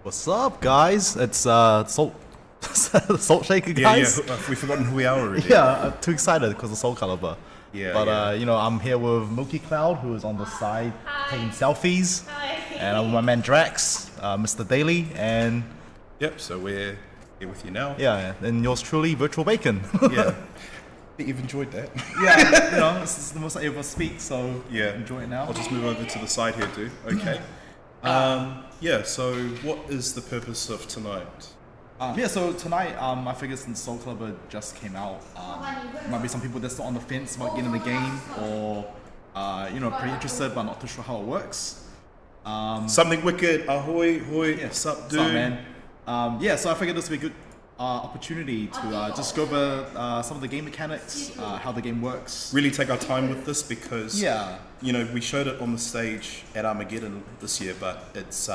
What's up, guys? It's Salt Salt Shaker, guys. Yeah, we've forgotten who we are already. Yeah, I'm too excited because of Soul Calibur. Yeah, but yeah. you know, I'm here with Milky Cloud, who is on the side taking selfies, and I'm with my man Drax, Mr. Daily, and Yep, so we're here with you now. yeah, and yours truly, Virtual Bacon. Yeah. I think you've enjoyed that. Yeah, you know, this is the most I ever speak, so Yeah. enjoy it now. I'll just move over to the side here, dude. Okay. Yeah, so what is the purpose of tonight? Yeah, so tonight, I figured since Soul Calibur just came out, there might be some people that's still on the fence about getting the game, or you know, pretty interested but not too sure how it works. Something wicked. Ahoy, hoy. Yeah, Sup, dude? what's up, man? Yeah, so I figured this would be a good opportunity to just go over some of the game mechanics, how the game works. Really take our time with this because, Yeah. you know, we showed it on the stage at Armageddon this year, but it's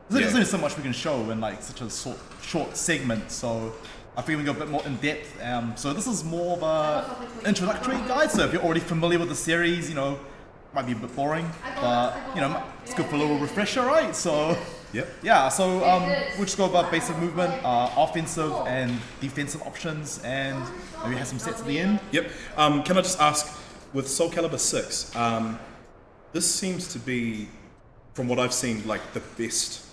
There's only so much we can show in like such a short segment, so I figured we go a bit more in depth. So this is more of a introductory guide. So if you're already familiar with the series, you know, might be a bit boring, but you know, it's good for a little refresher, right? So Yep. yeah, so we'll just go over basic movement, offensive and defensive options, and maybe have some sets at the end. Yep. Can I just ask, with Soul Calibur VI, this seems to be, from what I've seen, like the best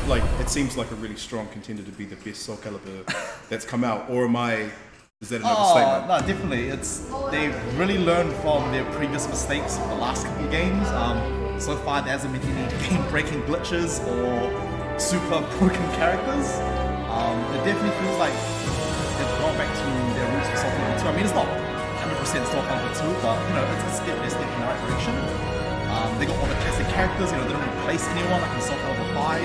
like it seems like a really strong contender to be the best Soul Calibur that's come out, or is that an overstatement? No, definitely. They've really learned from their previous mistakes of the last couple of games. So far, there hasn't been any game-breaking glitches or super broken characters. It definitely feels like they've gone back to their roots for Soul Calibur 2. I mean, it's not 100% Soul Calibur 2, but you know, it's a step in the right direction. They got all the classic characters. You know, they don't replace anyone like in Soul Calibur 5.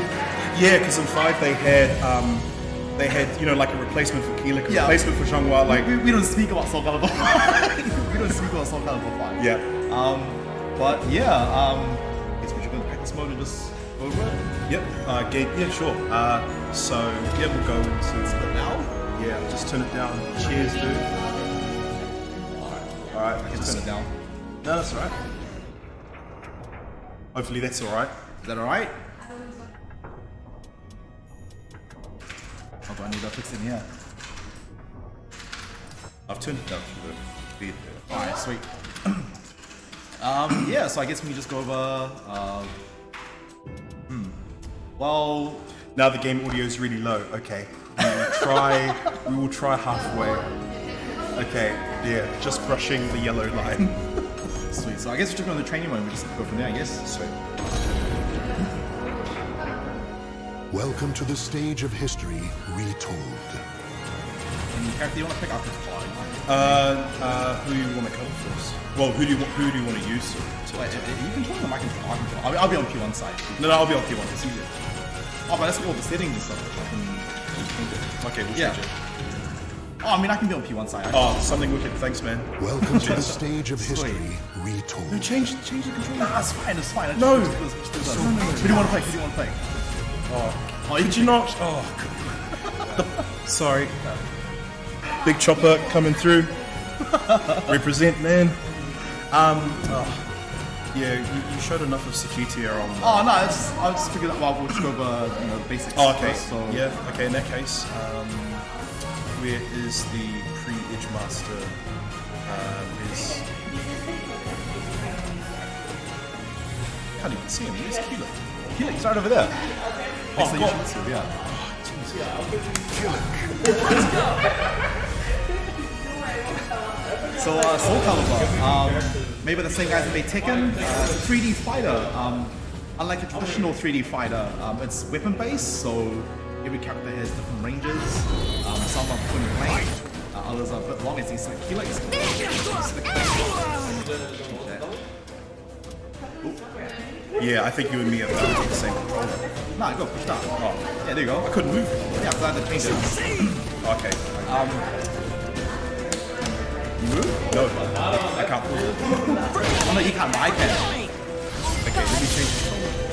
Yeah, because in 5 they had you know, like a replacement for Keelik, a replacement for Zhonghua, like we don't speak about Soul Calibur 5. We don't speak about Soul Calibur 5. yeah. But yeah, I guess we're just going to practice mode and just go over it. Yep. Gabe, yeah, sure. So yeah, we'll go into But now, yeah, just turn it down. Cheers, dude. All right. I can turn it down. No, that's all right. Hopefully that's all right. Is that alright? Oh, do I need to fix it in here? I've turned it down to the beat there. Alright, sweet. Yeah, so I guess we can just go over. Well, Now the game audio is really low. Okay. We will try halfway. Okay. Yeah. Just brushing the yellow line. sweet. So I guess we're just going to the training mode. We just go from there, I guess. Sweet. Welcome to the stage of history retold. Any character you want to pick up? Who do you want to cover first? Well, who do you want to use? Wait, you can join them. I can. I'll be on P1 side. No, I'll be on P1. It's easier. Oh, but that's all the settings and stuff. I can change it. Okay, we'll Yeah. change it. Oh, I mean, I can be on P1 side. Oh, something wicked. Thanks, man. Welcome to the stage of history No, retold. change the controller. Nah, it's fine. It's fine. No. Who do you want to play? Who do you want to play? Oh, did you not? Oh, sorry. Big chopper coming through. Represent, man. Yeah, you showed enough of Sakitia on. Oh no, I just figured that we'll just go over basics. Oh, okay. First, so Yeah. Okay. In that case, where is the pre-Edge Master? Where's? Can't even see him. Where's Keelik? Keelik's right over there. Oh, So you God. should see, yeah. So Soul Calibur, made by the same guys that made Tekken. 3D fighter. Unlike a traditional 3D fighter, it's weapon based, so every character has different ranges. Some are point blank, others are a bit long, as you see Keelik. Yeah, I think you and me are both the same controller. Nah, go push down. Oh, yeah, there you go. I couldn't move. Yeah, because I had to change it. Okay. You move? No, I can't pull it. Oh no, you can't, but I can. Okay, let me change the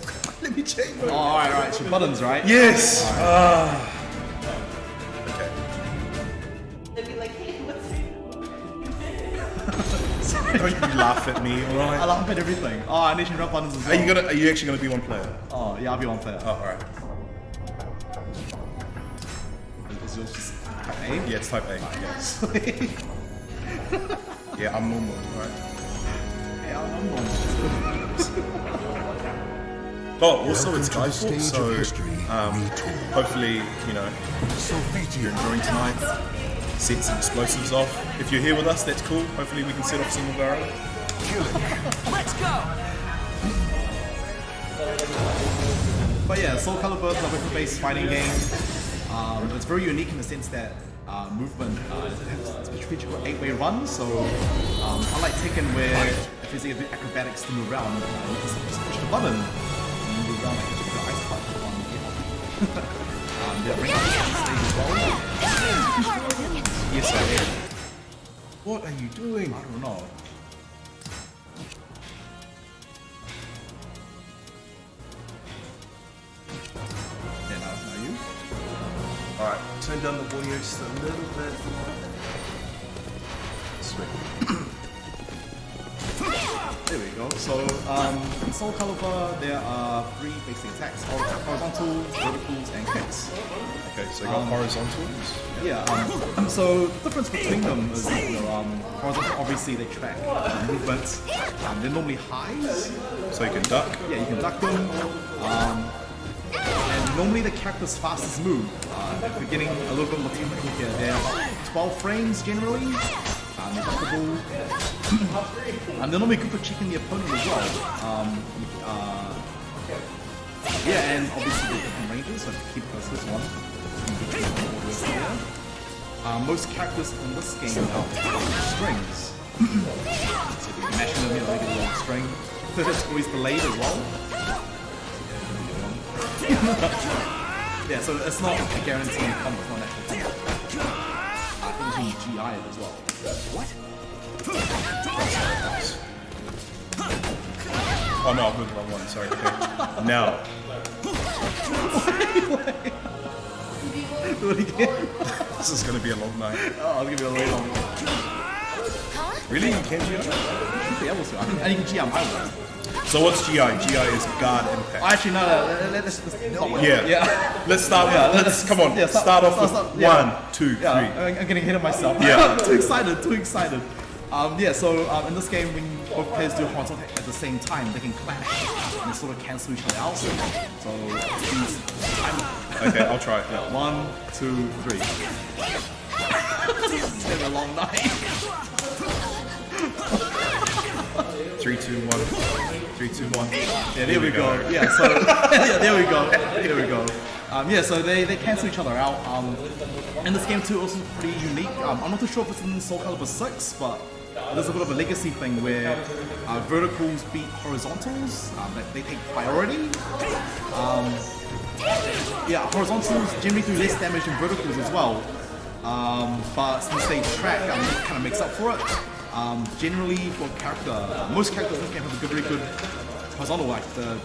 controller. Let me change. Oh, alright, it's your buttons, right? Yes. Okay. They'd be like, hey, what's Don't you laugh at me, I alright? laugh at everything. Oh, I need to run buttons as well. Are you actually gonna be one player? Oh, yeah, I'll be one player. Oh, alright. Is yours just type A? Yeah, it's type A. Yes. Yeah, I'm normal, alright. Yeah, I'm normal. Oh, also Welcome it's to the Skyfall, stage so of history, retold. hopefully, you know, you're enjoying tonight. Set some explosives off. If you're here with us, that's cool. Hopefully we can set off some of our own. Let's go! But yeah, Soul Calibur is a weapon-based fighting game. It's very unique in the sense that movement it's basically an 8-way run. So unlike Tekken, where if you do acrobatics to move around, you just push the button and you move around like a typical ice punch on the Bring up the stage as well. Yes, I am. What are you doing? I don't know. Yeah, now you. Alright, turn down the audio just a little bit. Sweet. There we go. So in Soul Calibur, there are 3 basic attacks: horizontal, verticals, and kicks. Okay, so you got horizontals. Yeah. So the difference between them is, horizontal, obviously they track movements. They're normally highs. So you can duck. Yeah, you can duck them. And normally the character's fastest move. If we're getting a little bit more technical here, they're about 12 frames generally. They're duckable. And they're normally good for checking the opponent as well. Yeah, and obviously the different ranges, so to keep us this one. Most characters in this game have strings. So if you mash them, they get a little string. It's always delayed as well. Yeah, so it's not a guaranteed combo, it's not an actual combo. I think you can GI it as well. What? Oh no, I've moved the wrong one, sorry. Okay. Now. Do it again. This is gonna be a long night. Oh, it's gonna be a really long. Really? You can't GI? Yeah, we'll see. And you can GI my one. So what's GI? GI is guard impact. Actually, no, let's not wait. Yeah. Yeah. Let's start with, Yeah, come on, yeah, start off with yeah. 1, 2, 3. Yeah, I'm getting ahead of myself. Yeah. Too excited, too excited. Yeah, so in this game, when both players do horizontal attack at the same time, they can clash and they sort of cancel each other out. So Okay, I'll try it. Yeah. 1, 2, 3. It's been a long night. 3, 2, 1. 3, 2, 1. Yeah, there we go. Yeah, so yeah, there we go. There we go. Yeah, so they cancel each other out. And this game too also pretty unique. I'm not too sure if it's in Soul Calibur 6, but there's a bit of a legacy thing where verticals beat horizontals. They take priority. Yeah, horizontals generally do less damage than verticals as well. But since they track, it kind of makes up for it. Generally, for character, most characters in this game have a very good horizontal, like the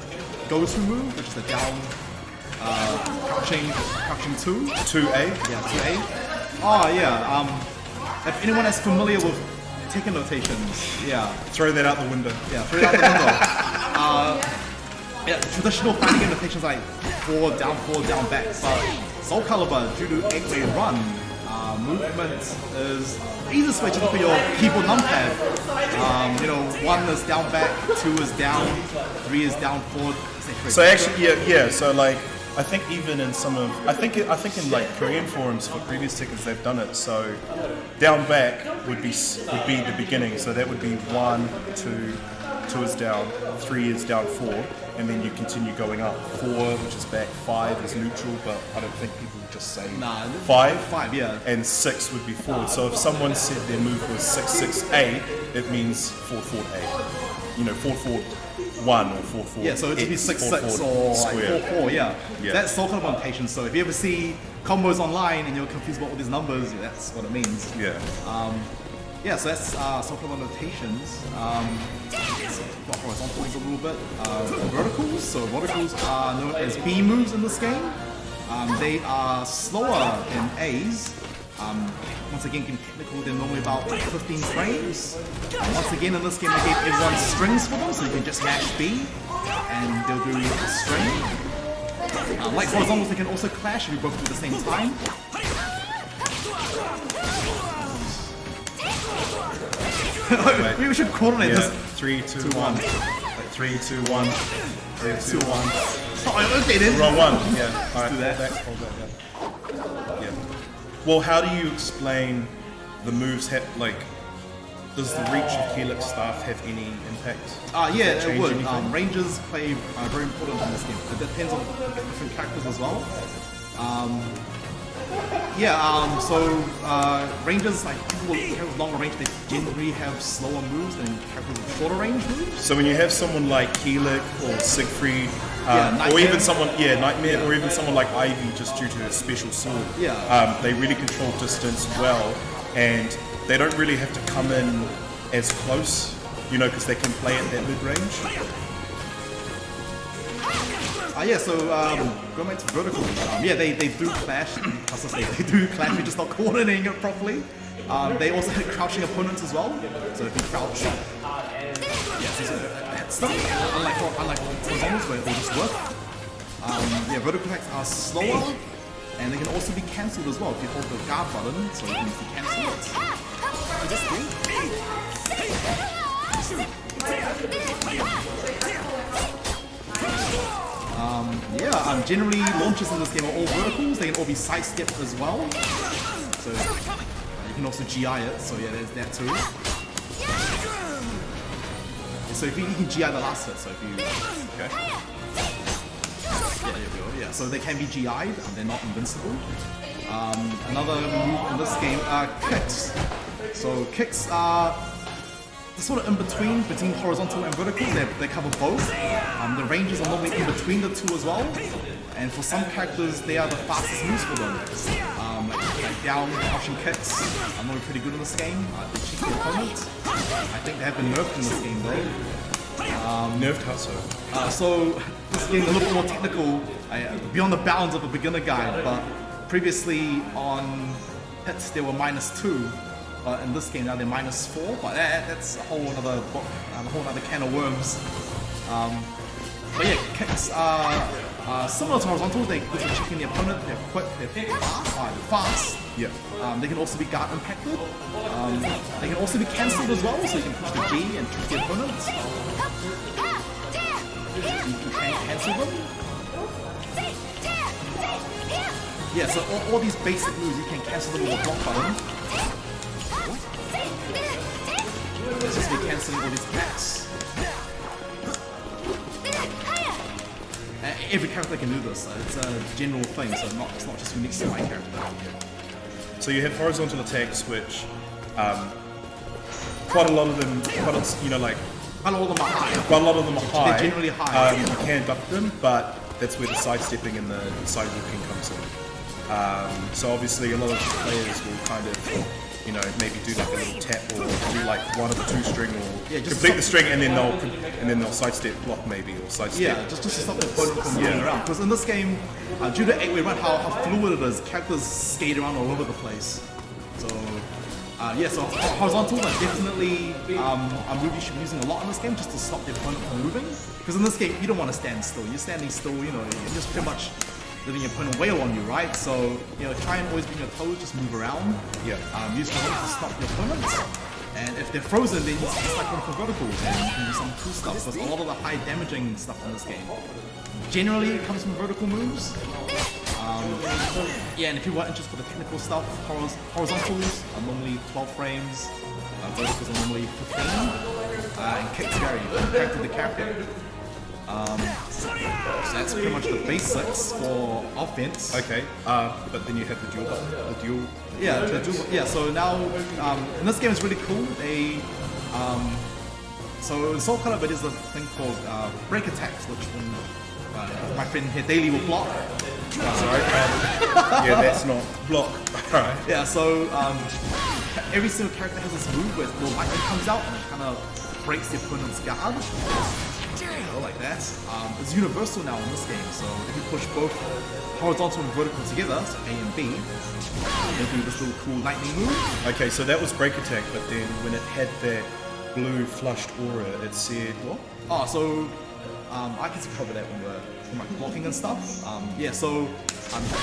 go-to move, which is the down, crouching 2. 2A? Yeah, 2A. Oh yeah. If anyone is familiar with Tekken notations, yeah, Throw that out the window. yeah, throw it out the window. Yeah, traditional fighting game notations like forward, down, back. But Soul Calibur, due to 8-way run, movement is the easiest way to look at your keyboard numpad. 1 is down, back, 2 is down, 3 is down, forward, etc. So actually, yeah. So like, I think even in some of, I think in like Korean forums for previous tickets they've done it. So down back would be the beginning. So that would be 1, 2, 2 is down, 3 is down, 4, and then you continue going up. 4, which is back, 5 is neutral, but I don't think people would just say 5. 5, yeah. And 6 would be forward. So if someone said their move was 6-6-A, it means 4-4-A. You know, 4-4-1 or 4-4. Yeah, so it could be 6-6 or like 4-4, yeah. That's Soul Calibur notation. So if you ever see combos online and you're confused about all these numbers, that's what it means. Yeah. Yeah, so that's Soul Calibur notations. So got horizontals a little bit. Verticals. So verticals are known as B moves in this game. They are slower than A's, Once again, getting technical, they're normally about 15 frames. Once again, in this game, I gave everyone strings for them, so you can just mash B, and they'll do a string. Like horizontals, they can also clash if you both do it at the same time. We should coordinate this. 3, 2, 1. Like 3, 2, 1. 3, 2, 1. Oh, okay then. Wrong one. Yeah. Alright, do that. hold that, yeah. Well, how do you explain the moves? Like, does the reach of Keelik staff have any impact? Yeah, it would. Rangers play very important in this game. It depends on different characters as well. Rangers, like people with longer range, they generally have slower moves than characters with shorter range moves. So when you have someone like Keelik or Siegfried, or even someone, Nightmare, or even someone like Ivy, just due to her special sword, they really control distance well, and they don't really have to come in as close, because they can play at that mid range. Going back to vertical, they do clash. They do clash, you're just not coordinating it properly. They also hit crouching opponents as well. So if you crouch, hits them, unlike horizontals where they just work. Vertical attacks are slower, and they can also be cancelled as well if you hold the guard button, so you can cancel it. Generally launches in this game are all verticals. They can all be sidestepped as well. So you can also GI it. So there's that too. So if you can GI the last hit. So if you so they can be GI'd. They're not invincible. Another move in this game are kicks. So kicks are sort of in between horizontal and vertical. They cover both. The ranges are normally in between the two as well. And for some characters, they are the fastest moves for them. Like down, crouching kicks are normally pretty good in this game. They cheat the opponent. I think they have been nerfed in this game though. Nerfed how so? So this game is a little bit more technical, beyond the bounds of a beginner guide. But previously on hits they were -2. In this game now they're -4, but that's a whole other can of worms. Kicks are similar to horizontals. They good for checking the opponent. They're quick. They're fast. Yeah. They can also be guard impacted. They can also be cancelled as well, so you can push the G and trick the opponent. You can cancel them. So all these basic moves you can cancel them with a block button. Let's just be cancelling all these attacks. Every character can do this. It's a general thing, so it's not just unique to my character. So you have horizontal attacks, which quite a lot of them, quite a lot of them are high. They're generally high. You can duck them, but that's where the sidestepping and the side walking comes in. So obviously a lot of players will kind of maybe do like a little tap or do like one of the two string or complete the string and then they'll sidestep block maybe or sidestep. Just to stop the opponent from moving around. Because in this game, due to 8-way run, how fluid it is, characters skate around all over the place. So horizontals are definitely a move you should be using a lot in this game just to stop the opponent from moving. Because in this game, you don't want to stand still. You're standing still, you're just pretty much letting your opponent wail on you, right? So, try and always bring your toes, just move around. Use horizontal to stop your opponent. And if they're frozen, then you just like them for verticals and you can do some cool stuff. Because a lot of the high damaging stuff in this game generally it comes from vertical moves. And if you want interested for the technical stuff, horizontals are normally 12 frames, verticals are normally 15, and kicks vary from character to character. So that's pretty much the basics for offense. Okay, but then you have the dual button. So now in this game is really cool. So in Soul Calibur there's a thing called break attacks, which my friend here Daily will block. Sorry. That's not block. Alright. So every single character has this move where the lightning comes out and it kind of breaks the opponent's guard. Like that. It's universal now in this game, so if you push both horizontal and vertical together, so A and B, they do this little cool lightning move. Okay, so that was break attack, but then when it had that blue flushed aura, it said what? Oh, so I can cover that when we're like blocking and stuff. Yeah, so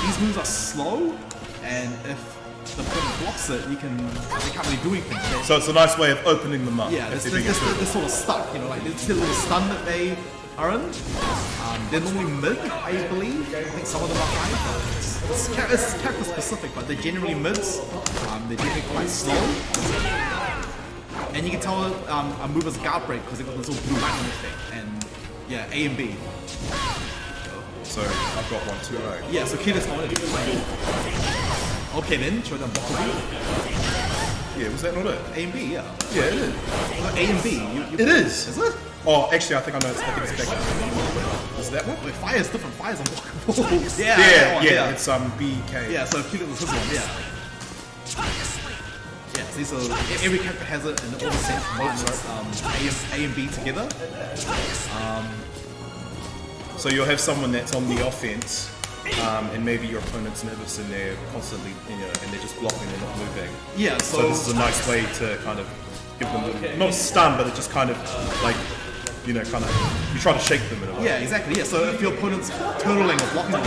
these moves are slow, and if the opponent blocks it, they can't really do anything. So it's a nice way of opening them up. Yeah, if they're sort of stuck, you know, like it's a little stun that they are in. They're normally mid, I believe. I think some of them are high, but it's character specific, but they're generally mids. They're generally quite slow. And you can tell a move is guard break because they've got this little blue lightning effect. And yeah, A and B. So I've got one too, right? Yeah, so kill is on it. Okay then, show them blockable. Yeah, was that not it? A and B, yeah. Yeah, it is. A and B. It is. Is it? Oh, actually, I think I know. I think it's back up. Is that one? Wait, fire is different. Fire's unblockable. Yeah, that one, it's BK. Yeah, so kill is this one, yeah. Yeah, see, so every character has it, and all the same modes, A and B together. So you'll have someone that's on the offense, and maybe your opponent's nervous and they're constantly, and they're just blocking and not moving. Yeah, So this is a nice way to kind of give them, not stun, but it just kind of like, you try to shake them in a way. yeah, exactly. Yeah, so if your opponent's turtling or blocking them,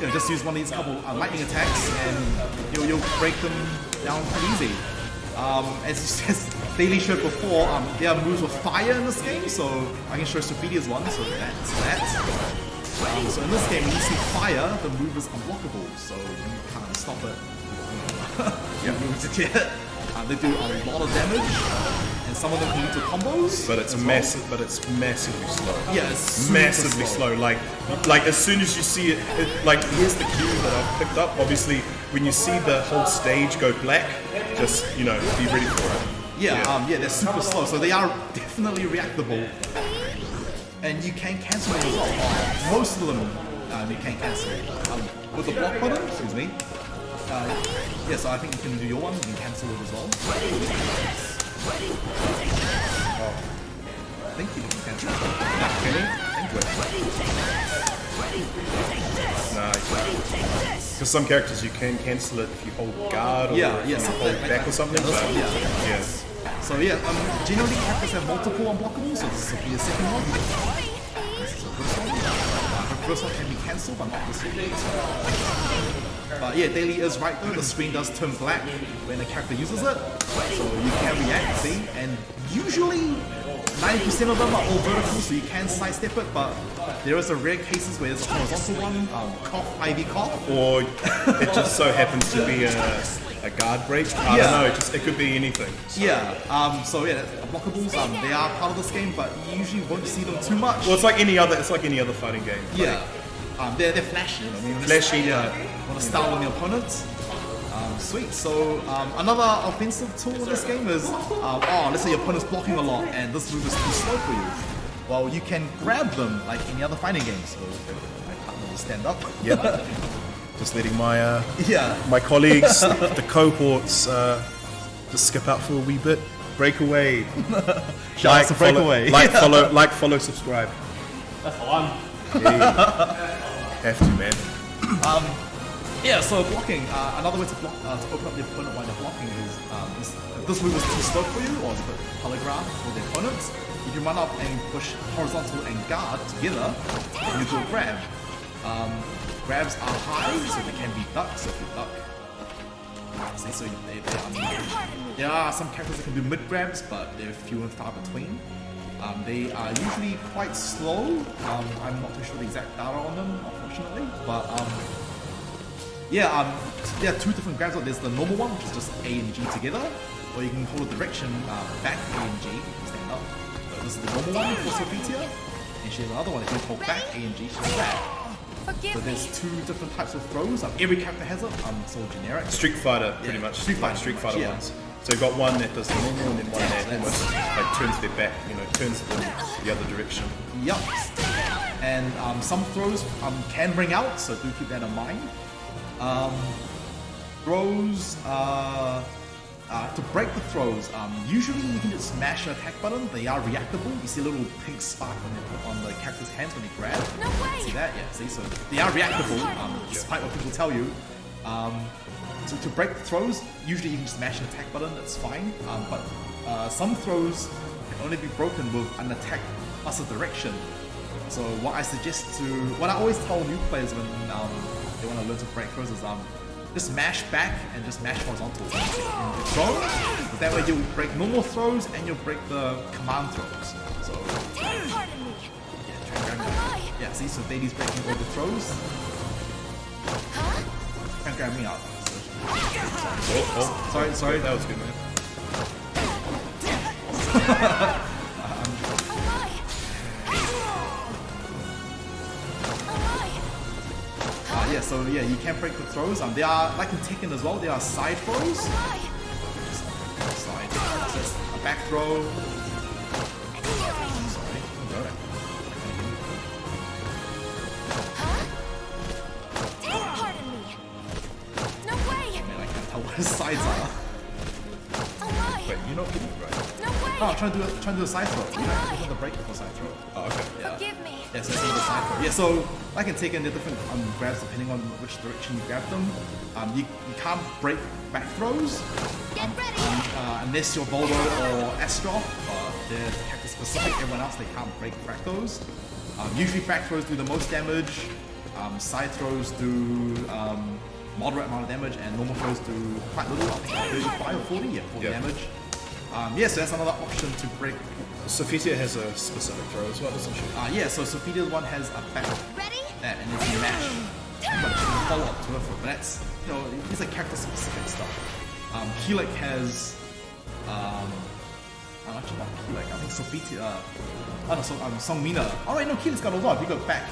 then just use one of these couple lightning attacks, and you'll break them down pretty easy. As Daily showed before, there are moves with fire in this game, so I can show Sophia's one, so that's that. So in this game, when you see fire, the move is unblockable, so you can't stop it. They do a lot of damage, and some of them can lead to combos. But it's massive. But it's massively slow. Yeah, it's massively slow. Like as soon as you see it, like here's the cue that I've picked up. Obviously, when you see the whole stage go black, just be ready for it. Yeah, they're super slow, so they are definitely reactable. And you can cancel them as well. Most of them you can cancel. With the block button, excuse me. Yeah, so I think you can do your one, you can cancel it as well. I think you can cancel it. Nice. Because some characters you can cancel it if you hold guard or if you hold back or something. Yeah. So yeah, generally characters have multiple unblockables, so this will be a second one. This is the first one. The first one can be cancelled, but not this one. But yeah, Daily is right though, the screen does turn black when the character uses it. So you can react, see? And usually 90% of them are all vertical, so you can sidestep it, but there is a rare cases where there's a horizontal one, cough, Ivy cough. Or it just so happens to be a guard break. I don't know, it could be anything. So. Yeah, so yeah, blockables, they are part of this game, but you usually won't see them too much. Well, it's like any other fighting game. Yeah. They're flashy, you know what I mean? Flashy, want to style on your opponents. Sweet. So another offensive tool in this game is, let's say your opponent's blocking a lot and this move is too slow for you. Well, you can grab them like any other fighting game. So my partner will stand up. Yep. Just letting my my colleagues, the cohorts, just skip out for a wee bit. Breakaway. Shout out to Breakaway. Follow, subscribe. That's fun. Have to, man. Yeah, so blocking, another way to block, to open up the opponent while they're blocking is, if this move is too slow for you, or it's a bit telegraphed for the opponents, you can run up and push horizontal and guard together, and you do a grab. Grabs are high, so they can be ducked, so if you duck, see, so there are some characters that can do mid grabs, but they're few and far between. They are usually quite slow. I'm not too sure the exact data on them, unfortunately, but there are two different grabs. There's the normal one, which is just A and G together, or you can hold a direction back A and G to stand up. So this is the normal one for Sophia, and she has another one. If you hold back A and G, she's grab. So there's two different types of throws. Every character has it. It's all generic. Street Fighter, pretty much. Street Fighter ones. So you've got one that does the normal and then one that almost like turns their back, turns them the other direction. Yup. And some throws can bring out, so do keep that in mind. Throws to break the throws, usually you can just smash an attack button. They are reactable. You see a little pink spark on the character's hands when they grab. No way. See that? Yeah. See, so they are reactable, despite what people tell you. So to break the throws, usually you can just smash an attack button. That's fine. But some throws can only be broken with an attack plus a direction. So what I always tell new players when they want to learn to break throws is just mash back and just mash horizontal. Throw. That way you'll break normal throws and you'll break the command throws. So Pardon me. yeah, see, so Daily's breaking all the throws. Huh? Can't grab me out. Oh, Sorry. That was good, man. Yeah, so yeah, you can break the throws. They are, like in Tekken as well, they are side throws. Side. So it's a back throw. Sorry. Pardon me. No way. I mean, I can't tell what his sides are. Wait, you're not kidding, right? No way. Oh, I'm trying to do a side throw. You have the break before side throw. Oh, okay. Yeah. Forgive me. Yeah, so it's the side throw. Yeah, so like in Tekken, there are different grabs depending on which direction you grab them. You can't break back throws Get ready. unless you're Volvo or Astroth. They're character specific. Everyone else, they can't break back throws. Usually back throws do the most damage. Side throws do moderate amount of damage, and normal throws do quite little. I think 35 or 40, 40 damage. Yeah, so that's another option to break. Sophia has a specific throw as well, doesn't she? Yeah, so Sophia's one has a back Ready? that, and then you mash. But it's a follow up to it, but that's, these are character specific stuff. Keelik has, actually not Keelik, I think Sophia, Song Mina. Alright, no, Keelik's got a lot. If you go back,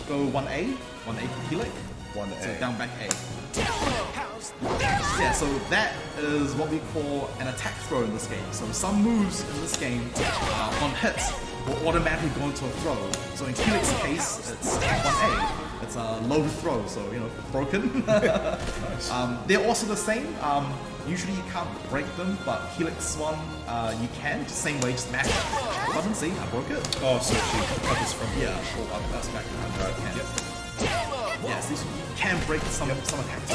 go 1A for Keelik. 1A. So down back A. Yeah, so that is what we call an attack throw in this game. So some moves in this game, on hits, will automatically go into a throw. So in Keelik's case, it's 1A. It's a low throw, so broken. Nice. They're also the same. Usually you can't break them, but Keelik's one, you can. Just same way, just mash the button. See, I broke it. Oh, so she covers from Yeah, or that's back to 100. Can. Yep. Yeah, so you can break some attacks.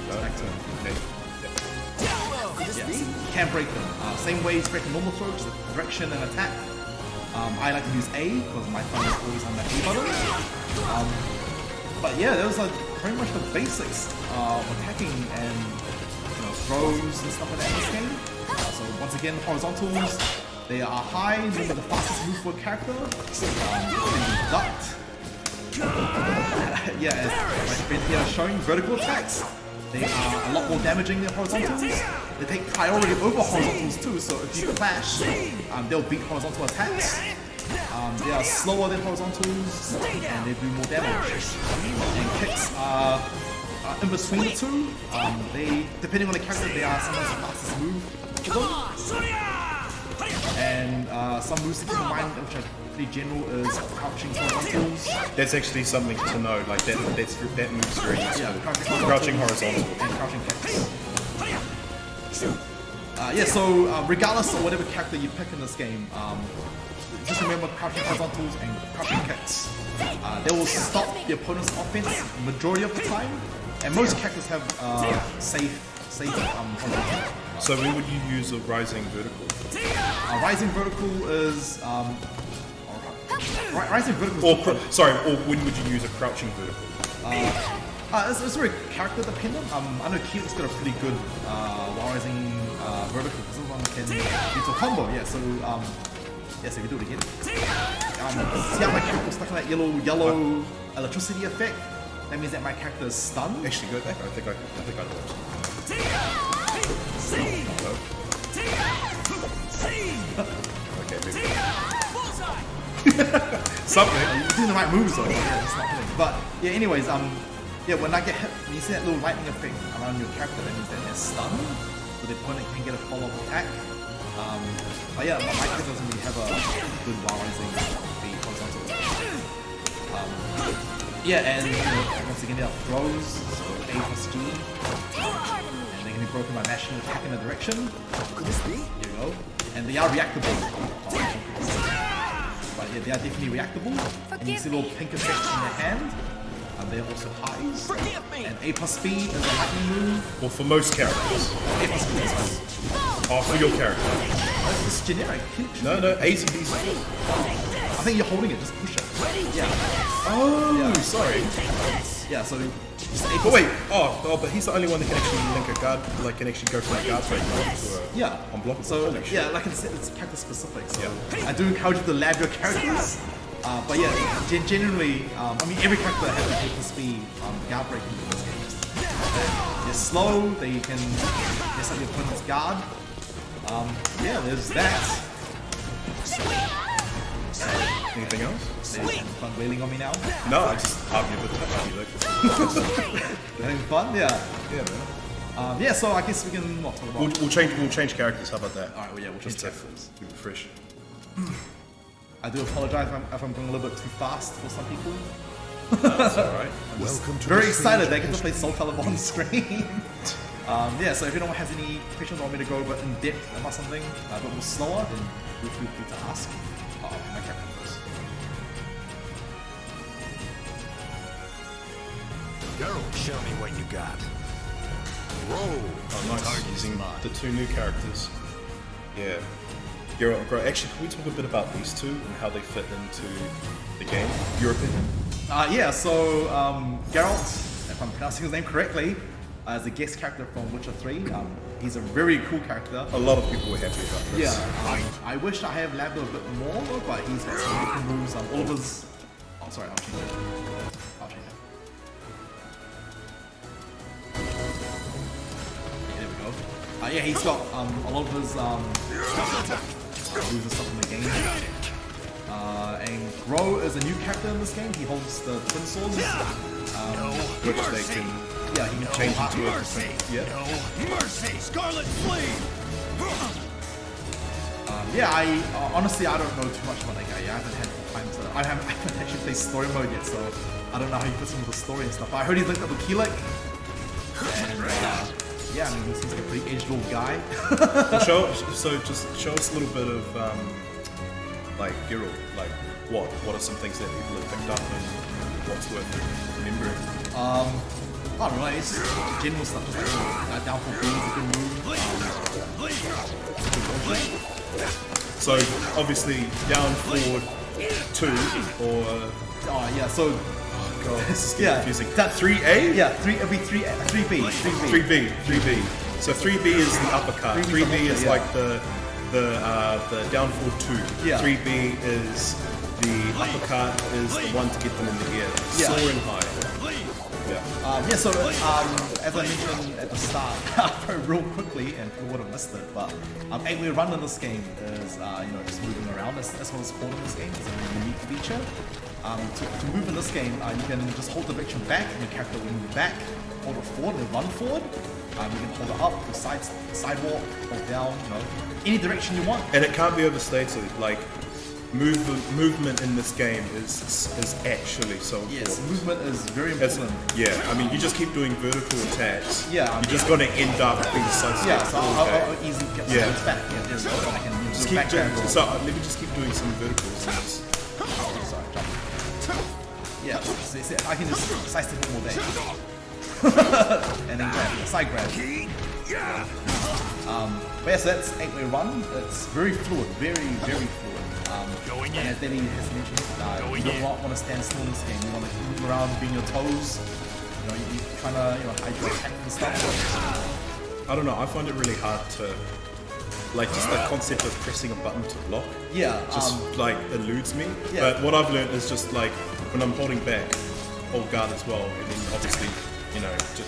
Back to Okay. Yep. yeah, so you can break them. Same way as breaking normal throw, just a direction and attack. I like to use A because my thumb is always on the A button. But yeah, those are pretty much the basics of attacking and throws and stuff like that in this game. So once again, horizontals, they are high, normally the fastest move for a character. Can be ducked. Yeah, as like been here showing, vertical attacks. They are a lot more damaging than horizontals. They take priority over horizontals too, so if you clash, they'll beat horizontal attacks. They are slower than horizontals, and they do more damage. And kicks are in between the two. They, depending on the character, they are sometimes the fastest move for them. And some moves to keep in mind, which are pretty general, is crouching horizontals. That's actually something to know. Like that move's very useful. Yeah, Crouching horizontal. and crouching kicks. Yeah, so regardless of whatever character you pick in this game, just remember crouching horizontals and crouching kicks. They will stop the opponent's offense majority of the time, and most characters have safe horizontal. So when would you use a rising vertical? Rising vertical is rising vertical. Or when would you use a crouching vertical? It's very character dependent. I know Keelik's got a pretty good rising vertical because someone can do a combo. Yeah, so so we do it again. See how my character's stuck in that yellow electricity effect? That means that my character is stunned. Actually, go back. I think I know it. Okay, maybe. Something. You're doing the right moves though. Yeah, it's not hitting. But yeah, anyways, when I get hit, when you see that little lightning effect around your character, that means that they're stunned, so the opponent can get a follow-up attack. But yeah, my character doesn't really have a good rising beat horizontal. Yeah, and once again, they are throws, so A plus G, Take part in me. and they can be broken by mashing and attack in a direction. Could this be? Here we go. And they are reactable. But yeah, they are definitely reactable. And you see little pink effects in their hand. They're also highs. Forgive me. And A plus B is a lightning move. Well, for most characters. A plus B is fine. Oh, for your character. That's just generic. No, A's and B's. I think you're holding it, just push it. Yeah. Oh, sorry. Yeah, so just A But plus wait, but he's the only one that can actually link a guard, like can actually go from a guard break to a Yeah. unblockable. So Holy shit. yeah, like I said, it's character specific. So Yeah. I do encourage you to lab your characters. But yeah, generally, I mean, every character has an A plus B guard breaking in this game. They're slow. They can mess up your opponent's guard. Yeah, there's that. Anything else? They're having fun wailing on me now. No, I just I've never touched They're having fun. Yeah. Yeah, man. Yeah. So I guess we can talk about. We'll change characters. How about that? All right. Well, yeah, we'll Just change to characters. keep it fresh. I do apologize if I'm going a little bit too fast for some people. That's alright. Welcome to Very the excited stage they of get to play history. Soul Calibur on screen. Yeah, so if anyone has any questions or want me to go a bit in depth about something a bit more slower, then feel free to ask. My character first. Geralt, show me what you got. Roll. Oh, nice. Using the two new characters. Yeah. Geralt and Grow. Actually, can we talk a bit about these two and how they fit into the game? Your opinion? Yeah, so Geralt, if I'm pronouncing his name correctly, is a guest character from Witcher 3. He's a very cool character. A lot of people were happy about this. Yeah, I wish I had labbed a bit more, but he's got some different moves. All of his. Oh, sorry, I'll change it. I'll change it. Yeah, there we go. Yeah, he's got a lot of his moves and stuff in the game. And Gro is a new character in this game. He holds the twin swords. Which they can Yeah, he can change change into a Mercy. different. Yeah. Mercy, Scarlet Flame. Yeah, I honestly I don't know too much about that guy. I haven't had time to. I haven't actually played story mode yet, so I don't know how he fits into the story and stuff. But I heard he's linked up with Keelik. And yeah, I mean he seems like a pretty aged old guy. Well, just show us a little bit of like Geralt, like what are some things that people have picked up and what's worth remembering? I don't know, it's just general stuff, just like downfall B is a good move. So obviously down forward 2 or Oh yeah, so God, this is yeah, confusing. that 3A? yeah, it'll be 3B. 3B. So 3B is the uppercut. 3B 3B is yeah. like the downfall 2. Yeah. 3B is the uppercut is the one to get them in the air. Yeah. Soaring high. Yeah. Yeah, so as I mentioned at the start, real quickly, and people would have missed it, but 8-way run in this game is just moving around. That's what it's called in this game. It's a unique feature. To move in this game, you can just hold the direction back, and your character will move back, hold it forward, and run forward. You can hold it up, go sidewalk, hold down, any direction you want. And it can't be overstated. Like movement in this game is actually so important. Yes, movement is very It's- important. yeah, I mean, you just keep doing vertical attacks. Yeah, you're just gonna end up being so Yeah, so I'll easily get Yeah. some back. Yeah, there's I can Just do keep back doing. roll. So let me just keep doing some verticals. And just, Sorry, jump. Yeah, so I can just side step it more there. And then grab, side grab. But yeah, so that's 8-way run. It's very fluid, very fluid. Going and in. as Denny has mentioned, you don't want to stand still in this game. You want to move around, be on your toes. You're trying to hide your attack and stuff. I don't know. I find it really hard to, like, just the concept of pressing a button to block. Yeah, Just like eludes me. yeah. But what I've learned is just like when I'm holding back, hold guard as well, and then obviously,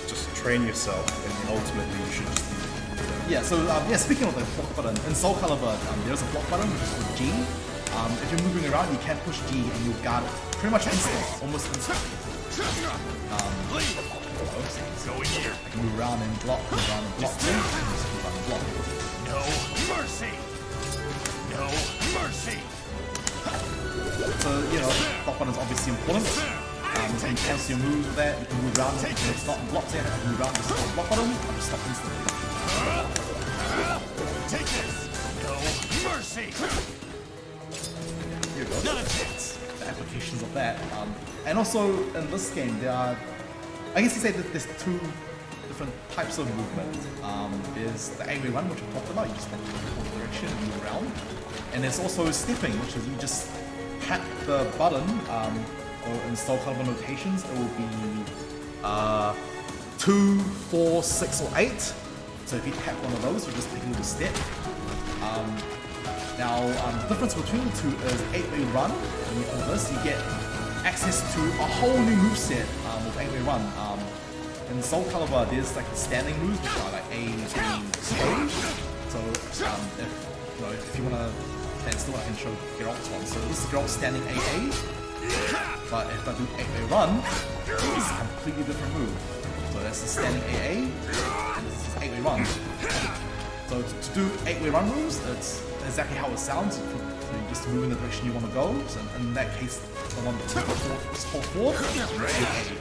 just train yourself, and then ultimately you should just. Yeah, so speaking of the block button, in Soul Calibur, there's a block button which is called G. If you're moving around, you can push G and you'll guard it pretty much instantly, almost instantly. Going here. I can move around and block, move around and block, and just move around and block. No mercy. No mercy. So, block button is obviously important. You can cancel your moves with that, you can move around, you can stop and block there, you can move around, just stop block button, and just stop instantly. Take this! No mercy! Here you go. Not a chance! The applications of that. And also in this game, there are, I guess you say that there's two different types of movement. There's the A-way run, which we talked about, you just like hold the direction and move around. And there's also stepping, which is you just tap the button, or in Soul Calibur notations, it will be 2, 4, 6, or 8. So if you tap one of those, you're just taking the step. Now, the difference between the two is 8-way run. When you hold this, you get access to a whole new moveset with 8-way run. In Soul Calibur, there's like the standing moves, which are like A, B, C. So if you want to stand still, I can show Geralt's one. So this is Geralt standing AA, but if I do 8-way run, it's a completely different move. So that's the standing AA, and this is 8-way run. So to do 8-way run moves, it's exactly how it sounds. So you just move in the direction you want to go. So in that case, the one that's hold forward, AA.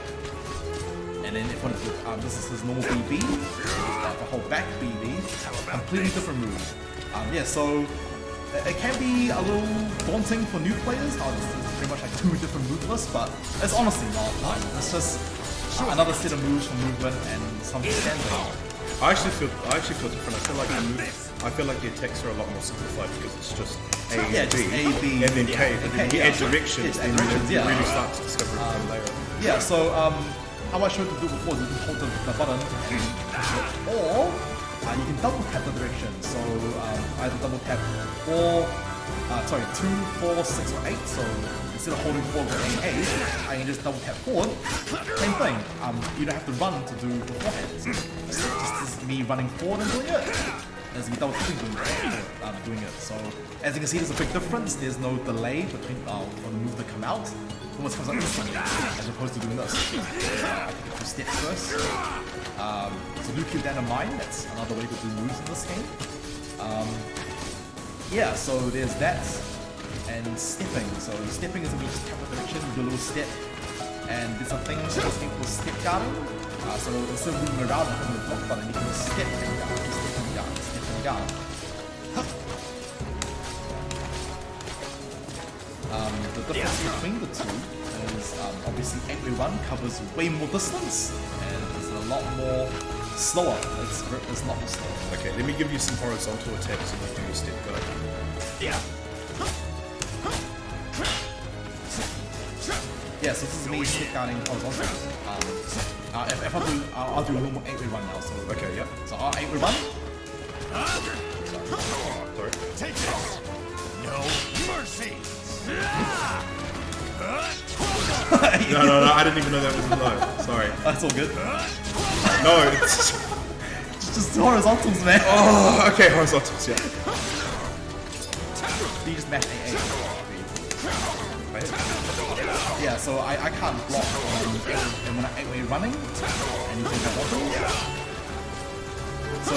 And then if you want to do, this is his normal BB, if I hold back BB, completely different move. Yeah, so it can be a little daunting for new players, how this is pretty much like two different move lists, but it's honestly not. It's just another set of moves for movement and some standing. I actually feel different. I feel like the attacks are a lot more simplified because it's just A and just A, B, and then K. But then you add so directions, add then directions, you really start to discover it from later. Yeah, so how I showed you to do before is you can hold the button and push it, or you can double tap the direction. So either double tap 2, 4, 6, or 8. So instead of holding forward with A, I can just double tap forward. Same thing. You don't have to run to do beforehand. So it's just me running forward and doing it. As me double tapping doing it. So as you can see, there's a big difference. There's no delay between for the move to come out. It almost comes out instantly, as opposed to doing this. I take a few steps first. So do keep that in mind. That's another way to do moves in this game. Yeah, so there's that. And stepping. So stepping is when you just tap the direction, you do a little step. And there's a thing in this game called step guarding. So instead of moving around and hitting the block button, you can just step and guard, step and guard, step and guard. The difference between the two is obviously 8-way run covers way more distance and it's a lot more slower. It's a lot more slower. Okay, let me give you some horizontal attacks and you can use step guard. Yeah. Yeah, so this is me step guarding horizontal. If I do, I'll do a normal 8-way run now. So Okay, yeah. So our 8-way run. Sorry. Take this! No mercy! No, I didn't even know that was low. Sorry. That's all good. No, it's Just horizontals, man. oh, okay, horizontals, yeah. You just mash AA. Yeah, so I can't block and when I'm 8-way running, and you can have auto. So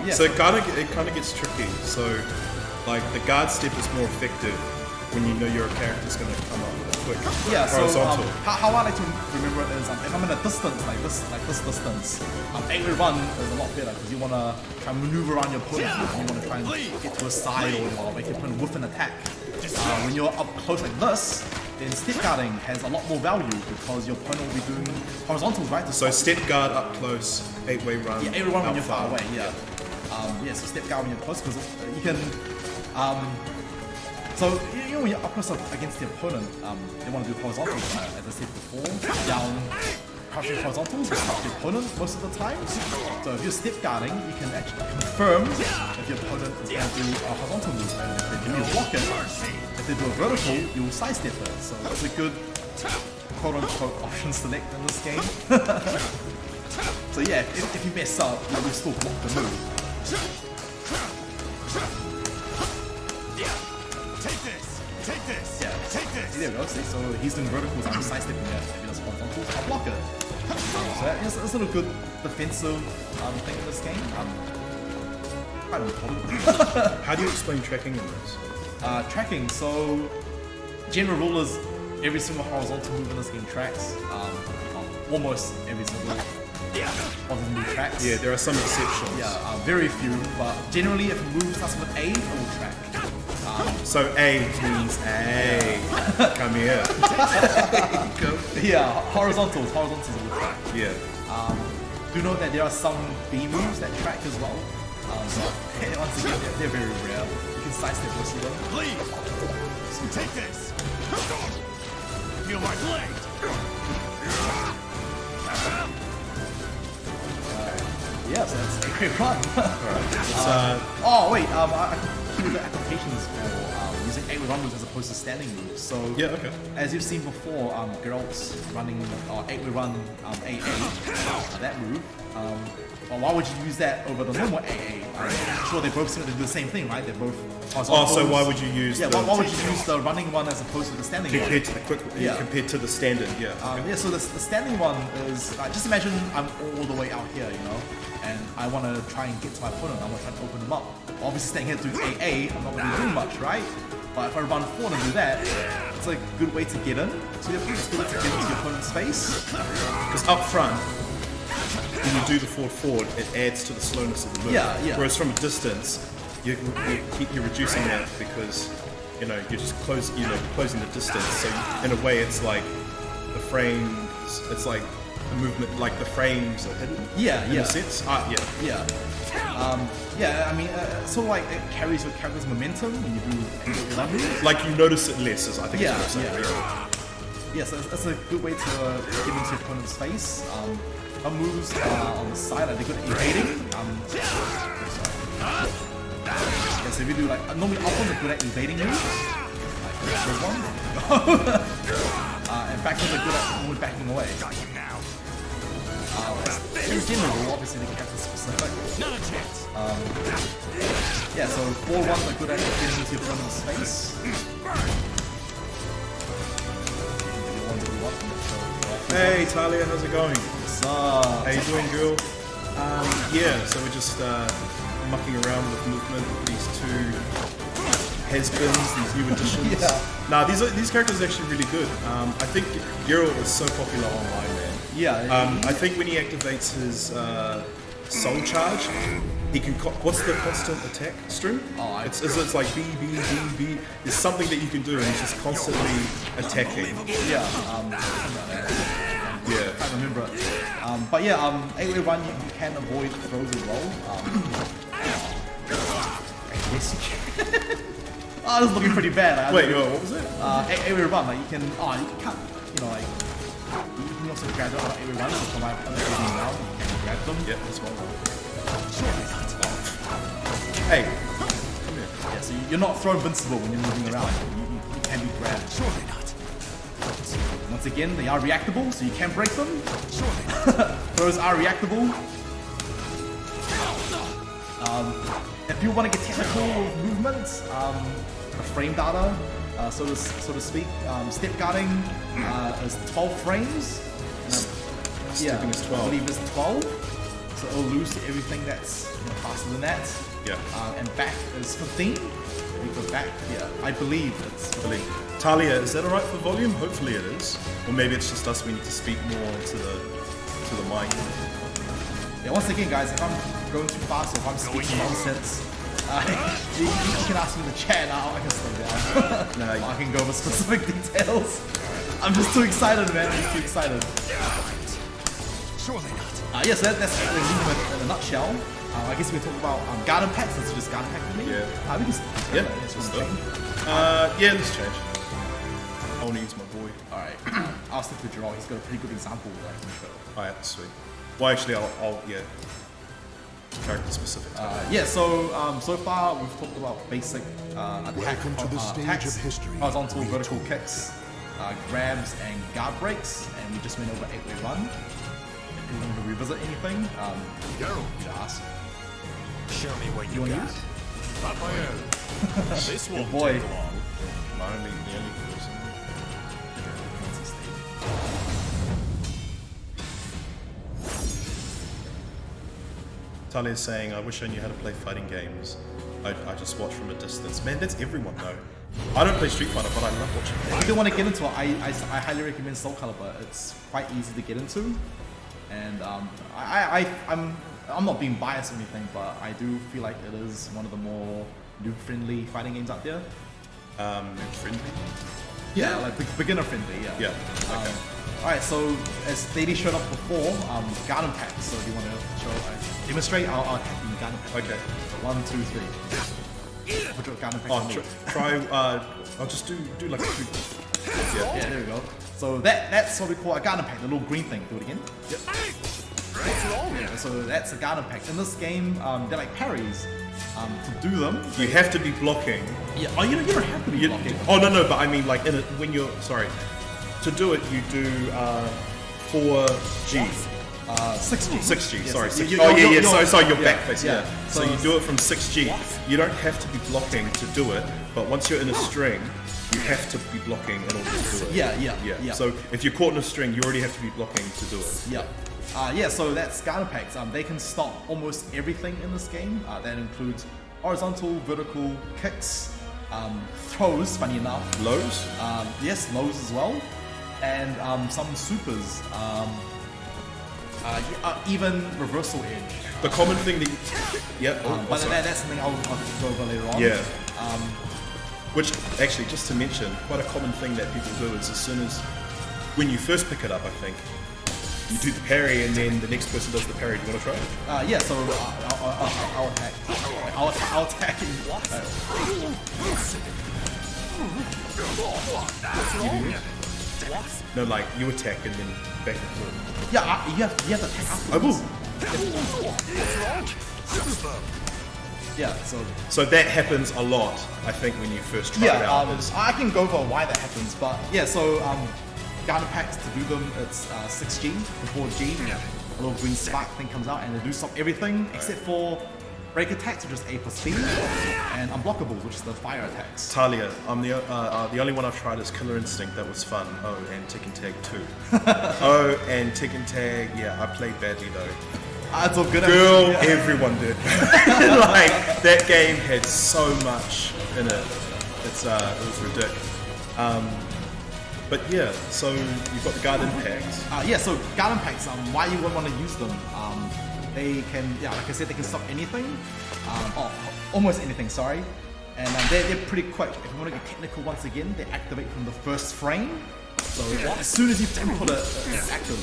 yeah. So it kind of gets tricky. So like the guard step is more effective when you know your character's going to come up with a quick Yeah, so horizontal. how I like to remember it is if I'm in a distance like this distance, 8-way run is a lot better because you want to try and maneuver around your opponent. You want to try and get to a side or make your opponent whiff an attack. When you're up close like this, then step guarding has a lot more value because your opponent will be doing horizontals, right? So step guard up close, 8-way run. Yeah, 8-way run when out you're far away. Yeah. Yeah, so step guard when you're close because you can. So you know when you're up close against the opponent, they want to do horizontals, as I said before, down, crushing horizontals, with the opponent most of the time. So if you're step guarding, you can actually confirm if your opponent is going to do a horizontal move, and if they do block it, if they do a vertical, you will sidestep it. So it's a good quote-unquote option select in this game. So yeah, if you mess up, you will still block the move. Take this! Yeah. Take this! There we go, see, so he's doing verticals, I'm sidestepping it. If he does horizontals, I'll block it. So that's a little good defensive thing in this game. Quite important. How do you explain tracking in this? Tracking, so general rule is every single horizontal move in this game tracks. Almost every single of the new tracks. Yeah, there are some exceptions. Yeah, very few, but generally if a move starts with A, it will track. So A means A. Come here. Go. Yeah, horizontals will track. Yeah. Do know that there are some B moves that track as well. So once again, they're very rare. You can sidestep most of them. Please, take this. Feel my blade. Yeah, so that's a great run. Alright. Oh wait, I can do the applications for using 8-way run moves as opposed to standing moves. So Yeah, okay. as you've seen before, Geralt's running 8-way run AA, that move. Well, why would you use that over the normal AA? I'm sure they both seem to do the same thing, right? They're both Oh, so why would you use yeah, the why would you use the running one as opposed to the standing one? compared to the quick Yeah. compared to the standard? Yeah. Okay. Yeah, so the standing one is, just imagine I'm all the way out here, you know, and I want to try and get to my opponent, I want to try to open them up. Obviously staying here doing AA, I'm not going to be doing much, right? But if I run forward and do that, it's a good way to get in. So it's good to get into your opponent's face. Because up front, when you do the forward, it adds to the slowness of the move. Yeah, yeah. Whereas from a distance, you're reducing that because you're just closing the distance. So in a way, it's like the frames. It's like the movement, like the frames are hidden. Yeah, in yeah. a sense. Yeah. Yeah, I mean, so like it carries your character's momentum when you do run moves. Like you notice it less, is I think. Yeah, is what I'm saying. yeah. So it's a good way to get into your opponent's face. Our moves on the side, they're good at evading. Yeah, so if you do like normally up ones are good at evading moves. Like this one. And back ones are good at normally backing away. In general, obviously the character's specific. Not a chance. Yeah, so forward ones are good at getting into your opponent's face. Hey Talia, how's it going? What's up? How you doing, girl? Yeah, so we're just mucking around with movement with these two has-beens, these new additions. Yeah. Nah, these characters are actually really good. I think Geralt is so popular online, man. Yeah. I think when he activates his soul charge, he can. What's the constant attack string? Oh, it's like B, B, B, B. There's something that you can do, and he's just constantly attacking. Yeah. Yeah. I can't remember it. But yeah, 8-way run, you can avoid throws as well. Yes, you can. Oh, this is looking pretty bad. Like, Wait, what was it? 8-way run, like you can, you can't, like, you can also grab it on 8-way run, so from my opponent now, you can grab them. Yeah, that's one. Hey, come here. Yeah, so you're not throw invincible when you're moving around. You can be grabbed. Surely not. Once again, they are reactable, so you can break them. Surely. Throws are reactable. If you want to get technical with movements, frame data, so to speak, step guarding is 12 frames. Stepping is 12. I believe it's 12. So it'll lose to everything that's faster than that. Yeah. And back is 15. If you go back, yeah, I believe it's 15. Talia, is that alright for volume? Hopefully it is. Or maybe it's just us, we need to speak more to the mic. Yeah, once again, guys, if I'm going too fast or if I'm speaking nonsense, you can ask me in the chat and I can slow down. No, I can go over specific details. I'm just too excited, man. I'm just too excited. Surely not. Yeah, so that's the movement in a nutshell. I guess we can talk about garden packs. Let's just garden pack with me. Yeah. We can Yeah, let's let's change. yeah, let's change. I want to use my boy. Alright. I'll stick with Geralt. He's got a pretty good example that I can show. Alright, sweet. Well, actually, I'll character specific. Yeah, so far we've talked about basic attack, Welcome to the stage attacks, of history. horizontal, vertical kicks, grabs, and guard breaks, and we just went over 8-way run. If you want to revisit anything, Geralt, you ask. show me what You you want to got. use? Raphael. This won't boy. take long. My only person. Talia's saying, I wish I knew how to play fighting games. I just watch from a distance. Man, that's everyone though. I don't play Street Fighter, but I love watching it. If you want to get into it, I highly recommend Soul Calibur. It's quite easy to get into, and I'm not being biased or anything, but I do feel like it is one of the more noob-friendly fighting games out there. Friendly? Yeah, like beginner friendly. Yeah. Yeah. Okay. All right, so as Lady showed up before, garden packs. So do you want to show, demonstrate? I'll attack you garden pack. Okay. So 1, 2, 3. Put your garden pack on me. Try. I'll just do like a shoot. Yeah. Yeah, there we go. So that's what we call a garden pack, the little green thing. Do it again. Yep. Yeah, so that's a garden pack. In this game, they're like parries. To do them, You have to be blocking. yeah. Oh, you don't have to be blocking. Oh no, but I mean like when you're sorry. To do it, you do 4G. 6G. 6G, Yes, sorry. yes. 6G. Sorry, you're yeah, back facing. yeah. Yeah. So you do it from 6G. You don't have to be blocking to do it, but once you're in a string, you have to be blocking in order to do it. Yeah. So if you're caught in a string, you already have to be blocking to do it. Yeah. So that's garden packs. They can stop almost everything in this game. That includes horizontal, vertical, kicks, throws, funny enough. Lows? Yes, lows as well. And some supers. Even reversal edge. The common thing that But that's something I'll go over later on. Yeah. Which actually, just to mention, quite a common thing that people do is as soon as when you first pick it up, I think you do the parry and then the next person does the parry. Do you want to try it? Yeah. So I'll attack. I'll attack. No, like you attack and then back into it. Yeah, you have to attack afterwards. Yeah, So that happens a lot, I think, when you first try it out. I can go over why that happens, but yeah, so garden packs, to do them, it's 6G, before G, a little green spark thing comes out and they do stop everything except for break attacks, which is A plus B, and unblockables, which is the fire attacks. Talia, I'm the only one I've tried is Killer Instinct. That was fun. Oh, and Tekken Tag 2. Oh, and Tekken Tag. Yeah, I played badly though. It's all good. Girl, everyone did. Like that game had so much in it. It was ridiculous. But yeah, so you've got the garden packs. Yeah, so garden packs. Why you would want to use them? They can, like I said, they can stop anything. Almost anything. Sorry. And they're pretty quick. If you want to get technical once again, they activate from the first frame. So as soon as you input it, it's active.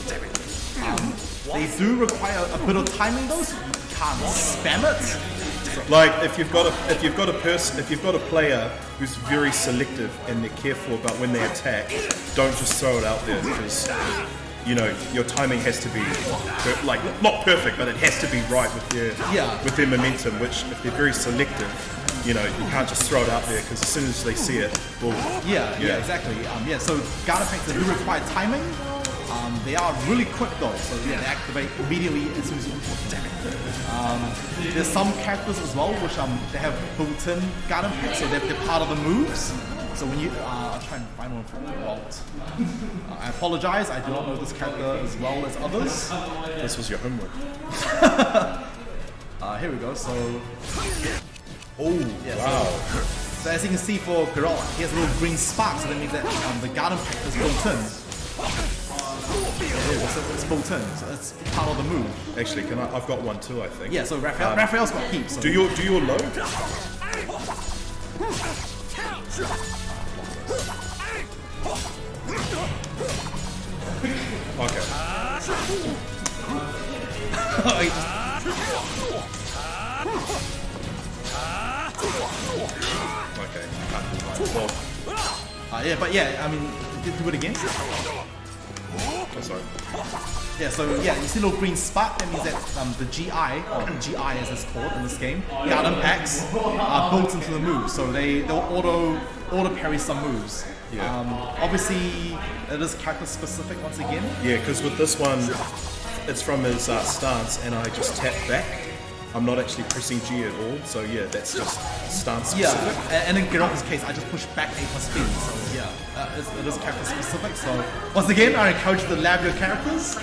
They do require a bit of timing though, so you can't spam it. Like if you've got a player who's very selective and they're careful about when they attack, don't just throw it out there because your timing has to be not perfect, but it has to be right with their momentum. Which if they're very selective, you can't just throw it out there because as soon as they see it, Yeah, exactly. So garden packs do require timing. They are really quick though, so they activate immediately as soon as you input them. There's some characters as well which they have built-in garden packs, so they're part of the moves. So when you, I'll try and find one for Walt. I apologize, I do not know this character as well as others. This was your homework. Here we go. So Wow. So as you can see for Geralt, he has a little green spark, so that means that the garden pack is built in. So it's built in, so it's part of the move. Actually, I've got one too, I think. Yeah, so Raphael's got heaps. So do your load? Okay, can't do that. Yeah, but yeah, I mean, do it again. Oh, sorry. Yeah, so yeah, you see a little green spot. That means that the GI, or GI as it's called in this game, garden packs are built into the moves, so they'll auto parry some moves. Yeah. Obviously, it is character specific once again. Yeah, because with this one, it's from his stance, and I just tap back. I'm not actually pressing G at all, so yeah, that's just stance specific. Yeah, and in Geralt's case, I just push back A plus B, so yeah, it is character specific. So once again, I encourage you to lab your characters.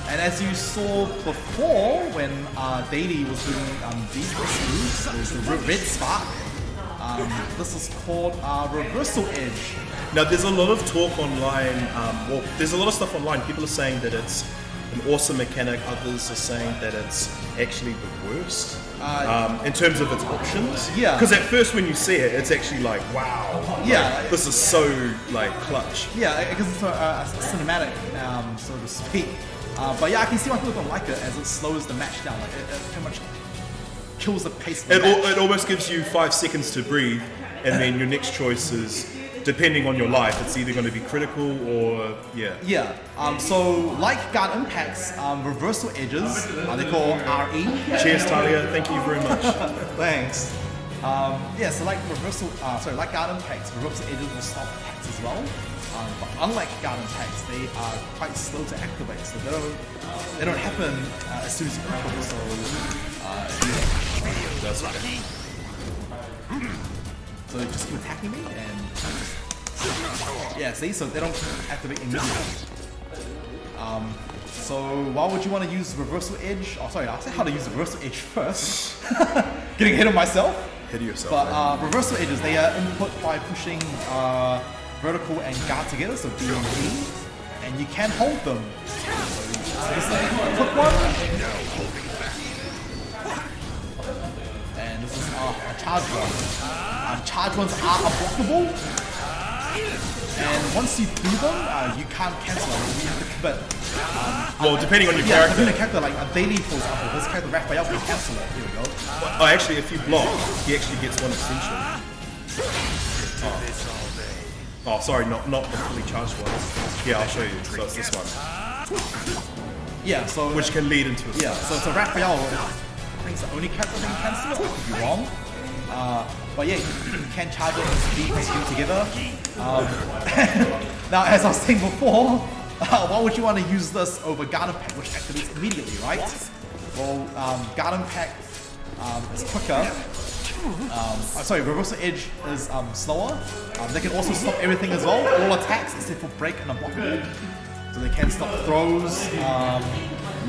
And as you saw before, when Deity was doing these moves, there's the red spark. This is called Reversal Edge. Now, there's a lot of talk online. Well, there's a lot of stuff online. People are saying that it's an awesome mechanic. Others are saying that it's actually the worst in terms of its options. Yeah. Because at first, when you see it, it's actually like, wow. Yeah. Like, this is so like clutch. Yeah, because it's a cinematic, so to speak. But yeah, I can see why people don't like it as it slows the match down. Like it pretty much kills the pace of the match. It almost gives you 5 seconds to breathe, and then your next choice is, depending on your life, it's either going to be critical or yeah. Yeah. So like guard impacts, reversal edges, they call RE. Cheers, Talia. Thank you very much. Thanks. Yeah. So like like guard impacts, reversal edges will stop attacks as well. But unlike guard impacts, they are quite slow to activate. So they don't happen as soon as you critical. So That's okay. So just keep attacking me and yeah, see, so they don't activate immediately. So why would you want to use reversal edge? Oh sorry, I'll say how to use reversal edge first. Getting ahead of myself. Hit yourself. But reversal edges, they are input by pushing vertical and guard together, so B and D, and you can hold them. So this is a quick one. And this is a charge one. Charge ones are unblockable, and once you do them, you can't cancel them. You have to commit. Well, depending on your Yeah, character. depending on the character, like a daily, for example, this character Raphael can cancel it. Here we go. Oh, actually, if you block, he actually gets one extension. Oh, sorry, not the fully charged one. Yeah, I'll show you. So it's this one, Yeah, so which can lead into a yeah, so Raphael, I think it's the only character that can cancel it. I could be wrong. But yeah, you can charge it as B and U together. Now, as I was saying before, why would you want to use this over Garden Pack, which activates immediately, right? Well, Garden Pack is quicker. Sorry, Reversal Edge is slower. They can also stop everything as well, all attacks except for break and unblockable. So they can stop throws,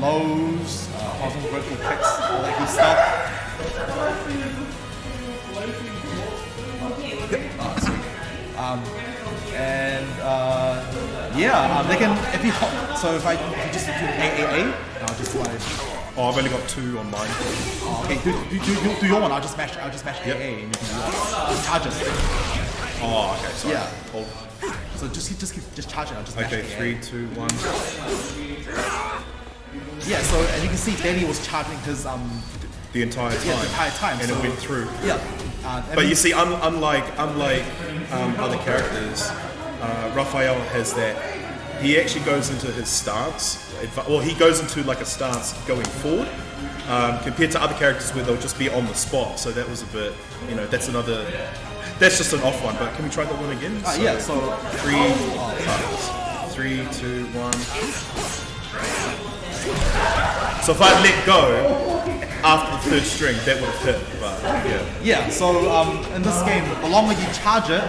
lows, horizontal vertical kicks, all that good stuff. They can, if you hop, so if you just do AAA, I'll just do like, Oh, I've only got 2 on mine. okay, do your one, I'll just mash AA and you can do that. Just charge it. Oh, okay, sorry. Yeah. Hold. So just charge it, I'll just mash Okay, AA. 3, 2, 1. Yeah, so as you can see, Danny was charging his The entire time. the entire time, And so- it went through. yeah. But you see, unlike other characters, Raphael has that. He actually goes into his stance. Well, he goes into like a stance going forward, compared to other characters where they'll just be on the spot. So that was a bit, that's another. That's just an off one. But can we try that one again? Yeah. So 3, 2, 1. So if I'd let go after the third string, that would have hit. But yeah. yeah, so in this game, the longer you charge it,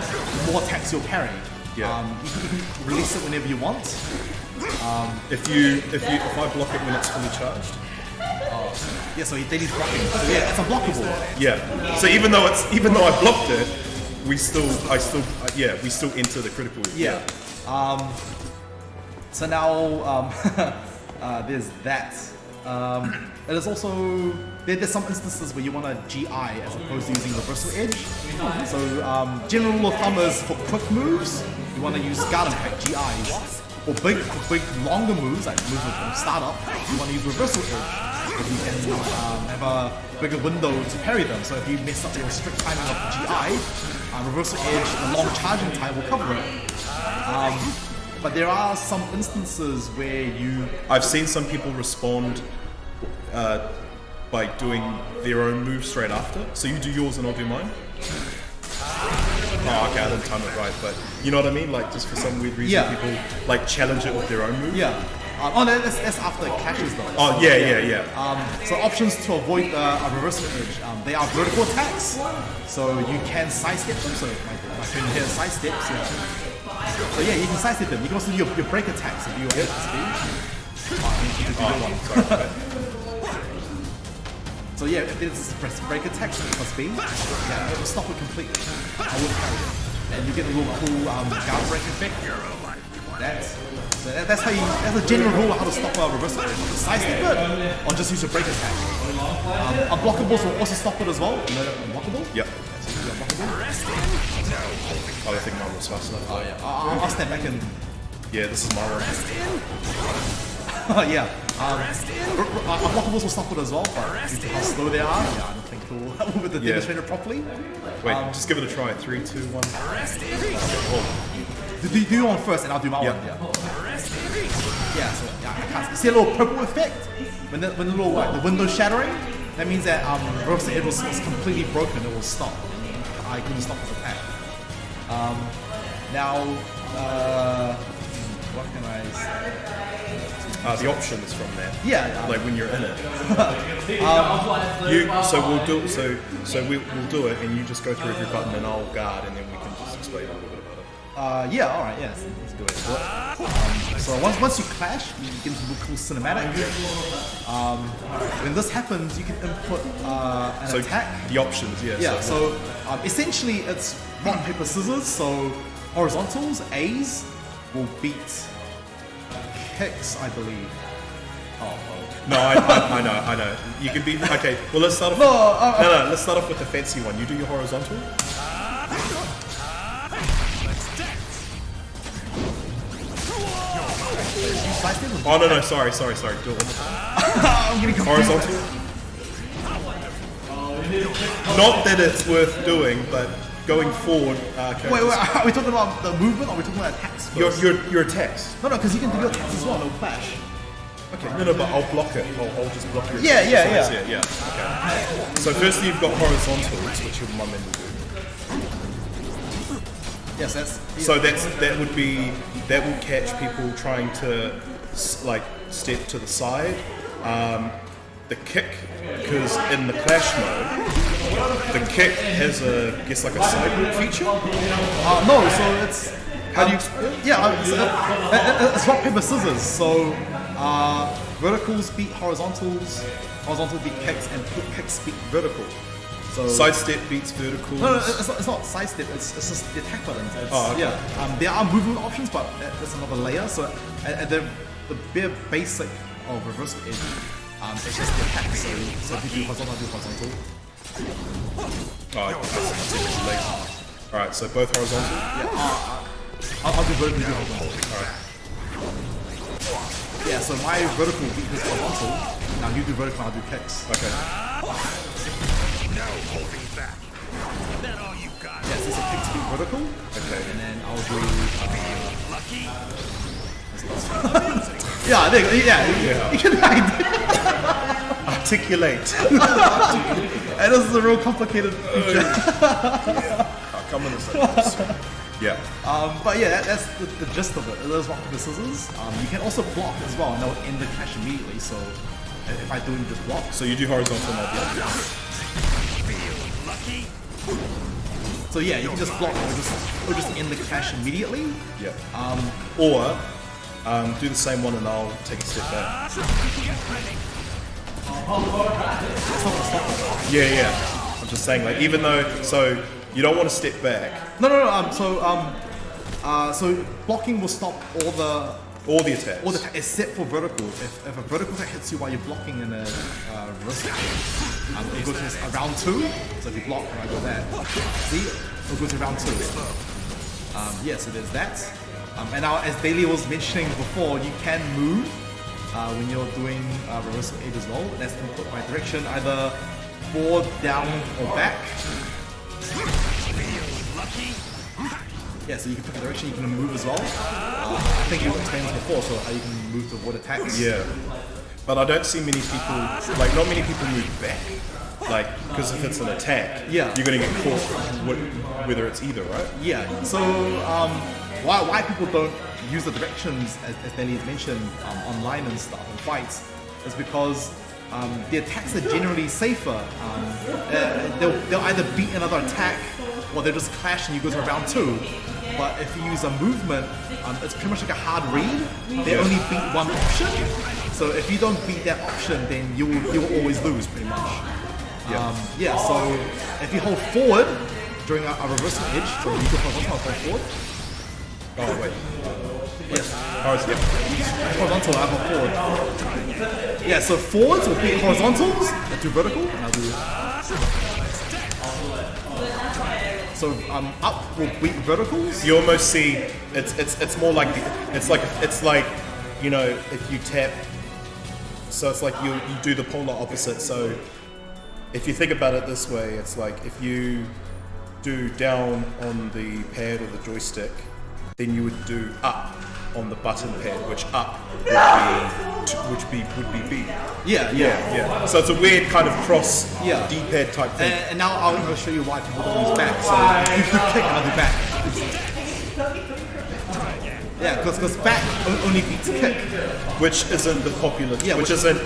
the more attacks you'll carry. Yeah. You can release it whenever you want. If I block it when it's fully charged. Yeah, so then he's blocking. So yeah, it's unblockable. Yeah. So even though I blocked it, we still enter the critical. Yeah. So now there's that. It is also there's some instances where you want a GI as opposed to using reversal edge. So general rule of thumb is for quick moves, you want to use Garden Pack GIs. For big longer moves like moves from startup, you want to use reversal edge. If you can have a bigger window to parry them. So if you mess up your strict timing of the GI, reversal edge, the long charging time will cover it. But there are some instances where I've seen some people respond by doing their own move straight after. So you do yours and I'll do mine. Oh, okay, I didn't time it right, but you know what I mean? Like, just for some weird reason, Yeah. people like challenge it with their own move. Yeah. Oh, no, that's after it clashes though. Oh, So, yeah. So options to avoid a reversal edge. They are vertical attacks, so you can sidestep them. So my friend here sidesteps. Yeah. So yeah, you can sidestep them. You can also do your break attacks if you want to speed. Oh, I need to do one. Sorry. So yeah, if there's press break attack plus B, yeah, it will stop it completely. I wouldn't carry it. And you get a little cool guard break effect. That's how that's a general rule of how to stop a reversal edge. Side step it, or just use your break attack. Unblockables will also stop it as well. You know that unblockable? Yep. Unblockable. I don't think mine was fast enough. Oh yeah, I'll step back and... Yeah, this is my one. yeah. Unblockables will stop it as well, but due to how slow they are, yeah, I don't think we'll be demonstrated properly. Wait, just give it a try. 3, 2, 1. Do your one first and I'll do my one. Yeah. Yeah, so yeah, I can't see a little purple effect when the little the window shattering. That means that reverse edge was completely broken. It will stop. I couldn't stop the attack. Now, what can I say? The options from there. Yeah. Like when you're in it. We'll do it, and you just go through every button, and I'll guard, and then we can just explain a little bit about it. Yeah, alright, yes. Let's do it. So once you clash, you get into a cool cinematic. When this happens, you can input an attack. The options, yeah. Yeah, so essentially it's rock, paper, scissors. So horizontals, A's, will beat kicks, I believe. No, I know. You can be okay. Well, let's start off. No. Let's start off with the fancy one. You do your horizontal. Oh no, sorry. Do it one more time. Horizontal. Not that it's worth doing, but going forward. Wait, are we talking about the movement or are we talking about attacks first? Your attacks. No, because you can do your attacks as well, no clash. Okay, no, but I'll block it. I'll just block your Yeah. Okay. So firstly you've got horizontals, which your mum will do. Yes, that's... So that will catch people trying to like step to the side. The kick, because in the clash mode, the kick has like a sidewalk feature. No, so it's... How do you explain? Yeah, it's rock, paper, scissors. So verticals beat horizontals, horizontal beat kicks, and kicks beat vertical. So Sidestep beats verticals. No, it's not sidestep. It's just the attack buttons. Okay. Yeah, there are movement options, but that's another layer. So the bare basic of reversal edge, it's just the attack. So if you do horizontal, I do horizontal. I see what you're like. All right, so both horizontal. Yeah, I'll do vertical, you do horizontal. All right. Yeah, so my vertical beat this horizontal. Now you do vertical, I'll do kicks. Okay. No holding back. Is that all you got? Yeah, so it's a kicks beat vertical. Okay. And then I'll do... Lucky? Yeah. You can Articulate. and this is a real complicated feature. I'll come in a second. Yeah. But yeah, that's the gist of it. It is rock, paper, scissors. You can also block as well, and that will end the clash immediately. So if I do, you just block. So you do horizontal and I'll block. Lucky? So yeah, you can just block or just end the clash immediately. Yeah. Or do the same one and I'll take a step back. Yeah. I'm just saying, like, even though, so you don't want to step back. No. So blocking will stop All the attacks. all the except for verticals. If a vertical attack hits you while you're blocking in a wrist, it goes to round 2. So if you block, I go there. See, it goes to round 2. Yeah, so there's that. And now, as Bailey was mentioning before, you can move when you're doing reversal aid as well. That's input by direction, either forward, down, or back. Yeah, so you can pick a direction, you can move as well. I think you explained this before, so how you can move to avoid attacks. Yeah. But I don't see many people, like, not many people move back. Like, because if it's an attack, Yeah. you're going to get caught whether it's either, right? Yeah, so why people don't use the directions, as Nelly has mentioned, online and stuff, in fights, is because the attacks are generally safer. They'll either beat another attack, or they'll just clash and you go to round 2. But if you use a movement, it's pretty much like a hard read. They only beat one option. So if you don't beat that option, then you will always lose, pretty much. Yeah, so if you hold forward during a reversal edge, so you go horizontal, hold forward. Oh wait. Yes. Horizontal. Horizontal, I hold forward. Yeah, so forwards will beat horizontals, and do vertical, and I'll do. So up will beat verticals. You almost see it's more like it's like you know, if you tap, so it's like you do the polar opposite. So if you think about it this way, it's like if you do down on the pad or the joystick, then you would do up on the button pad, which up would be B. Yeah. So it's a weird kind of cross D-pad type thing. And now I'll show you why people don't use back. So if you click, I'll do back. Yeah, because back only beats kick, which isn't the popular. Which isn't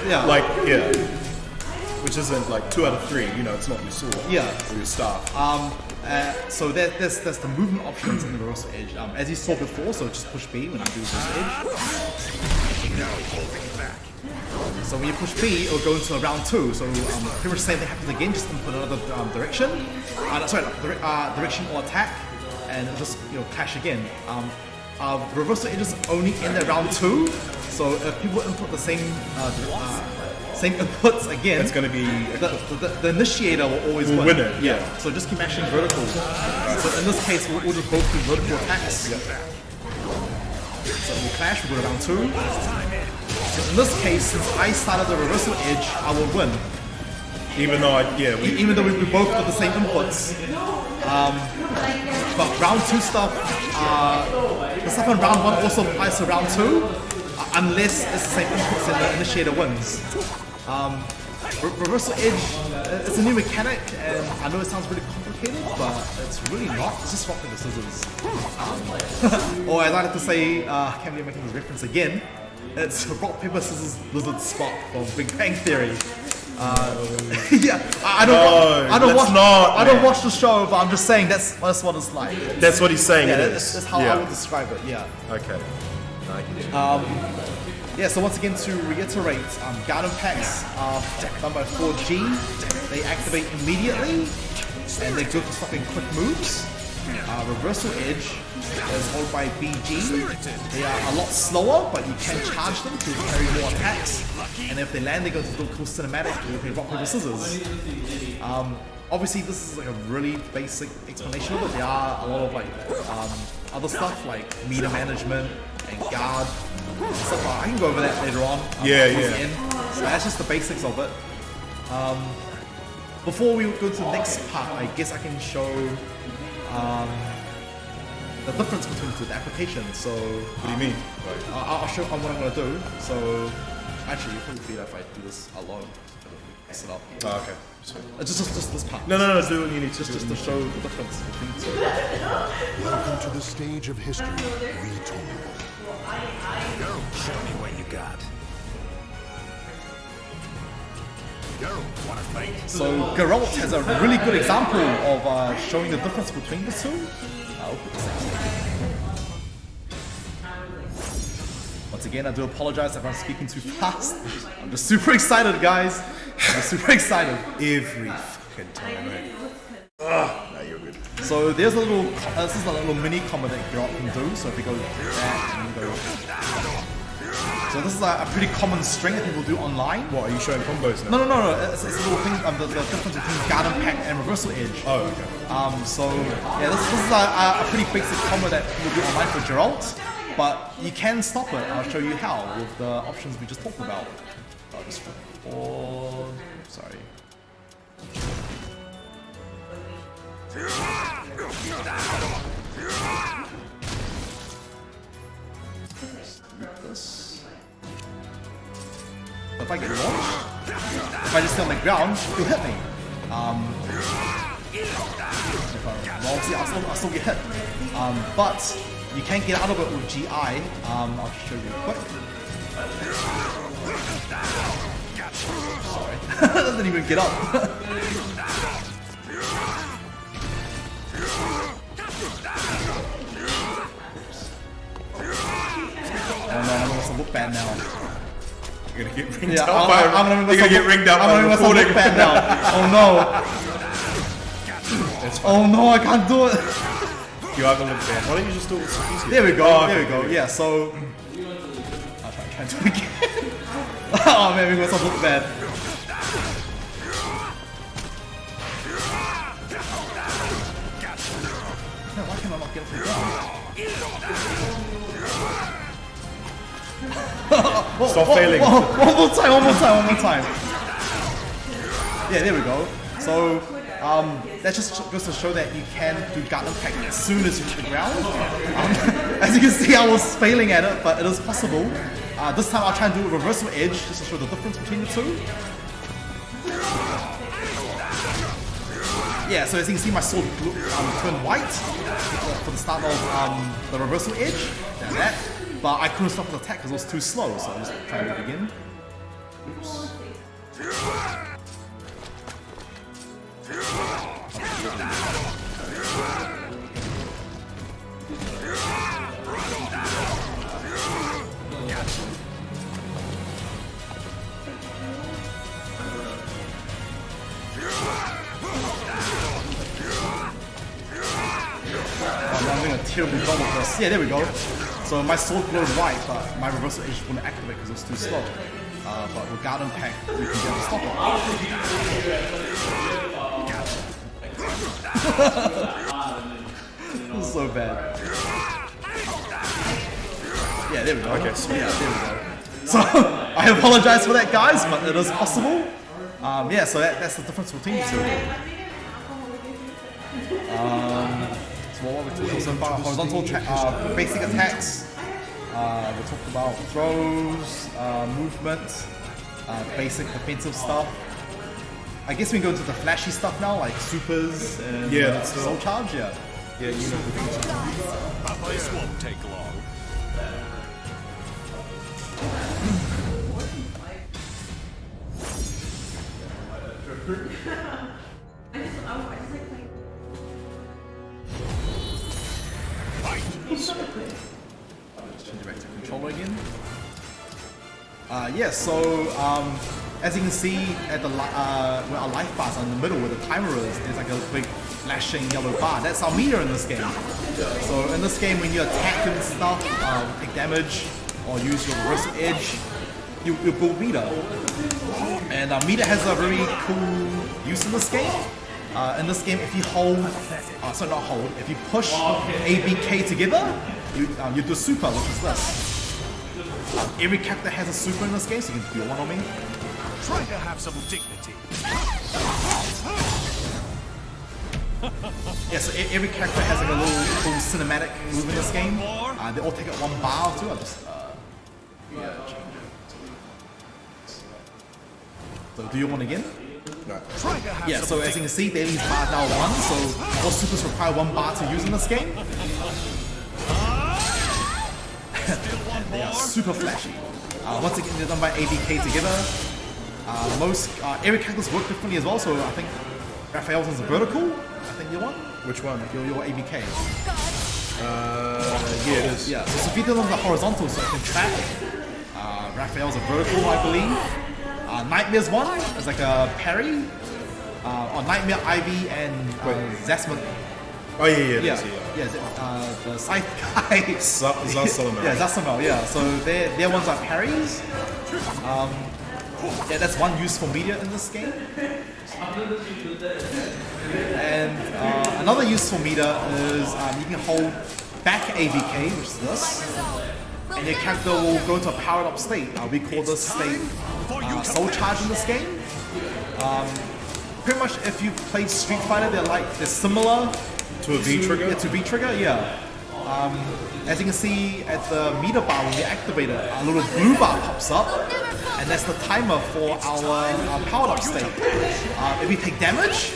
which isn't like 2 out of 3. You know, it's not your sword. Or your staff. So there's the movement options in the reversal edge. As you saw before, so just push B when you do reversal edge. No holding back. So when you push B, it'll go into round 2. So pretty much the same thing happens again, just input another direction. Direction or attack, and it'll just clash again. Reversal edge is only in the round 2. So if people input the same inputs again, it's going to be the initiator will always win it. Yeah. So just keep mashing vertical. So in this case, we'll just both do vertical attacks. So we clash. We go to round 2. So in this case, since I started the reversal edge, I will win. Even though even though we both got the same inputs. But round 2 stuff, the stuff in round 1 also applies to round 2, unless it's the same inputs and the initiator wins. Reversal edge, it's a new mechanic, and I know it sounds really complicated, but it's really not. It's just rock, paper, scissors. Or as I like to say, I can't believe I'm making this reference again, it's rock, paper, scissors, lizard Spock from Big Bang Theory. I don't watch the show, but I'm just saying that's what it's like. That's what he's saying. That's how I would describe it. Yeah. Okay. So once again, to reiterate, Garden Packs number 4G, they activate immediately, and they're good for stopping quick moves. Reversal Edge is held by BG. They are a lot slower, but you can charge them to carry more attacks. And if they land, they go to do a cool cinematic with rock, paper, scissors. Obviously, this is like a really basic explanation of it. There are a lot of other stuff like meter management and guard and stuff. I can go over that later on. So that's just the basics of it. Before we go to the next part, I guess I can show the difference between the applications. So what do you mean? I'll show what I'm gonna do. So actually, it'll probably be better if I do this alone. Mess it up. Oh, okay. Just this part. No, do what you need to just to show the difference between the two. Welcome to the stage of history retold. Go, show me what you got. Go, wanna fight? So Geralt has a really good example of showing the difference between the two. I'll put this Once again, I do apologize if I'm speaking too fast. I'm just super excited, guys. I'm just super excited. Every fucking time, right? No, you're good. So there's a little, this is a little mini combo that Geralt can do. So if we go back and go. So this is a pretty common string that people do online. What, are you showing combos now? No. It's a little thing, the difference between Garden Pack and Reversal Edge. Oh, okay. So yeah, this is a pretty basic combo that people do online for Geralt. But you can stop it. I'll show you how with the options we just talked about. I'll just record. Sorry. This. If I get launched, if I just stay on the ground, he'll hit me. Well, see, I'll still get hit. But you can't get out of it with GI. I'll show you real quick. Sorry. Doesn't even get up. Oh no, I'm gonna look bad now. You're gonna get ringed Yeah, out by. I'm gonna You're gonna get ringed out by I'm gonna recording. look bad now. Oh no. Oh no, I can't do it. You are gonna look bad. Why don't you just do it with Suzuki? There we go. Oh, there we okay. go. Yeah. So. I'll try to do it again. Oh man, we got some look bad. Man, why can I not get from down? Stop failing. One more time. Yeah, there we go. So, that just goes to show that you can do gut impact as soon as you hit the ground. As you can see, I was failing at it, but it is possible. This time I'll try and do a reversal edge just to show the difference between the two. Yeah, so as you can see, my sword turned white for the start of the reversal edge. Like that. But I couldn't stop the attack because it was too slow, so I'll just try and do it again. Oops. I'm doing a terrible job of this. Yeah, there we go. So my sword glowed white, but my reversal edge wouldn't activate because it was too slow. But with guard impact, we can get to stop it. This is so bad. Yeah, there we go. Okay, sweet. Yeah, there we go. So I apologize for that, guys, but it is possible. Yeah, so that's the difference between the two. So what we talked about horizontal basic attacks. We talked about throws, movement, basic defensive stuff. I guess we can go into the flashy stuff now, like supers and soul charge. Yeah. Yeah, you know. This won't take long. Change it back to controller again. Yeah, so as you can see at the where our life bars are in the middle where the timer is, there's like a big flashing yellow bar. That's our meter in this game. So in this game, when you attack and stuff, take damage or use your reversal edge, you build meter. And meter has a very cool use in this game. In this game, if you hold, if you push A, B, K together, you do super, which is this. Every character has a super in this game, so you can do one on me. Try to have some dignity. Yeah, so every character has like a little cool cinematic move in this game. They all take up one bar or two. I'll just change it. So do you want again? No. Try to have Yeah, some so as you can see, Daily's bar now 1, so all supers require 1 bar to use in this game. They are super flashy. Once again, they're done by ABK together. Every characters work differently as well, so I think Raphael's is a vertical. I think you want? Which one? Your ABK. Yeah, it is. Yeah, so Sophia on the horizontal, so it can track. Raphael's a vertical, I believe. Nightmare's one is like a parry. Nightmare, Ivy, and Zasman. Oh yeah. The scythe guy. Zasalamel. Yeah, Zasalamel, yeah. So their ones are parries. Yeah, that's one use for media in this game. And another use for media is you can hold back ABK, which is this, and your character will go into a powered up state. We call this state Soul Charge in this game. Pretty much if you play Street Fighter, they're similar To a V trigger? Yeah, to V trigger, yeah. As you can see at the meter bar when you activate it, a little blue bar pops up, and that's the timer for our powered up state. If you take damage,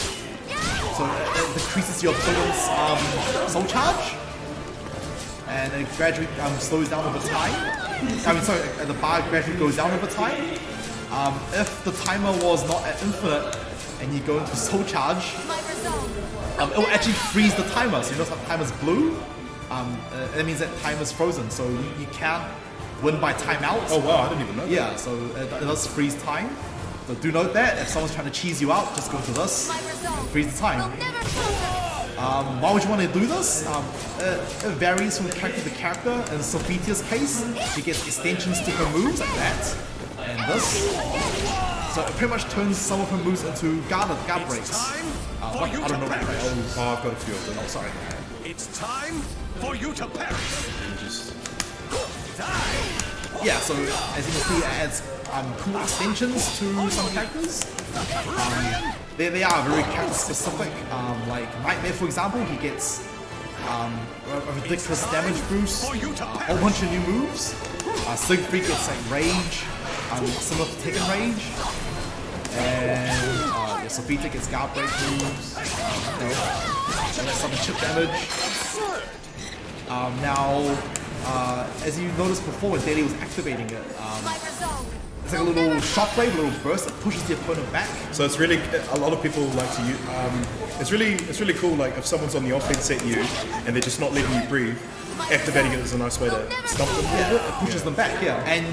so it decreases your opponent's soul charge, and it gradually slows down over time. The bar gradually goes down over time. If the timer was not at infinite and you go into soul charge, it will actually freeze the timer. So you notice how the timer's blue? That means that timer's frozen, so you can't win by timeout. Oh wow, I didn't even know. Yeah, so it does freeze time. So do note that if someone's trying to cheese you out, just go to this, My resolve freeze the will time. never falter. Why would you want to do this? It varies from character to character. In Sophitia's case, she gets extensions to her moves like that, and this. So it pretty much turns some of her moves into guard breaks. I don't know that. Oh, I've got a few of them. Oh, sorry. It's time for you to perish. Yeah, so as you can see, it adds cool extensions to some characters. They are very character specific. Like Nightmare, for example, he gets a ridiculous damage boost, a whole bunch of new moves. Siegfried gets like Rage, similar to Tekken Rage. And Sophitia gets guard break moves. Some chip damage. As you noticed before, when Daily was activating it, My resolve it's like a little shockwave, a little burst that pushes the opponent back. So it's really, a lot of people like to use, it's really cool, like if someone's on the offense at you and they're just not letting you breathe, activating it is a nice way to stop them. Yeah, it pushes them back, yeah. And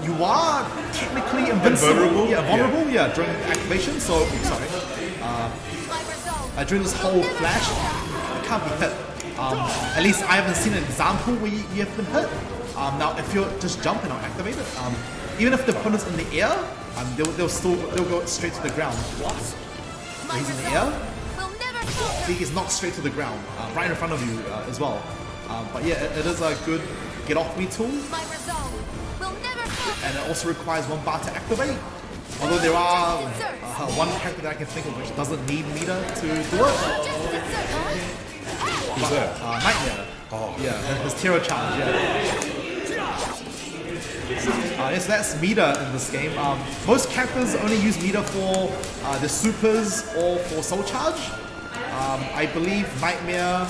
you are technically invincible. Vulnerable? Yeah, vulnerable, yeah, during activation. So, sorry. My resolve During this whole flash, you can't be hit. At least I haven't seen an example where you have been hit. Now, if you're just jumping or activated, even if the opponent's in the air, they'll go straight to the ground. My He's in the air. resolve will never falter. He is knocked straight to the ground, right in front of you as well. But yeah, it is a good get off me tool, My resolve will never falter. and it also requires one bar to activate. Although there are one character that I can think of which doesn't need meter to do it. Just insert, huh? Who's that? Nightmare. Oh. Yeah, his Terror Charge, yeah. Yes, that's meter in this game. Most characters only use meter for the supers or for Soul Charge. I believe Nightmare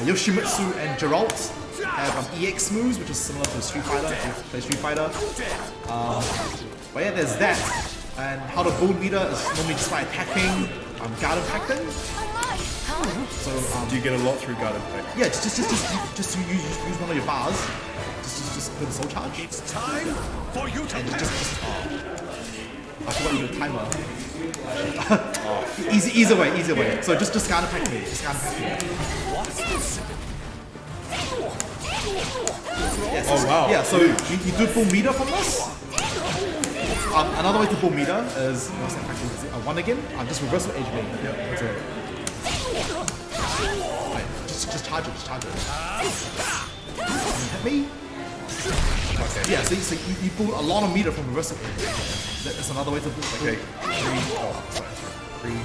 Yoshimitsu and Geralt have EX moves, which is similar to Street Fighter, if you play Street Fighter. But yeah, there's that. And how to build meter is normally just by attacking, guard impacting. Oh my, huh? So Do you get a lot through guard impact? yeah, just use one of your bars. Just put a Soul Charge. It's time for you to And perish. I forgot you did a timer. Easy way. So just guard impact me. Just guard impact me. Yes. Oh wow. Yeah, so you do full meter from this. Another way to pull meter is one again. Just reversal edge me. Yeah, that's it. Right, just charge it. Hit me. Okay. Yeah, so you pull a lot of meter from reversal edge. That's another way to pull. Okay. 3, 2, 1.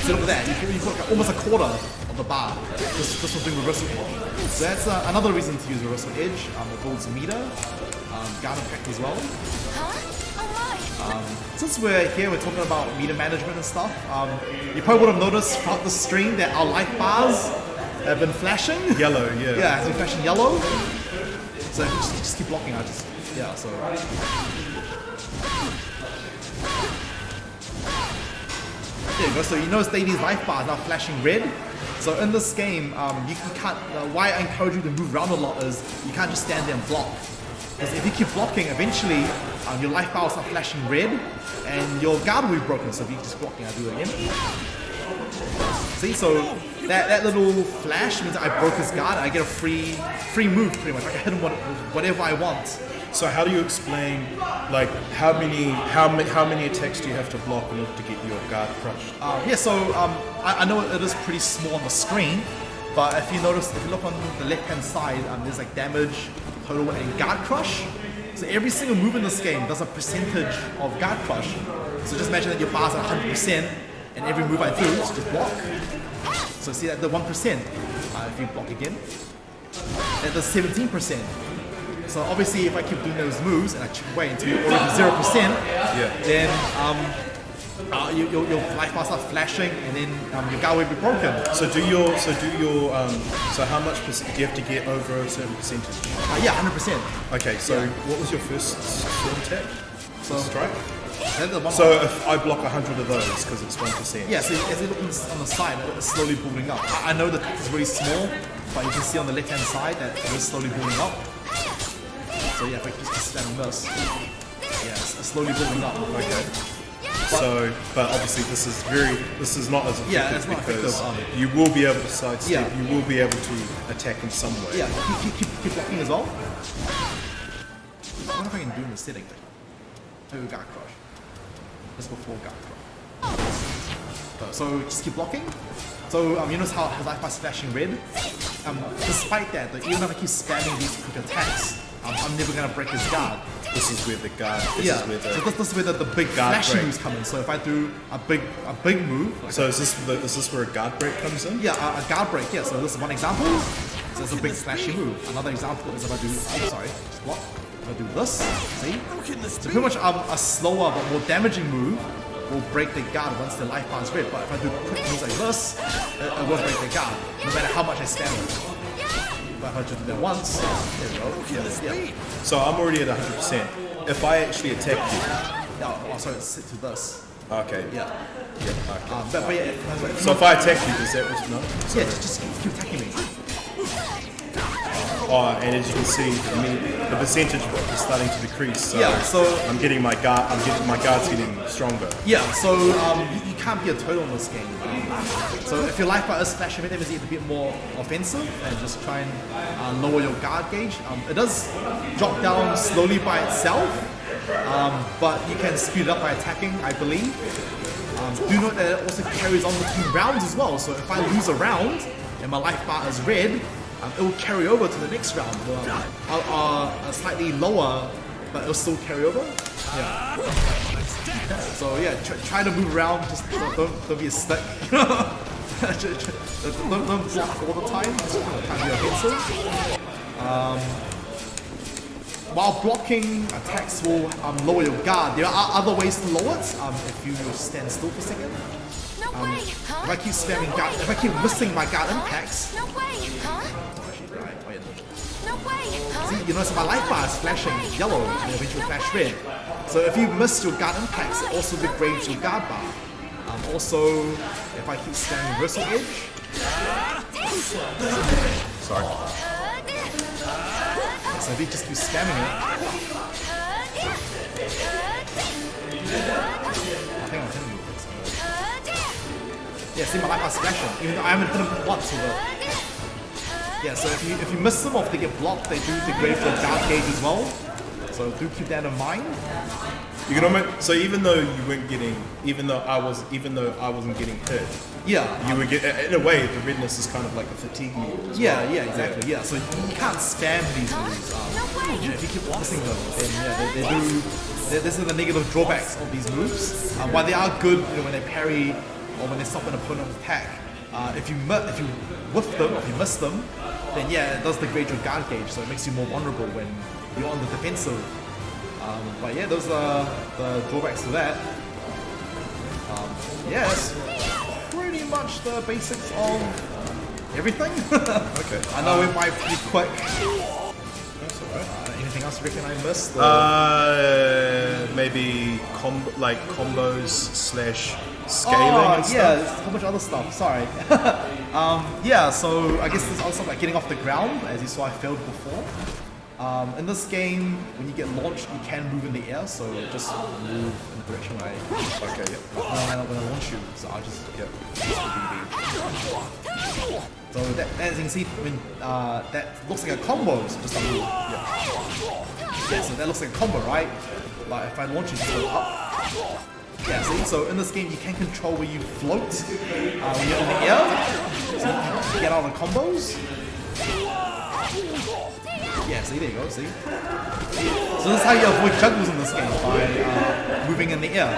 So look at that. You put like almost a quarter of the bar. Just from doing reversal edge. So that's another reason to use reversal edge. It builds meter. Guard impact as well. Huh? Oh my. Since we're here, we're talking about meter management and stuff. You probably would have noticed throughout the stream that our life bars have been flashing. Yellow, yeah. Yeah, it's been flashing yellow. So just keep blocking. So. There you go. So you notice these life bars are flashing red. So in this game, you can't. Why I encourage you to move around a lot is you can't just stand there and block. Because if you keep blocking, eventually your life bar will start flashing red, and your guard will be broken. So if you keep just blocking, I'll do it again. See, so that little flash means I broke his guard. I get a free move pretty much. I can hit him with whatever I want. So how do you explain, like, how many attacks do you have to block in order to get your guard crushed? I know it is pretty small on the screen, but if you look on the left-hand side, there's like damage, total, and guard crush. So every single move in this game does a percentage of guard crush. So just imagine that your bar's at 100%, and every move I do is just block. So see that the 1%, if you block again, that does 17%. So obviously, if I keep doing those moves and I chip away until you're already 0%, then your life bar starts flashing, and then your guard will be broken. So how much do you have to get over a certain percentage? Yeah, 100%. Okay, so what was your first sword attack? Strike? That's the one. So if I block 100 of those because it's 1%. Yeah, so as you look on the side, it's slowly building up. I know that it's really small, but you can see on the left hand side that it is slowly building up. So yeah, if I just spamming this, yeah, it's slowly building up. Okay. So, but obviously this is not as effective, Yeah, it's not because effective, you will be able to sidestep, Yeah. you will be able to attack in some way. Yeah, keep blocking as well. I wonder if I can do in the setting. Oh, guard crush. Just before guard crush. So just keep blocking. So you notice how his life bar is flashing red. Despite that, though, even if I keep spamming these quick attacks, I'm never gonna break his guard. This is where the guard. This Yeah. is where the, So this is where the big guard flashy break. moves come in. So if I do a big move, like So is this where a guard break comes in? yeah, a guard break. Yeah. So this is one example. So it's a big flashy move. Another example is if I do. Oh, sorry, just block. If I do this, see? So pretty much a slower but more damaging move will break the guard once the life bar is red. But if I do quick moves like this, it won't break the guard, no matter how much I spam it. But if I just do that once, there we go. Yeah. So I'm already at 100%. If I actually attack you, Oh, sorry, it's set to this. okay. Yeah. Yeah. Okay. But yeah. So if I attack you, does that no? Yeah, just keep attacking me. Oh, and as you can see, the percentage is starting to decrease. So Yeah, so I'm getting my guard. My guard's getting stronger. yeah, so you can't be a total in this game. So if your life bar is flashing, that means you have to be a bit more offensive and just try and lower your guard gauge. It does drop down slowly by itself, but you can speed it up by attacking, I believe. Do note that it also carries on between rounds as well. So if I lose a round and my life bar is red, it will carry over to the next round. Slightly lower, but it'll still carry over. Yeah. So yeah, try to move around. Just don't be a stick. don't block all the time. Just try to be offensive. While blocking, attacks will lower your guard. There are other ways to lower it. If you stand still for a second. No way, If huh? I keep spamming guard, if I keep missing my guard impacts, No way, huh? No way, huh? see, you notice my life bar is flashing yellow and eventually flash red. So if you miss your guard impacts, it also degrades your guard bar. Also, if I keep spamming Bristle Edge, Sorry. so if you just keep spamming it, I think I'm hitting you with this. Yeah, see my life bar's flashing, even though I haven't hit him once with it. Yeah, so if you miss them or if they get blocked, they do degrade your guard gauge as well. So do keep that in mind. You can almost, so even though you weren't getting, even though I wasn't getting hit, Yeah. you would get, in a way, the redness is kind of like a fatigue meter. as Yeah, well. yeah, exactly. Yeah, so you can't spam these moves. You know, if you keep missing them, then yeah, they do. This is the negative drawbacks of these moves. While they are good, you know, when they parry or when they stop an opponent's attack, if you whiff them, or if you miss them, then yeah, it does degrade your guard gauge, so it makes you more vulnerable when you're on the defensive. But yeah, those are the drawbacks to that. Yeah, that's pretty much the basics of everything. Okay. I know it might be quick. That's alright. Anything else you reckon I missed? Maybe combos / scaling and stuff. Yeah, there's a whole bunch of other stuff. Sorry. Yeah, so I guess there's also like getting off the ground, as you saw I failed before. In this game, when you get launched, you can move in the air, so just move in the direction where I when I launch you. So I'll just So that, as you can see, when that looks like a combo, so just a move. Yeah, so that looks like a combo, right? Like if I launch you, just go up. Yeah, see, so in this game you can control where you float when you're in the air, so you get out of combos. Yeah, see, there you go, see? So this is how you avoid juggles in this game, by moving in the air.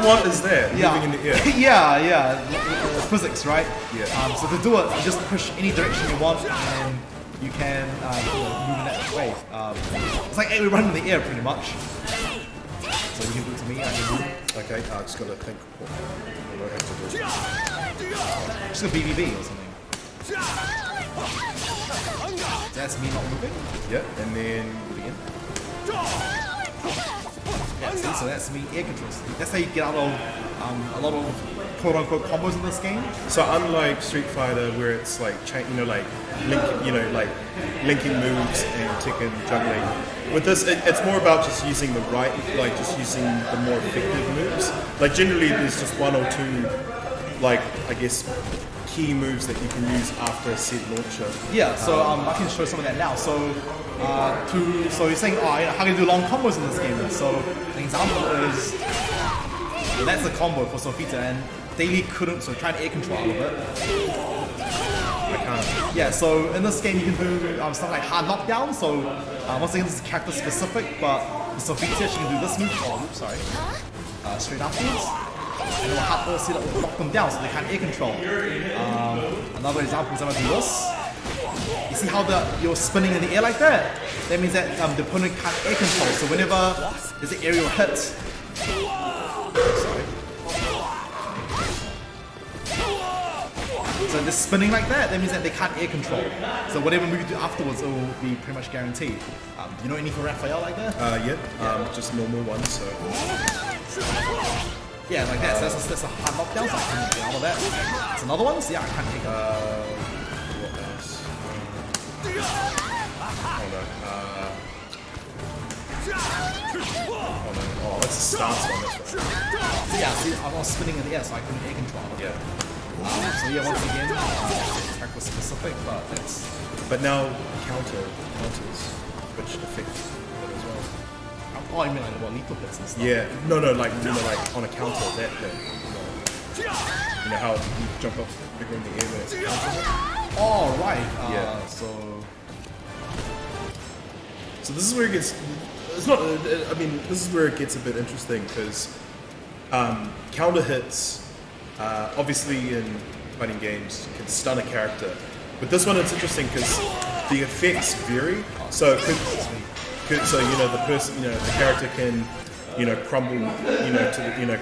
What is that? Yeah. Moving in the air. yeah. Physics, right? Yeah. So to do it, you just push any direction you want, and you can move in that way. It's like we run in the air, pretty much. So you can do it to me, I can move. Okay, I just gotta think what I have to do. Just a BBB or something. That's me not moving. Yep, and then do it again. Yeah, see, so that's me air controls. That's how you get out of a lot of quote-unquote combos in this game. So unlike Street Fighter, where it's like linking moves and Tekken juggling, with this it's more about just using the right, like just using the more effective moves. Like generally, there's just one or two, like I guess, key moves that you can use after said launcher. Yeah, so I can show some of that now. So so you're saying, how can you do long combos in this game? So an example is that's a combo for Sofita, and Daily couldn't, so try to air control out of it. I can't. Yeah, so in this game you can do stuff like hard knockdown. So once again, this is character specific, but Sofita, she can do this move. Oh, oops, sorry. Straight afterwards. And then hard see that will knock them down, so they can't air control. Another example is do this. You see how you're spinning in the air like that? That means that the opponent can't air control. So whenever there's an aerial hit, sorry. So they're spinning like that. That means that they can't air control. So whatever move you do afterwards, it will be pretty much guaranteed. Do you know any for Raphael like that? Just normal ones. So. Yeah, like that. So that's a hard knockdown, so I can get out of that. It's another one, so yeah, I can't take it. What else? Oh, that's a stance one, that's right. So yeah, see, I was spinning in the air, so I couldn't air control. Yeah. So yeah, once again, attack was specific, but that's... But now counters, which affect it as well. Oh, you mean like lethal hits and stuff? Yeah, no, like on a counter that thing. You know how you jump up bigger in the air when it's a counter hit? Oh, right. Yeah. So this is where it gets. It's not. I mean, this is where it gets a bit interesting because counter hits, obviously in fighting games, can stun a character. But this one, it's interesting because the effects vary. So it could, so the person, the character can, crumble,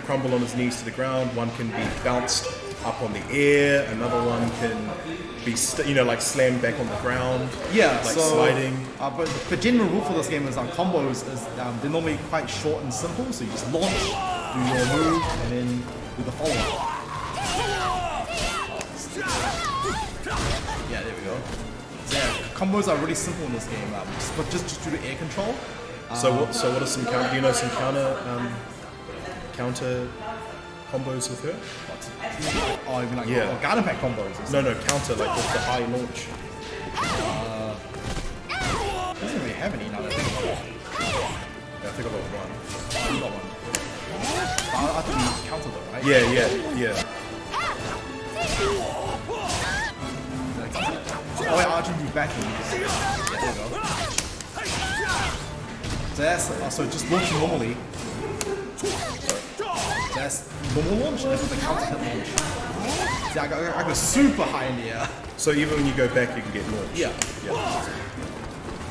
crumble on his knees to the ground. One can be bounced up on the air. Another one can be, like slammed back on the ground. yeah, like so, sliding. But the general rule for this game is combos is they're normally quite short and simple. So you just launch, do your move, and then do the follow-up. Yeah, there we go. So yeah, combos are really simple in this game, but just due to air control. So what are some counter? Do you know some counter combos with her? Oh, you mean like garden pack combos? No, counter like with the high launch. Doesn't really have any now that I think about it. Yeah, I think I've got one. You got one. I have to be counter though, right? Yeah. Oh wait, I'll actually be backing. Yeah, there we go. So that's so just launching normally. That's normal launch, and that's the counter hit launch. See, I go super high in the air. So even when you go back, you can get launched. Yeah.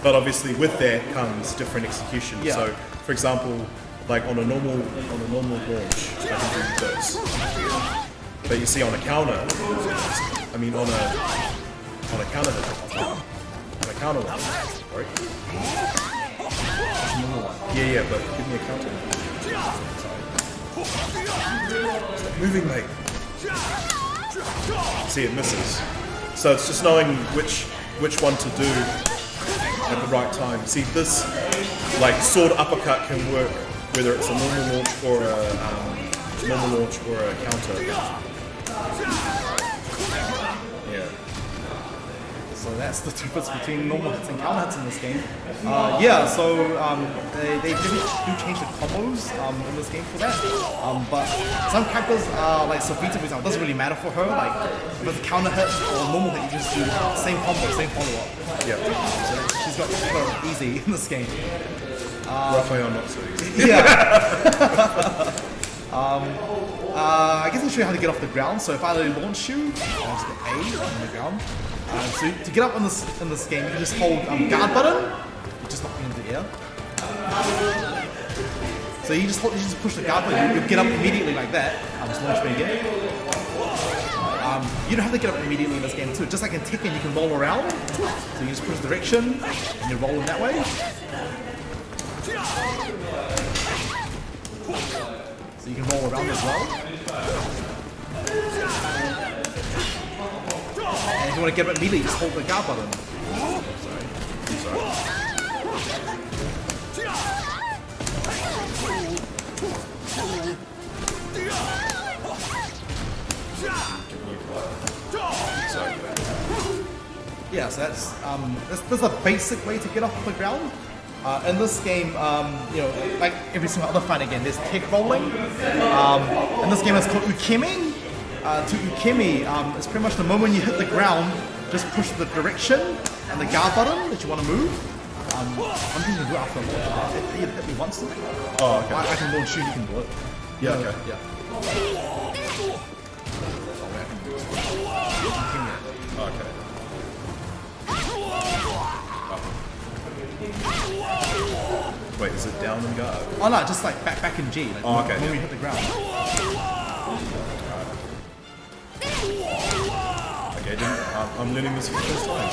But obviously, with that comes different execution. Yeah. So, for example, like on a normal launch, I can do this. But you see, on a counter, on a counter one, right? Yeah, but give me a counter. Stop moving, mate. See, it misses. So it's just knowing which one to do at the right time. See, this like sword uppercut can work whether it's a normal launch or a counter. Yeah. So that's the difference between normal hits and counter hits in this game. They do change the combos in this game for that. But some characters, like Sofita, for example, doesn't really matter for her. Like if it's a counter hit or normal hit, you just do same combo, same follow-up. Yeah. So she's got it easy in this game. Raphael not so easy. Yeah. I guess I'll show you how to get off the ground. So if I launch you, I'll just get A on the ground. So to get up in this game, you can just hold guard button. You just knock me into the air. So you just push the guard button. You get up immediately like that. Just launch me again. You don't have to get up immediately in this game too. Just like in Tekken, you can roll around. So you just push direction and you roll in that way. So you can roll around as well. And if you want to get it immediately, just hold the guard button. Yeah, so that's a basic way to get off the ground. In this game, you know, like every single other fighting game, there's tech rolling. In this game, it's called ukemi. To ukemi, it's pretty much the moment you hit the ground, just push the direction and the guard button that you want to move. I'm thinking to do it after launch. If you hit me once to me. Oh, okay. I can launch you, you can do it. Yeah, okay. Yeah. Okay. Wait, is it down and guard? Oh no, just like back in G. Like okay. when we hit the ground. Okay, I'm learning this for the first time.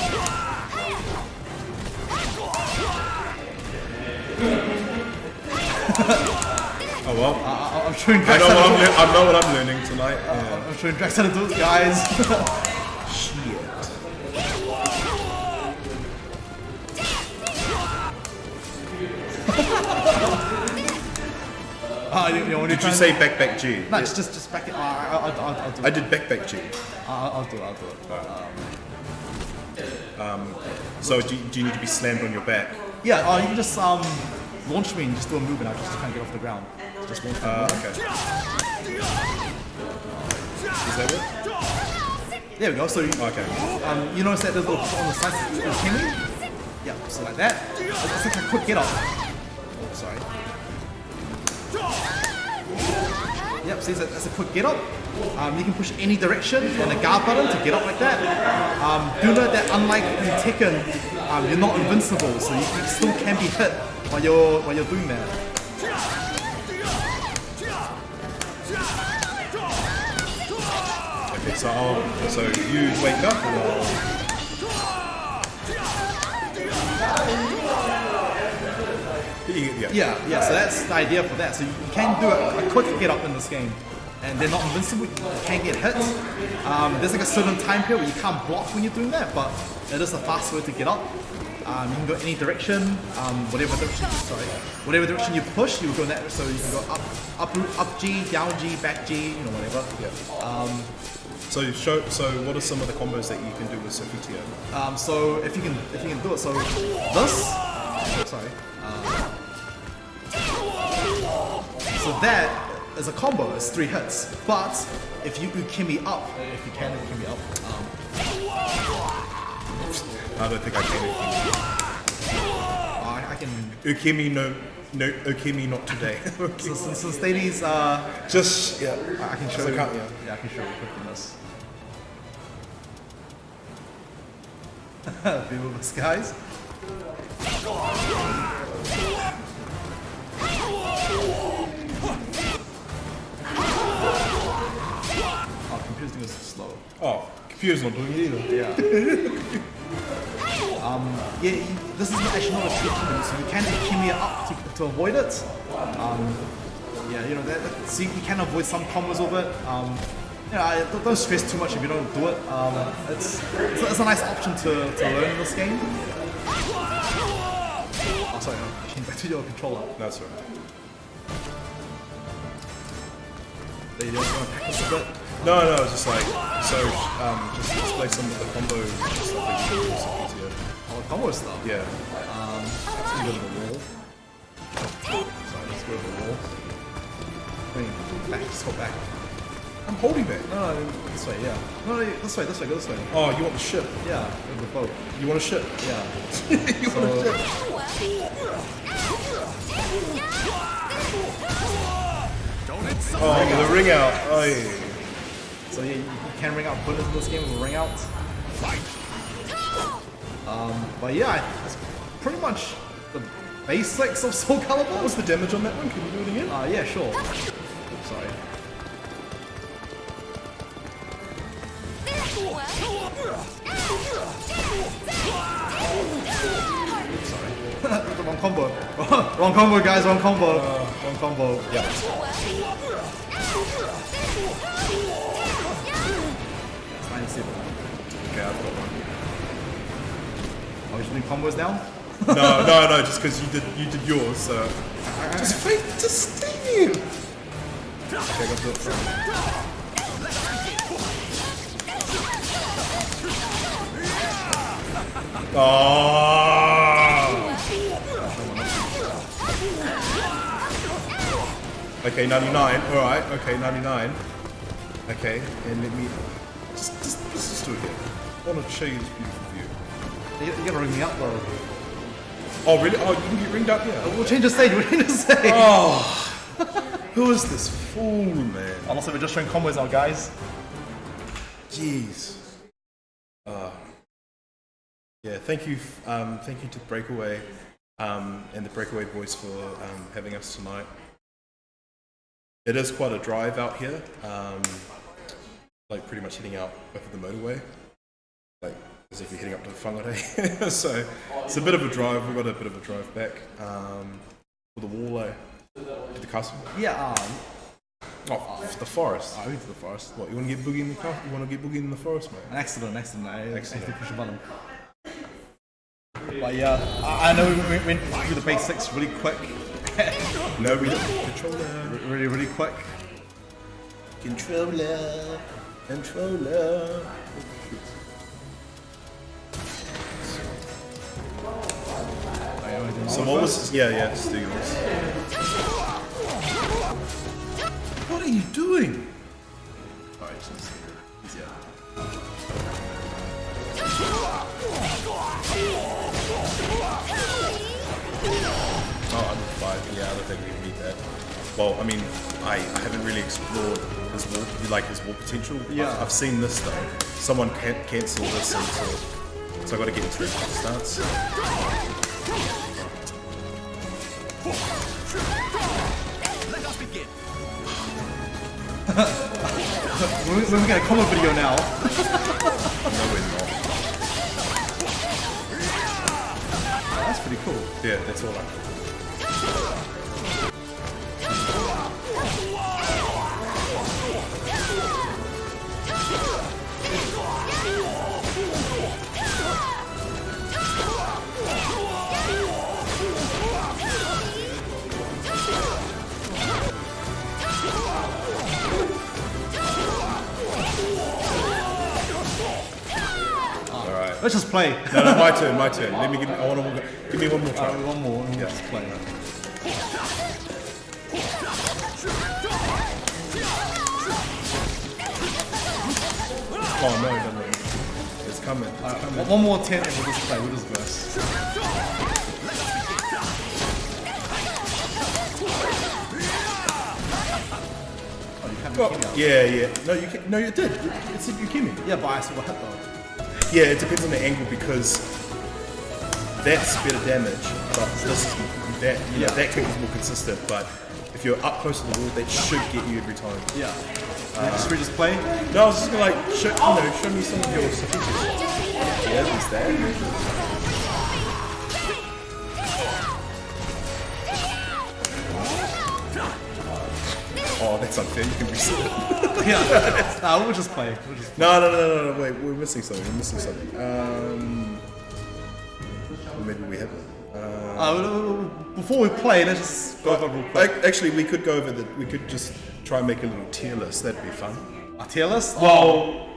Oh well. I'm showing I Drax know, how to do it. I know what I'm learning tonight. Yeah. I'm showing Drax how to do it, guys. Shit. Did you say back G? No, just back it. I'll do it. I did back G. I'll do it. So do you need to be slammed on your back? Yeah, you can just launch me and just do a move and I'll just kind of get off the ground. Just launch me. Okay. Is that it? There we go. So Okay. you notice that there's a little on the side of Kimmy? Yeah, so like that. It's like a quick get up. Oh, sorry. Yep, see that's a quick get up. You can push any direction and a guard button to get up like that. Do note that unlike in Tekken, you're not invincible, so you still can be hit while you're doing that. Okay, so you wake up or? Yeah, so that's the idea for that. So you can do a quick get up in this game. And they're not invincible, you can get hit. There's like a certain time period where you can't block when you're doing that, but it is a fast way to get up. You can go any direction, whatever direction you push, you will go in that. So you can go up G, down G, back G, you know, whatever. Yeah. So what are some of the combos that you can do with SKYCITY? So if you can do it, so this, sorry. So that is a combo, it's 3 hits. But if you ukemi up, if you can ukemi up, I don't think I can I can. ukemi. No, ukemi not today. So since ladies, Just yeah. I can show So you. can't- Yeah, I can show you quickly this. Be with us, guys. Oh, computer's doing this slow. Oh, computer's not doing it either. Yeah. This is actually not a true combo, so you can ukemi it up to avoid it. Yeah, you know so you can avoid some combos of it. You know, don't stress too much if you don't do it. It's a nice option to learn in this game. Oh, sorry, I changed back to your controller. That's right. There you go. You want to practice a bit? No, it's just like just display some of the combo stuff that you can do with SKYCITY. Oh, combo stuff. Yeah. Let's go to the wall. Sorry, let's go to the wall. Wait, back, just go back. I'm holding back. No, this way, yeah. No, this way, go this way. Oh, you want the ship? Yeah, with the boat. You want a ship? Yeah. You want a ship? Oh, the ring out. Oh, yeah. So yeah, you can ring out bullets in this game with a ring out. But yeah, it's pretty much the basics of Soul Calibur. What was the damage on that one? Can you do it again? Yeah, sure. Oops, sorry. The wrong combo. Wrong combo, guys. Wrong combo. Wrong combo. Yeah. Are we just doing combos now? No, just because you did yours, so just fake, just sting him. Okay, go do it from. Oh. Okay, 99. All right. Okay, 99. Okay, and let me let's just do it here. I want to show you this beautiful view. You gotta ring me up though. Oh really? Oh, you can get ringed up here. We'll change the stage. We'll change the stage. Oh, who is this fool, man? Honestly, we're just showing combos now, guys. Jeez. Yeah, thank you to Breakaway and the Breakaway boys for having us tonight. It is quite a drive out here, like pretty much heading out over the motorway, like as if you're heading up to Whangarei. So it's a bit of a drive. We've got a bit of a drive back for the wall, to the castle. Yeah. The forest. Oh, into the forest. What, you want to get boogie in the car? You want to get boogie in the forest, man? An accident. I Excellent. accidentally pushed a button. But yeah, I know we went through the basics really quick. No, we don't. Controller. Really quick. Controller. So what was? Yeah, let's do this. What are you doing? Alright, just easier. Oh, I'm 5. Yeah, I don't think we need that. Well, I mean, I haven't really explored his war potential. Yeah. I've seen this though. Someone can't cancel this until, so I got to get into the stance. Let us begin. We're looking at a comment video now. No, we're not. That's pretty cool. Yeah, that's all I can. Let's just play. No, my turn. Let me give me one more try. One more. Yeah. Just play. Oh no. It's coming. One more 10 and we'll just play. We'll just verse. Oh, you can't be Kimi. Yeah. No, you can. No, you did. It's a Yukimi. Yeah, but I still got hit though. Yeah, it depends on the angle because that's better damage, but this is that kick is more consistent. But if you're up close to the wall, that should get you every time. Yeah. Should we just play? No, I was just gonna like show me some of your features. Yeah, there's that. Oh, that's unfair. You can reset it. Yeah. We'll just play. No. Wait, we're missing something. Maybe we haven't. Before we play, let's just go over real quick. Actually, we could go over we could just try and make a little tier list. That'd be fun. A tier list? Well,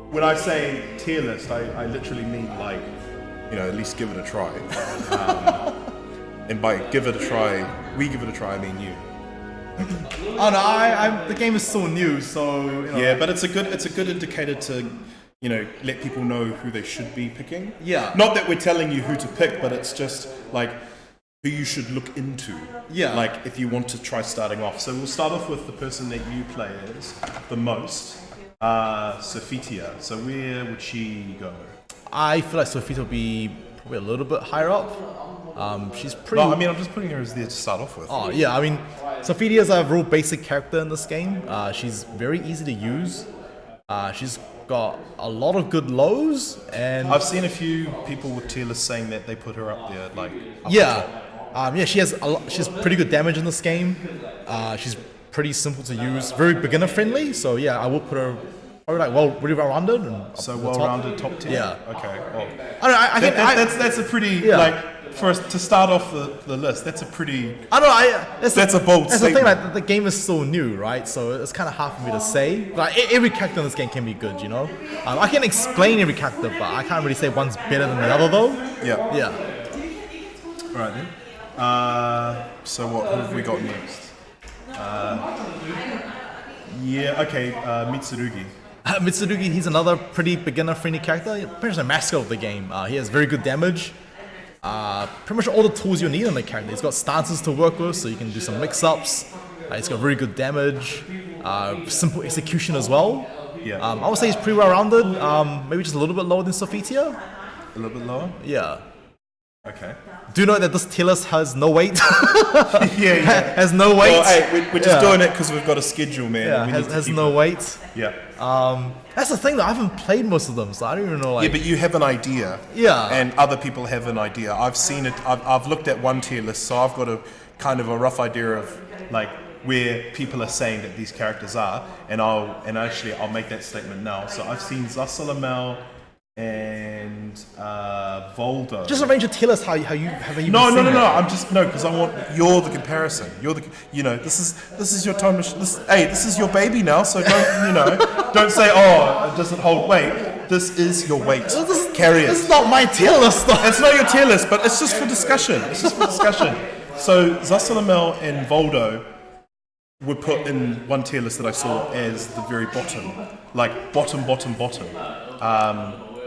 when I say tier list, I literally mean like, at least give it a try. And by give it a try, we give it a try, I mean you. Oh no, the game is still new, so Yeah, but it's a good indicator to let people know who they should be picking. Yeah. Not that we're telling you who to pick, but it's just like who you should look into. Yeah. Like if you want to try starting off. So we'll start off with the person that you play as the most, Sophitia. So where would she go? I feel like Sophia will be probably a little bit higher up. She's pretty. No, I mean I'm just putting her as there to start off with. Oh yeah, I mean, Sophia is a real basic character in this game. She's very easy to use. She's got a lot of good lows, and I've seen a few people with tier lists saying that they put her up there, like she has pretty good damage in this game. She's pretty simple to use, very beginner friendly. So yeah, I will put her probably like really well-rounded. And So up the top. well-rounded top tier. Yeah. Okay. Well, I don't know. I think that's a pretty Yeah. for us to start off the list. That's a pretty. I don't know. That's a bold That's the thing. statement. Like the game is so new, right? So it's kind of hard for me to say. Like every character in this game can be good, you know. I can explain every character, but I can't really say one's better than the other, though. Yeah. Yeah. All right then. So what have we got next? Okay. Mitsurugi. Mitsurugi, he's another pretty beginner-friendly character. Pretty much the mascot of the game. He has very good damage. Pretty much all the tools you need in the character. He's got stances to work with, so you can do some mix-ups. He's got very good damage. Simple execution as well. Yeah. I would say he's pretty well-rounded. Maybe just a little bit lower than Sophitia. A little bit lower. Yeah. Okay. Do you know that this tier list has no weight? Yeah. Has no weight. Well, hey, we're just doing it because we've got a schedule, man. Yeah, We need to has keep no it. weight. Yeah. That's the thing though, I haven't played most of them, so I don't even know like... Yeah, but you have an idea. Yeah. And other people have an idea. I've seen it. I've looked at one tier list, so I've got a kind of a rough idea of like where people are saying that these characters are, and I'll make that statement now. So I've seen Zasalamel and Voldo. Just arrange a tier list how you No. seen it. I'm just because I want you're the comparison. You're the this is your time machine. This is your baby now. So don't say it doesn't hold weight. This is your weight. Carry it. This is not my tier list though. It's not your tier list, but it's just for discussion. So Zasalamel and Voldo were put in one tier list that I saw as the very bottom, like bottom.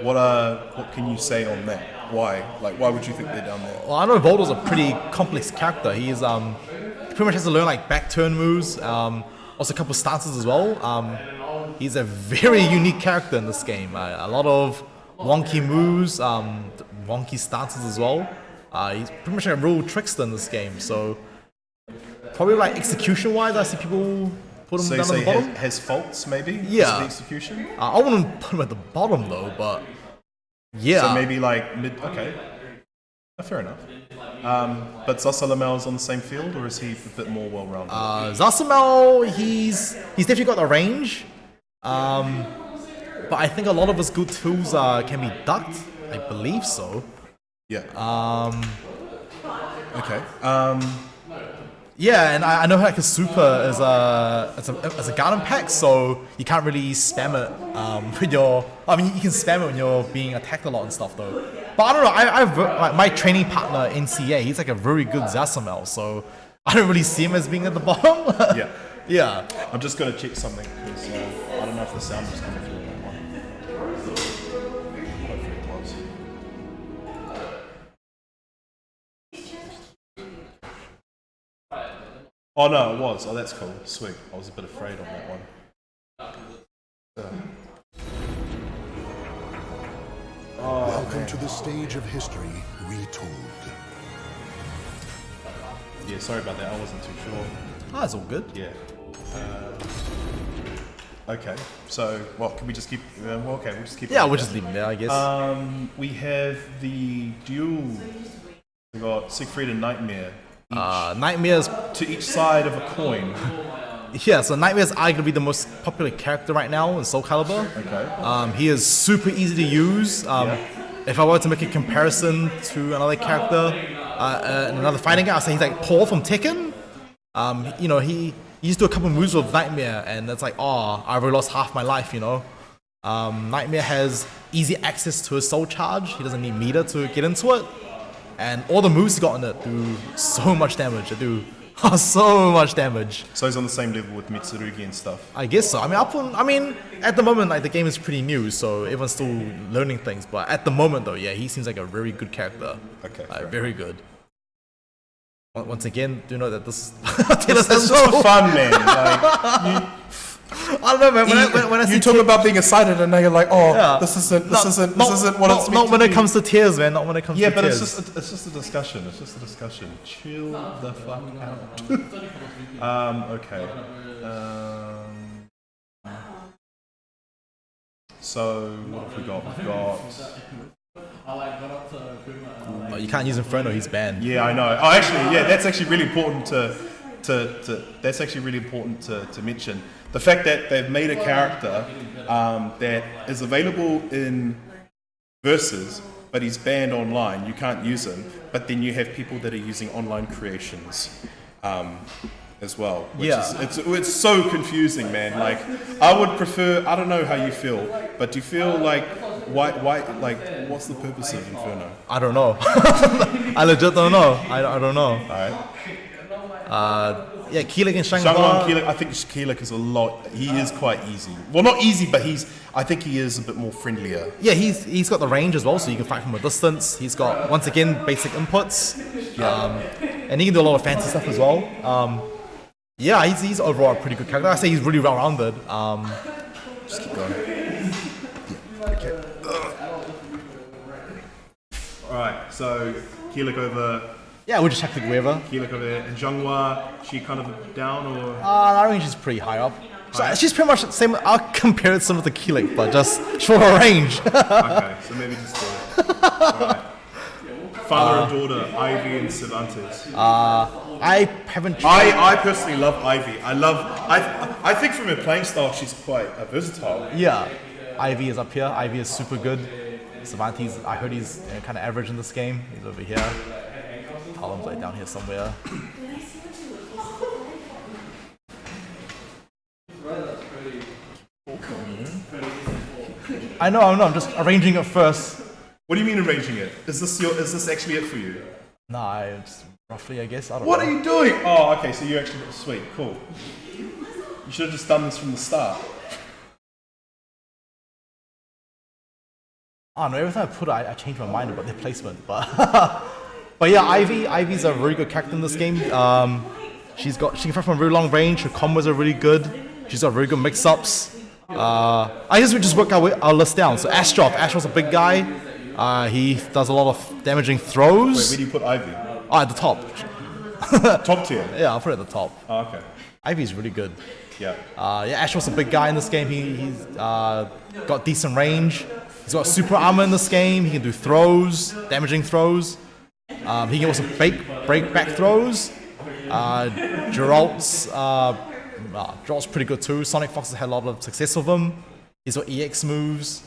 What can you say on that? Why? Like, why would you think they're down there? Well, I know Voldo's a pretty complex character. He's pretty much has to learn like back turn moves, also a couple stances as well. He's a very unique character in this game. A lot of wonky moves, wonky stances as well. He's pretty much like a real trickster in this game. So probably like execution wise, I see people put him So you down at the say bottom. has faults maybe? Yeah. The execution. I wouldn't put him at the bottom though, but yeah. So maybe like mid. Okay. Fair enough. But Zasalamel's on the same field, or is he a bit more well-rounded? Zasamel, he's definitely got the range, but I think a lot of his good tools can be ducked. I believe so. Yeah. Okay. Yeah, and I know like his super is a garden pack, so you can't really spam it when you're. I mean, you can spam it when you're being attacked a lot and stuff though. But I don't know. I've like my training partner NCA. He's like a very good Zasamel, so I don't really see him as being at the bottom. Yeah. Yeah. I'm just gonna check something because I don't know if the sound was coming through on that one. Hopefully it was. Oh no, it was. Oh, that's cool. Sweet. I was a bit afraid on that one. Welcome to the stage of history retold. Yeah, sorry about that. I wasn't too sure. That's all good. Yeah. Okay. So, what can we just keep? We'll just keep. Yeah, we'll just leave him there, I guess. We have the duel. We got Siegfried and Nightmare. Nightmare's To each side of a coin. yeah, so Nightmare's arguably the most popular character right now in Soul Calibur. Okay. He is super easy to use. If I were to make a comparison to another character in another fighting game, I'd say he's like Paul from Tekken. He used to do a couple moves with Nightmare, and it's like, I've already lost half my life, Nightmare has easy access to his soul charge. He doesn't need meter to get into it. And all the moves he got in it do so much damage. They do so much damage. So he's on the same level with Mitsurugi and stuff. I guess so. I mean, at the moment, like the game is pretty new, so everyone's still learning things. But at the moment, though, yeah, he seems like a very good character. Okay. Very good. Once again, do know that this It's just for fun, man. Like, I don't know, man. When I see you talk about being excited, and now you're like, Yeah. this isn't what it's meant not to when it be. comes to tears, man. Not when it comes Yeah, to but tears. it's just a discussion. It's just a discussion. Chill the fuck out. Okay. So what have we got? We've got. You can't use Inferno. He's banned. Yeah, I know. Oh, actually, yeah, that's actually really important to that's actually really important to mention. The fact that they've made a character that is available in Versus, but he's banned online. You can't use him. But then you have people that are using online creations as well. Which is, it's so confusing, man. Like, I would prefer. I don't know how you feel, but do you feel like why like what's the purpose of Inferno? I don't know. I legit don't know. I don't know. All right. Yeah, Keelik and Shangwan, Shanghua. I think Keelik is a lot. He is quite easy. Well, not easy, but I think he is a bit more friendlier. Yeah, he's got the range as well, so you can fight from a distance. He's got, once again, basic inputs. And he can do a lot of fancy stuff as well. Yeah, he's overall a pretty good character. I say he's really well-rounded. Just keep going. Okay. Alright, so Keelik over... Yeah, we'll just check the whoever. Keelik over there. And Zhonghua, she kind of down or...? That range is pretty high up. So she's pretty much the same. I'll compare it some with the Keelik, but just shorter range. Okay, so maybe just Alright. Father and daughter, Ivy and Cervantes. I haven't tried. I personally love Ivy. I think from her playing style, she's quite versatile. Yeah, Ivy is up here. Ivy is super good. Cervantes, I heard he's kind of average in this game. He's over here. Column's like down here somewhere. I know. I'm just arranging it first. What do you mean arranging it? Is this actually it for you? Nah, it's roughly, I guess. I don't What know. are you doing? Oh, okay. So you actually sweet, cool. You should have just done this from the start. I don't know, every time I put it, I change my mind about their placement, but but yeah, Ivy's a very good character in this game. She can fight from a really long range. Her combos are really good. She's got very good mix-ups. I guess we just work our list down. So Astrov's a big guy. He does a lot of damaging throws. Wait, where do you put Ivy? Oh, at the top. Top tier. Yeah, I'll put it at the top. Oh, okay. Ivy's really good. Yeah. Astrov's a big guy in this game. He's got decent range. He's got super armor in this game. He can do throws, damaging throws. He can also break back throws. Geralt's pretty good too. Sonic Fox has had a lot of success with him. He's got EX moves.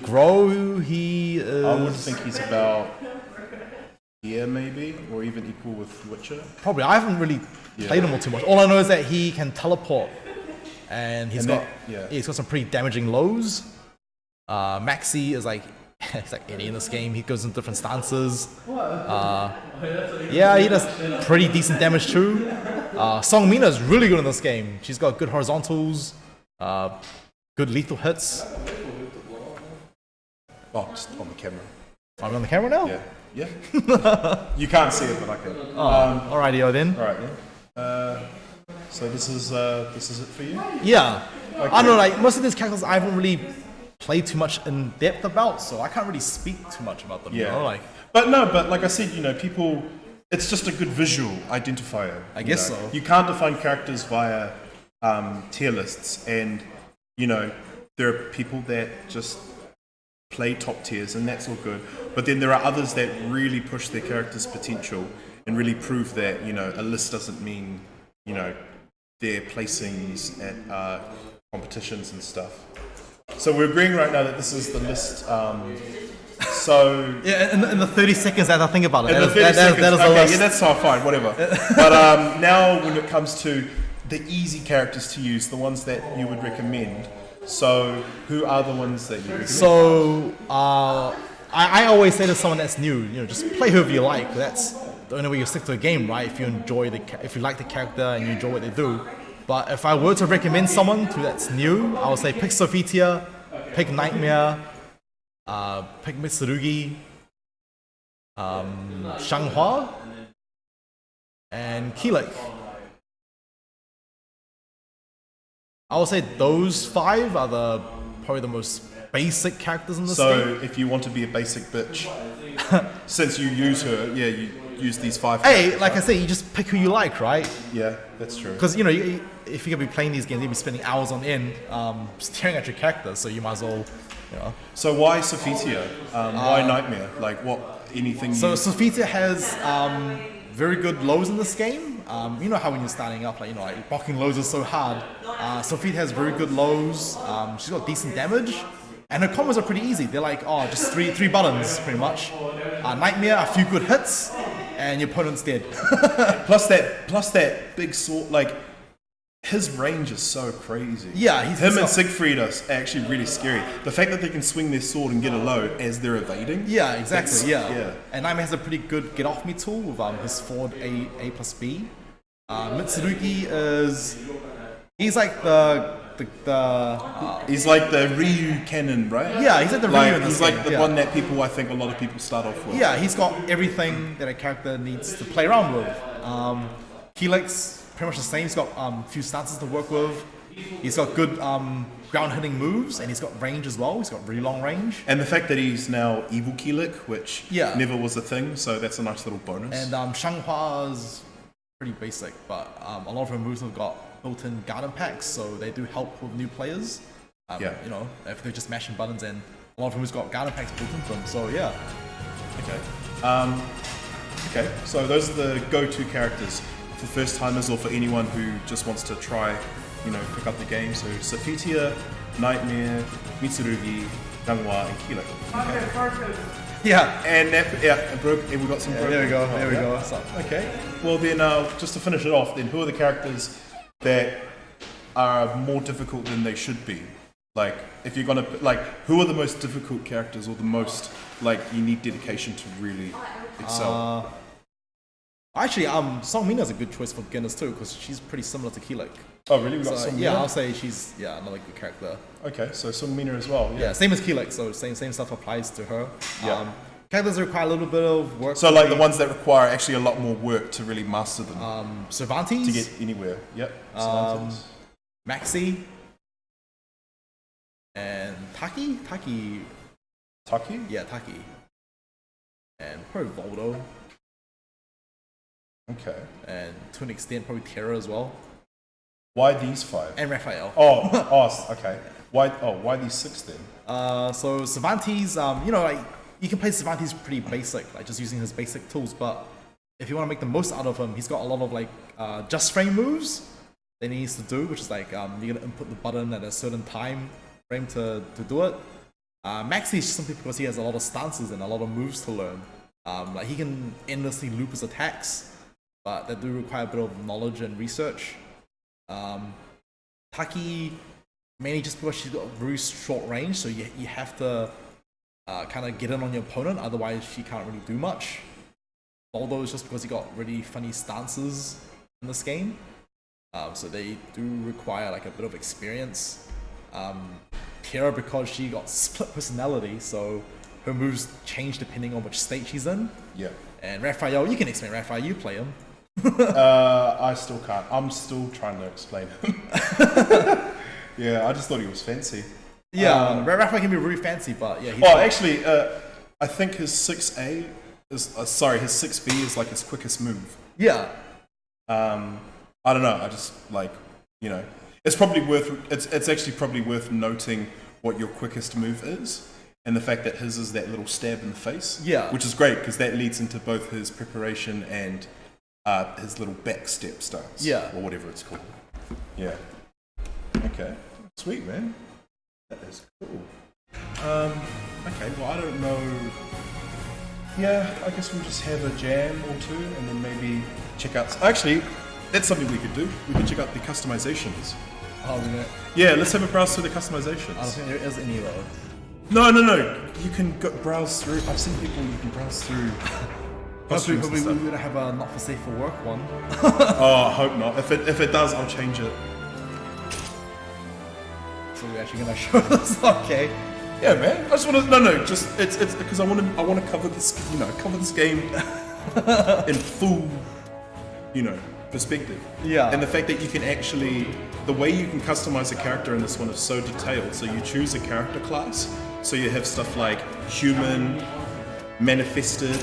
Grow, he is... I would think he's about here maybe, or even equal with Witcher. Probably. I haven't really played him all too much. All I know is that he can teleport. And he's got some pretty damaging lows. Maxi is like he's like Eddie in this game. He goes in different stances. He does pretty decent damage too. Song Mina is really good in this game. She's got good horizontals, good lethal hits. Oh, just on the camera. I'm on the camera now? Yeah. You can't see it, but I can. Alrighty, then. Alright, then. So this is it for you? Yeah. Okay. I don't know, like most of these characters I haven't really played too much in depth about, so I can't really speak too much about them. Yeah. You know? Like, but like I said, people, it's just a good visual identifier. I guess so. You can't define characters via tier lists, and there are people that just play top tiers, and that's all good. But then there are others that really push their character's potential and really prove that a list doesn't mean their placings at competitions and stuff. So we're agreeing right now that this is the list. So yeah, in the 30 seconds that I think about it, that is the list. Yeah, that's fine, whatever. But now when it comes to the easy characters to use, the ones that you would recommend. So who are the ones that you recommend? So I always say to someone that's new, just play whoever you like. That's the only way you stick to a game, right? If you like the character and you enjoy what they do. But if I were to recommend someone that's new, I would say pick Sophitia, pick Nightmare, pick Mitsurugi, Shanghua, and Keelik. I would say those 5 are probably the most basic characters in this game. So if you want to be a basic bitch, since you use her, you use these 5 Hey, characters, like right? I say, you just pick who you like, right? Yeah, that's true. Because, if you're going to be playing these games, you'll be spending hours on end staring at your character, so you might as well, So why Sophitia? Why Nightmare? Like what? Anything? So Sophitia has very good lows in this game. You know how when you're starting up, like blocking lows is so hard. Sophie has very good lows. She's got decent damage, and her combos are pretty easy. They're like, just three buttons pretty much. Nightmare, a few good hits, and your opponent's dead. plus that big sword, like his range is so crazy. Yeah, him and Siegfried are actually really scary. The fact that they can swing their sword and get a low as they're evading. Yeah, exactly. Yeah. Yeah. And Nightmare has a pretty good get off me tool with his forward A plus B. Mitsurugi he's like he's like the Ryu cannon, right? Yeah, he's like the Ryu in this he's game, like the one that I think a lot of people start off with. Yeah, he's got everything that a character needs to play around with. Helix, pretty much the same. He's got a few stances to work with. He's got good ground hitting moves, and he's got range as well. He's got really long range. And the fact that he's now evil Keelik, which never was a thing, so that's a nice little bonus. And Shanghua's pretty basic, but a lot of her moves have got built-in garden packs, so they do help with new players. You know, if they're just mashing buttons, and a lot of them has got garden packs built into them. So yeah. Okay. Okay. So those are the go-to characters for first-timers or for anyone who just wants to try, pick up the game. So Safitia, Nightmare, Mitsurugi, Ranghua, and Keelik. Okay. Yeah. And and we got some. There we go. There we go. So, okay. Well then, just to finish it off, then who are the characters that are more difficult than they should be? Like, if you're gonna who are the most difficult characters, or the most you need dedication to really excel? Actually, Song Mina's a good choice for beginners too, because she's pretty similar to Keelik. Oh really? We got Song Mina? I'll say she's another good character. Okay, so Song Mina as well. Yeah, same as Keelik, so same stuff applies to her. Yeah. Characters that require a little bit of work. So the ones that require actually a lot more work to really master them. Cervantes. To get anywhere. Yep. Cervantes. Maxi. And Taki? Taki? Yeah, Taki. And probably Voldo. Okay. And to an extent, probably Terra as well. Why these 5? And Raphael. Okay. Why these 6 then? So Cervantes, you can play Cervantes pretty basic, just using his basic tools, but if you want to make the most out of him, he's got a lot of just frame moves that he needs to do, which is you're gonna input the button at a certain time frame to do it. Maxi is simply because he has a lot of stances and a lot of moves to learn. He can endlessly loop his attacks, but they do require a bit of knowledge and research. Taki, mainly just because she's got a very short range, so you have to kind of get in on your opponent, otherwise she can't really do much. Voldo is just because he got really funny stances in this game, so they do require a bit of experience. Terra, because she got split personality, so her moves change depending on which state she's in. Yeah. And Raphael, you can explain Raphael, you play him. I still can't. I'm still trying to explain him. Yeah, I just thought he was fancy. Yeah, Raphael can be really fancy, but yeah. Actually, I think his 6A is his 6B is his quickest move. Yeah. I don't know. I just it's probably worth. It's actually probably worth noting what your quickest move is, and the fact that his is that little stab in the face. Yeah. Which is great because that leads into both his preparation and his little back step stance. Yeah. Or whatever it's called. Yeah. Okay. Sweet, man. That is cool. Okay, well, I don't know. Yeah, I guess we'll just have a jam or two and then maybe check out. Actually, that's something we could do. We could check out the customizations. Oh, yeah, let's have a browse through the customizations. I don't think there is any though. No. You can browse through. I've seen people you can browse through. Hopefully we're going to have a not for safe for work one. Oh, I hope not. If it does, I'll change it. So we're actually going to show this. Okay. Yeah, man. I just want to just it's because I want to cover this game in full perspective. Yeah. And the fact that you can actually the way you can customize a character in this one is so detailed. So you choose a character class. So you have stuff like human, manifested,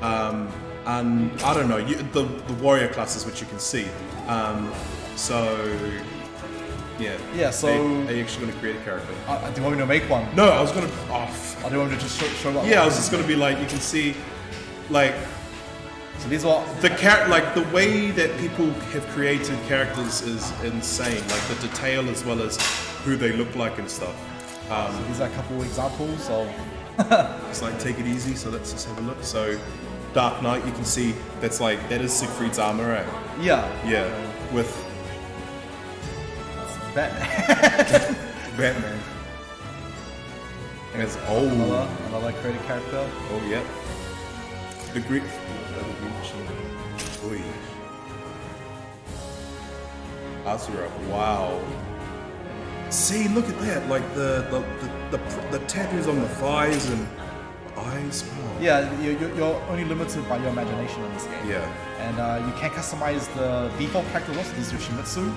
and I don't know, the warrior classes which you can see. Yeah, so... Are you actually going to create a character? Do you want me to make one? No, I was going to... I do you want me to just show that? Yeah, I was just going to be you can see, So these are like the way that people have created characters is insane. Like the detail as well as who they look like and stuff. these are a couple examples of. It's like take it easy. So let's just have a look. So Dark Knight, you can see that is Siegfried's armor, right? Yeah. Yeah, with Batman. Batman. And it's Another created character. Oh yeah. The Greek. Oi. Azura. Wow. See, look at that. Like the tattoos on the thighs and eyes. Wow. Yeah, you're only limited by your imagination in this game. Yeah. And you can customize the default character also. This is Yoshimitsu.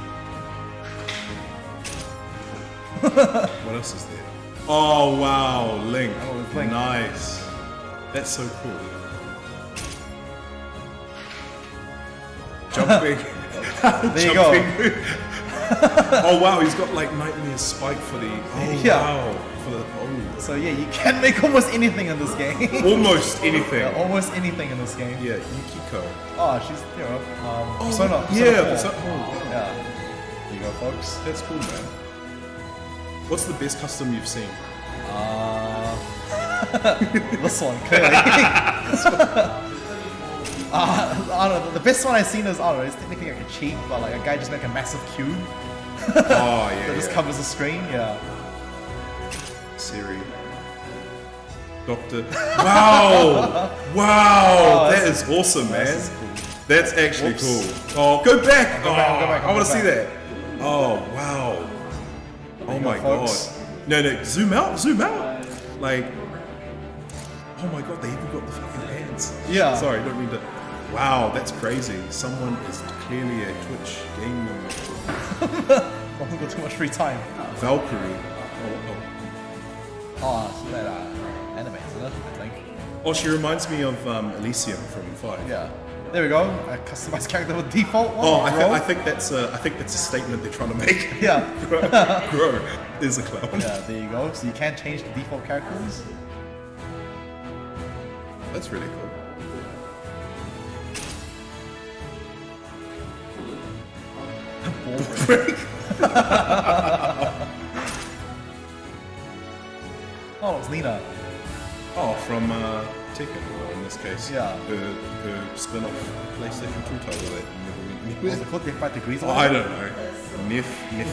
What else is there? Oh wow, Link. Oh, it's Link. Nice. That's so cool. Jumping. There you go. Oh wow, he's got like Nightmare's spike for the. Oh Yeah. wow. For the. Oh. So yeah, you can make almost anything in this game. Almost anything. Yeah, almost anything in this game. Yeah, Yukiko. Oh, she's Persona. Yeah. Persona 4. Oh, Yeah. There you go, folks. that's cool, man. What's the best custom you've seen? This one, clearly. I don't know. The best one I've seen is, I don't know, it's technically like a cheat, but like a guy just make a massive cube Oh yeah. that just covers the screen. Yeah. Siri. Doctor. Wow! Wow! That is awesome, man. This is cool. That's actually Whoops. cool. Oh, go back! Go back, I go want to see back. that. Oh, wow. Oh you my go, god. folks. No, zoom out. Like, oh my god, they even got the fucking hands. Yeah. Sorry, don't mean to. Wow, that's crazy. Someone is clearly a Twitch gamer. I've got too much free time. Valkyrie. Oh, so that anime, isn't it? I think. Oh, she reminds me of Elysium from 5. Yeah. There we go. A customized character with default one. Oh, Bro. I think that's a statement they're trying to make. Yeah. Grow is a clown. Yeah, there you go. So you can change the default characters. That's really cool. Oh, it's Nina. Oh, from Tekken, in this case. Yeah. Her spin-off PlayStation 2 title that never Was it called Death by Degrees? Oh, I don't know. Nifeni.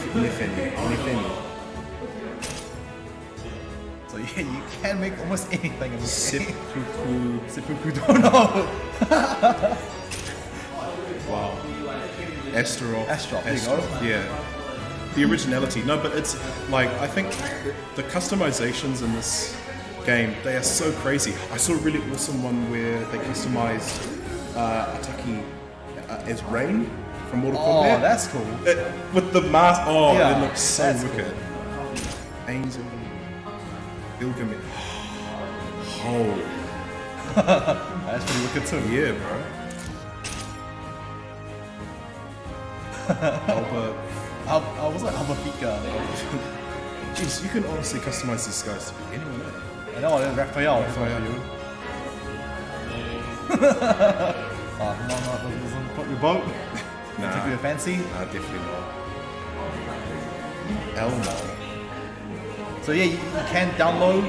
So yeah, you can make almost anything in this game. Seppuku. Seppuku don't know. Wow. Astaroth. There you go. Yeah. The originality. No, but it's like, I think the customizations in this game, they are so crazy. I saw a really awesome one where they customized Ataki as Rain from Mortal Kombat. Oh, that's cool. With the mask. Oh, Yeah, it looks so that's wicked. Angel. Gilgamesh. Oh. That's pretty wicked too. Yeah, bro. Albert. I was like Albafika. Jeez, you can honestly customize these guys to be anyone else. I know, there's Raphael. Raphael. Oh, no, doesn't put your boat. Nah. Take your fancy. Nah, definitely not. Elmo. So yeah, you can download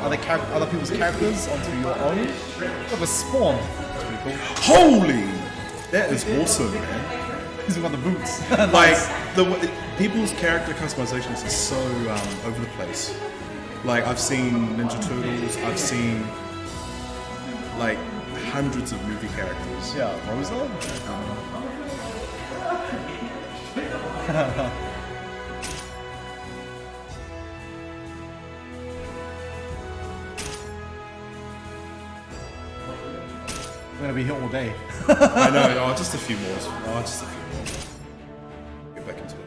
other people's characters onto your own. With a spawn. That's pretty cool. Holy! That is awesome, man. He's got the boots. Like, people's character customizations are so over the place. Like, I've seen Ninja Turtles, I've seen, like, hundreds of movie characters. Yeah, Rosedale? We're gonna be here all day. I know, just a few more. Just a few more. Get back into it.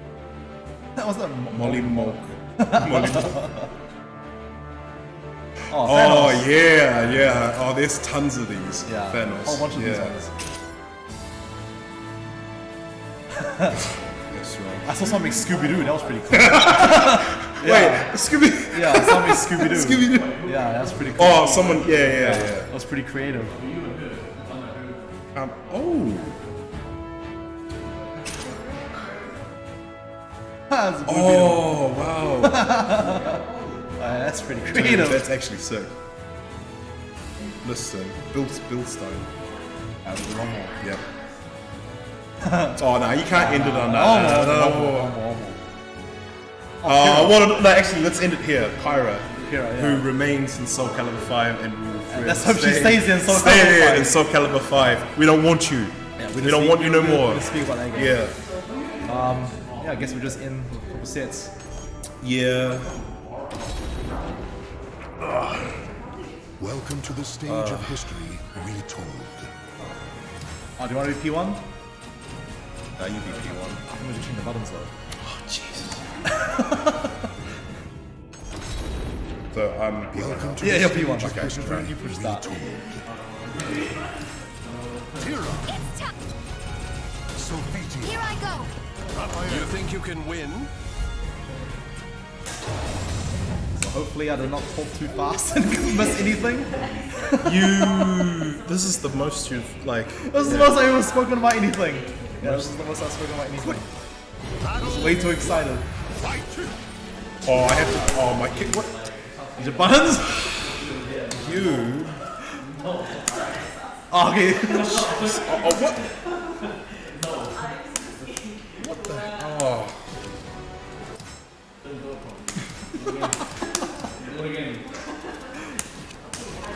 That was that Molly Molk. Molly Molk. Oh, Oh, Thanos. yeah. Oh, there's tons of these. Yeah, Thanos. a whole bunch of these ones. That's right. I saw something Scooby-Doo, that was pretty cool. Wait, Scooby. Yeah, something Scooby-Doo. Scooby-Doo. Yeah, that's pretty cool. Oh, someone. Yeah. That was pretty creative. Oh. That's a blue Oh, wow. that's pretty Dude, creative. that's actually sick. Listen, Bill Stone. One more. Yep. Oh no, you can't end it on that. One more. Actually, let's end it here. Pyra, Pyra, yeah. who remains in Soul Calibur 5 and will forever Let's hope she stays in Soul stay Calibur there 5. in Soul Calibur 5. We don't want you. Yeah, we don't want you no more. We'll speak about that game. Yeah. Yeah, I guess we're just in with a couple sets. Yeah. Welcome to the stage of history retold. Oh, do you want to be P1? Nah, you be P1. I'm gonna just change the buttons though. Oh, Jesus. So, Welcome to Yeah, the you're stage P1. of Okay, history you push that. retold. It's tough. SKYCITY. Here I go. You think you can win? So hopefully I do not talk too fast and miss anything. This is the most you've, like... This is the most I've ever spoken about anything. Yeah, this is the most I've spoken about anything. Just way too excited. Oh, I have to... Oh, my kid... What? Is it buttons? You... Oh, okay. Oh, what? What the... Oh...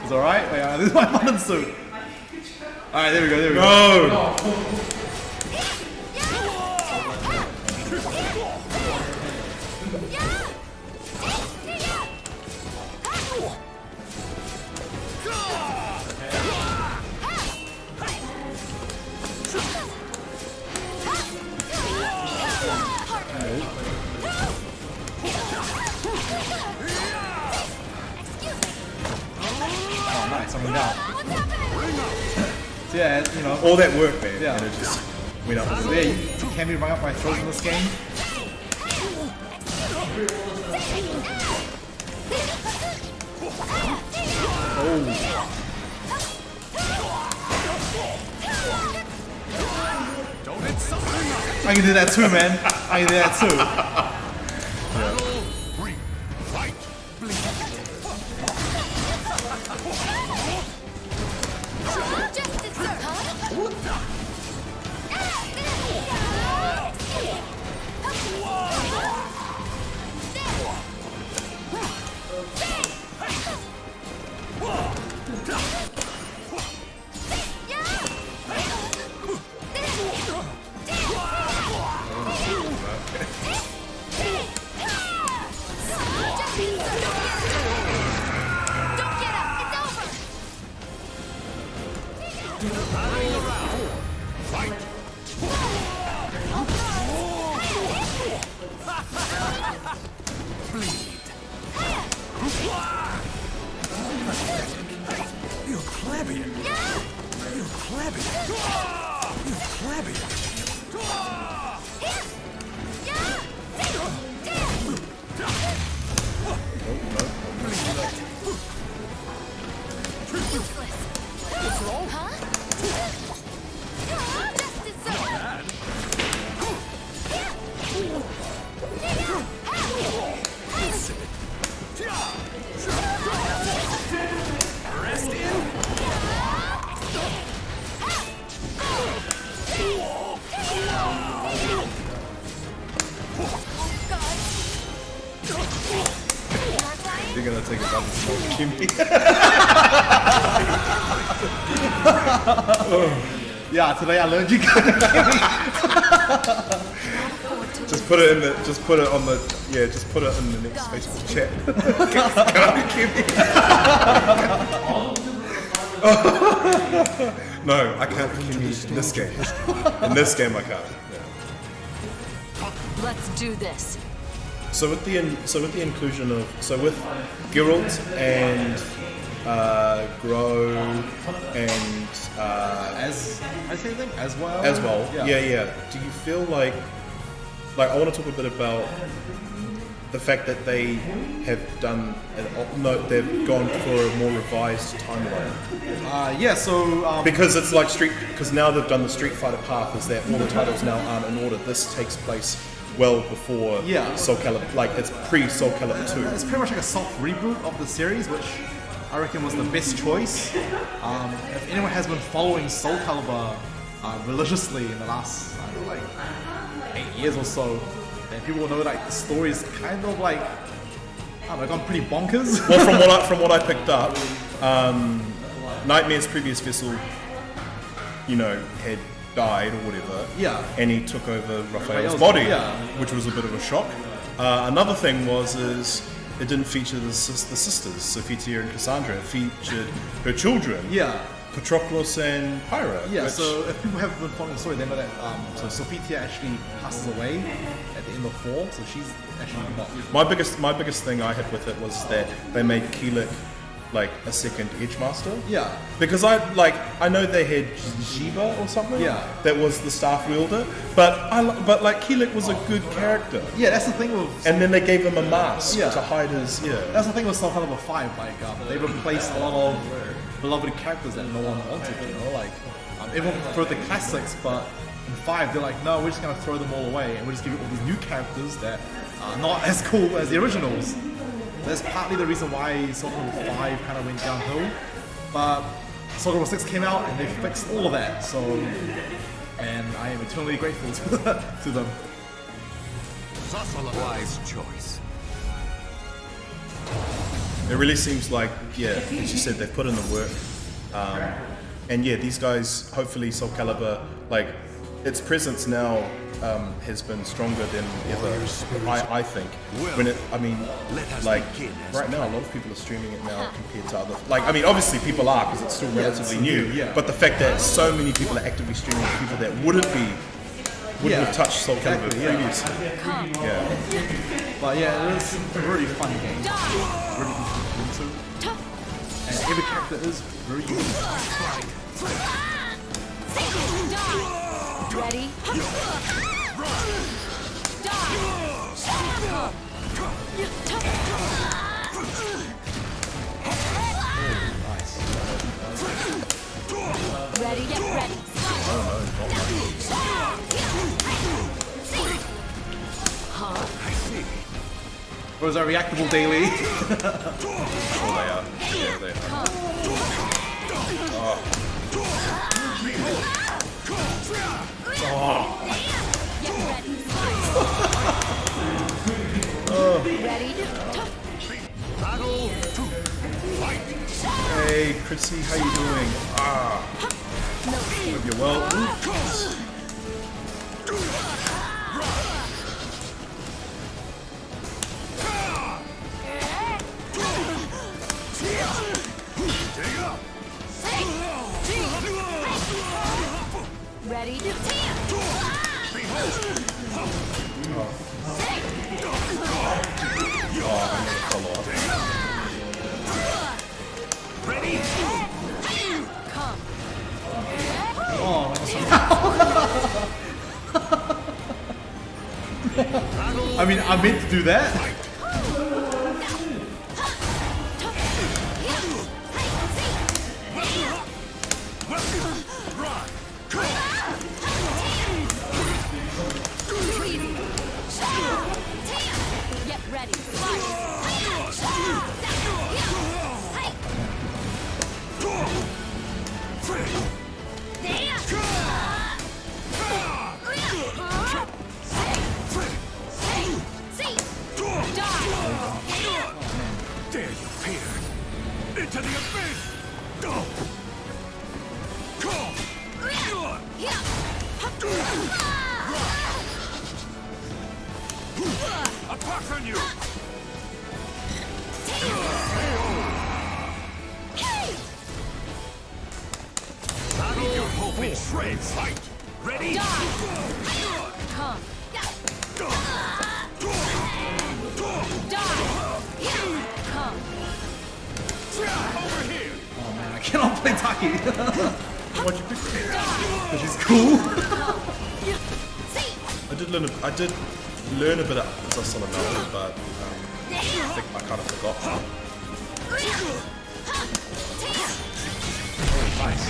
It's alright? Wait, this is my button suit. Alright, there we go, No! Oh, nice, I'm down. So yeah, you know. All that work, man. Yeah. And it just went up. So yeah, you can be rung up by throws in this game. I can do that too, man. I can do that too. You're gonna take a button smoke, Kimmy. Yeah, today I learned you can. Just put it in the. Just put it on the. Yeah, just put it in the next Facebook chat. No, I can't be Kimmy in this game. In this game, I can't. Yeah. Let's do this. So with the inclusion of with Geralt and Grow and As well. as well, yeah. Do you feel like I want to talk a bit about the fact that they have done they've gone for a more revised timeline. Yeah, so Because it's like because now they've done the Street Fighter path, is that all the titles now aren't in order. This takes place well before Soul Calibur, like it's pre-Soul Calibur 2. it's pretty much like a soft reboot of the series, which I reckon was the best choice. If anyone has been following Soul Calibur religiously in the last, I don't know, like 8 years or so, then people will know like the story is kind of like, I don't know, gone pretty bonkers. Well, from what I picked up, Nightmare's previous vessel, you know, had died or whatever. Yeah. And he took over Raphael's Raphael's body, yeah. which was a bit of a shock. Another thing is it didn't feature the sisters, Sophia and Cassandra. It featured her children. Yeah. Patroclus and Pyra. Yeah, which- so if people have been following the story, they know that so Sophia actually passes away at the end of 4, so she's actually not. My biggest thing I had with it was that they made Keelik like a second Edge Master. Yeah. Because I know they had Jiba or something. Yeah. That was the staff wielder, but like Keelik was a good character. Yeah, that's the thing with. And then they gave him a mask Yeah. to hide his That's the thing with Soul Calibur 5. Like they replaced a lot of beloved characters that no one wanted. You know, like everyone preferred the classics, but in 5 they're like, no, we're just gonna throw them all away and we're just give you all these new characters that are not as cool as the originals. That's partly the reason why Soul Calibur 5 kind of went downhill, but Soul Calibur 6 came out and they fixed all of that. So, and I am eternally grateful to them. Wise choice. It really seems like, as you said, they've put in the work. And these guys, hopefully Soul Calibur, like, its presence now has been stronger than ever, I think. Right now, a lot of people are streaming it now compared to other... Like, I mean, obviously people are, because it's still relatively new. Yeah. But the fact that so many people are actively streaming people that wouldn't have touched Soul Calibur previously. Yeah. But yeah, it is a really fun game. Really easy to get into. And every character is very unique. Ready? Ready, get ready. Those are reactable daily. Oh, they are. Yeah, they are. Ready? Battle to fight. Hey, Chrissy, how you doing? Hope you're well. Ready? Ready? Come. I mean, I meant to do that. Get ready. Dare you peer into the abyss? Attack on you! Battle your hope in shreds. Fight. Ready? Come. Come. Over here. Oh man, I cannot play Taki. Why'd you pick her? But she's cool. I did learn. I did learn a bit of Atlas Ave, but I think I kind of forgot. Nice.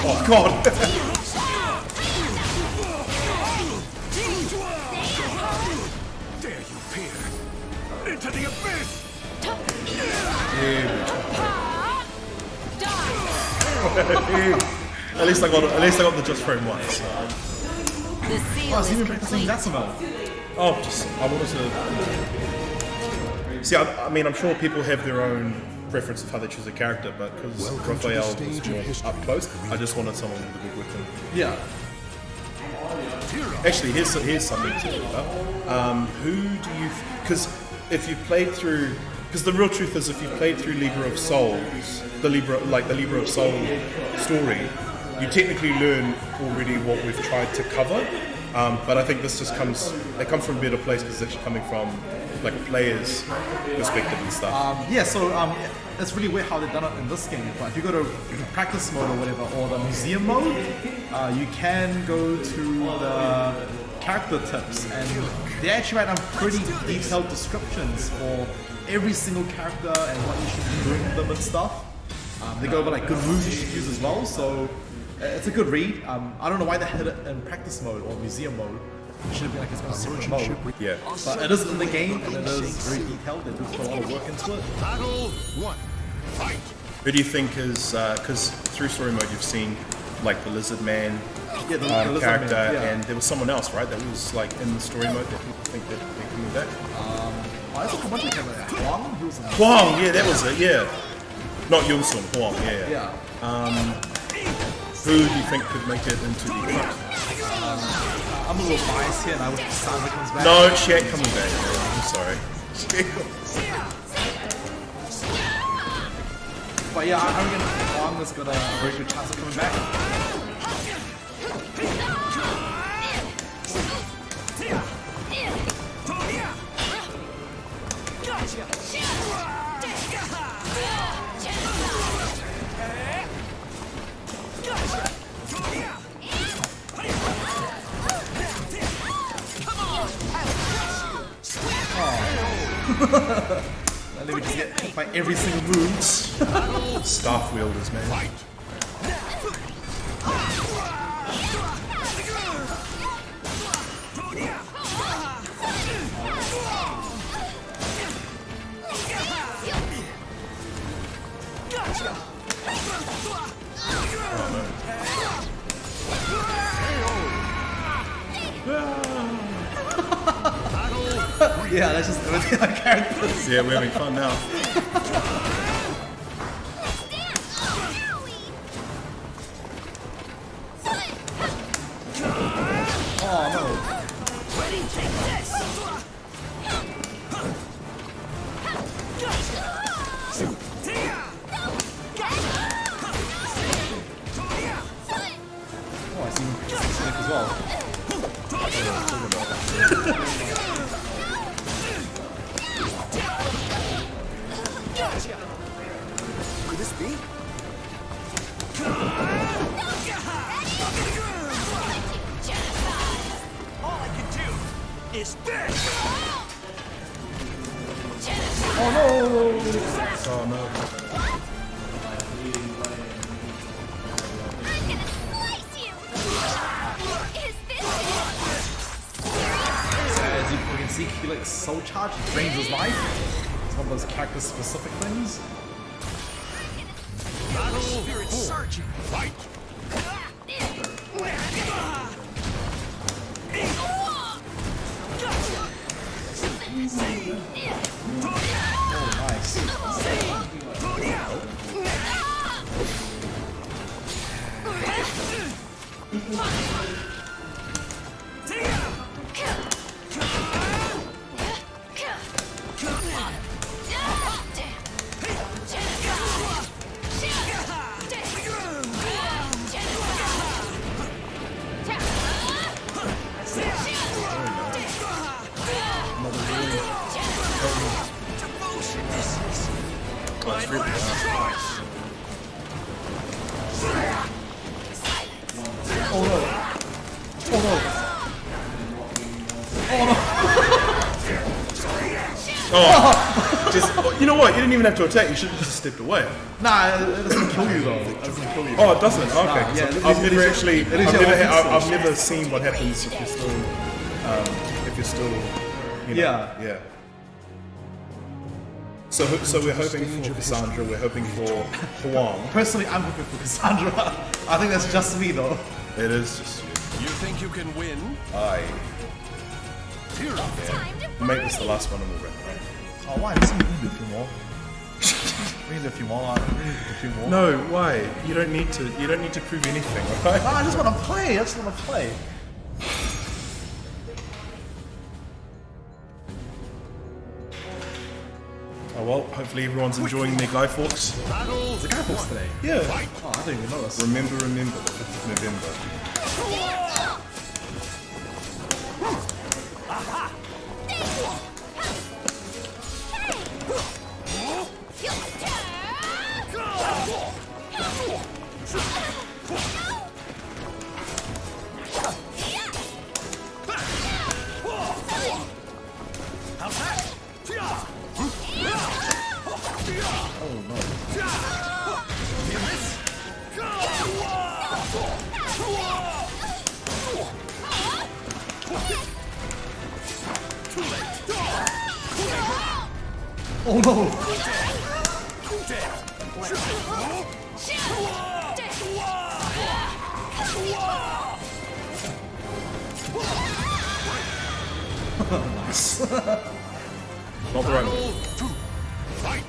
Oh god! Dare you peer into the abyss! At least I got the just frame once. The seal Oh, is so you've been practicing complete. Zasumo. Oh, I wanted to see. I mean, I'm sure people have their own preference of how they choose a character, but because Welcome to the Raphael was stage of more history. up close, I just wanted someone with a big weapon. Yeah. Actually, here's something to think about. Who do you? Because if you've played through, because the real truth is, if you've played through Libra of Souls, the Libra of Soul story, you technically learn already what we've tried to cover. But I think this just comes from a better place because it's actually coming from like a player's perspective and stuff. Yeah, so it's really weird how they've done it in this game. But if you go to practice mode or whatever, or the museum mode, you can go to the character tips, and they actually write down pretty detailed descriptions for every single character and what you should be doing with them and stuff. They go over like good moves you should use as well, so it's a good read. I don't know why they had it in practice mode or museum mode. It should have been like its own separate mode. Yeah. But it is in the game, and it is very detailed. They do put a lot of work into it. Battle 1. Fight! Who do you think is? Because through story mode you've seen like the Lizard Man Yeah, the Lizard character, Man, yeah. and there was someone else, right? That was like in the story mode that people think that they're coming back. Oh, there's a bunch of them. Huang, he was in Huang, yeah, that was it. Yeah. Not Yunsun, Huang, yeah. Yeah. Who do you think could make it into the front? I'm a little biased here, and I wish Sandra comes back. No, she ain't coming back. I'm sorry. But yeah, I'm gonna think Huang has got a very good chance of coming back. Let me just get hit by every single move. Staff wielders, man. Yeah, that's just everything our characters. Yeah, we're having fun now. Oh no. Ready, take this! Oh, I see Slick as well. Could this be? All I can do is this! Oh no! Oh no. I'm gonna slice you! Is this As you can see, Helix Soul Charge drains his life. It's one of those character-specific things. Battle Spirit Surgeon! Fight! Oh, nice. Oh, it's really Oh no. Oh no. Oh no. Oh, just you know what? You didn't even have to attack. You should have just stepped away. Nah, it doesn't kill you though. It doesn't kill you. Oh, it doesn't. Okay. Nah, yeah, I've never actually. I've never never seen what happens if you're still. You know, Yeah. So we're hoping for Cassandra. We're hoping for Huang. Personally, I'm hoping for Cassandra. I think that's just me though. It is just you. You think you can win? I Tear up. make this the last one and we'll wrap it up. Oh, why? Let's do a few more. We need a few more. No, why? You don't need to. You don't need to prove anything, right? I just want to play. I just want to play. Oh well. Hopefully everyone's enjoying their Guy Fawkes. Battles Guy Fawkes today. Yeah. Oh, I didn't even know this. Remember the 5th of November. Oh no! Nice. Not the right one. Fight.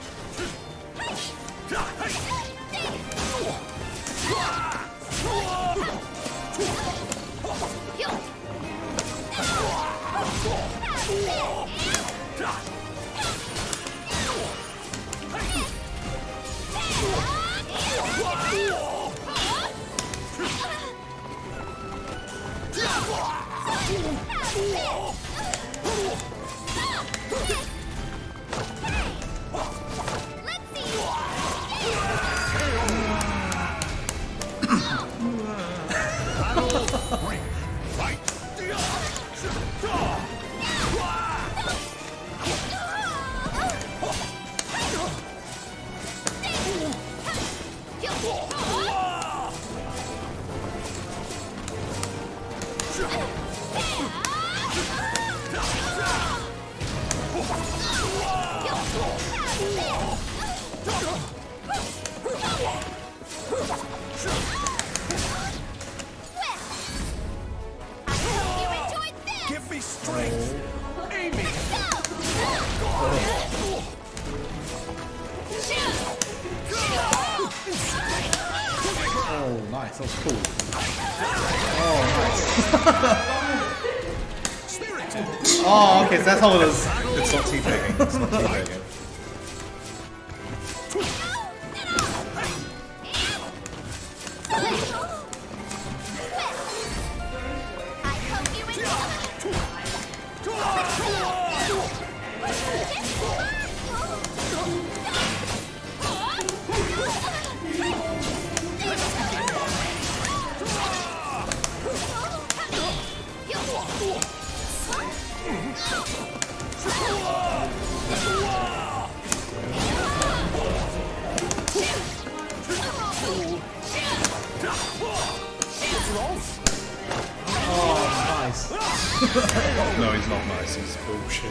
Give me strength. Amy. Oh, nice. That was cool. Oh, okay. So that's how it is. It's not teabagging. It's not teabagging. No, he's not nice. He's bullshit.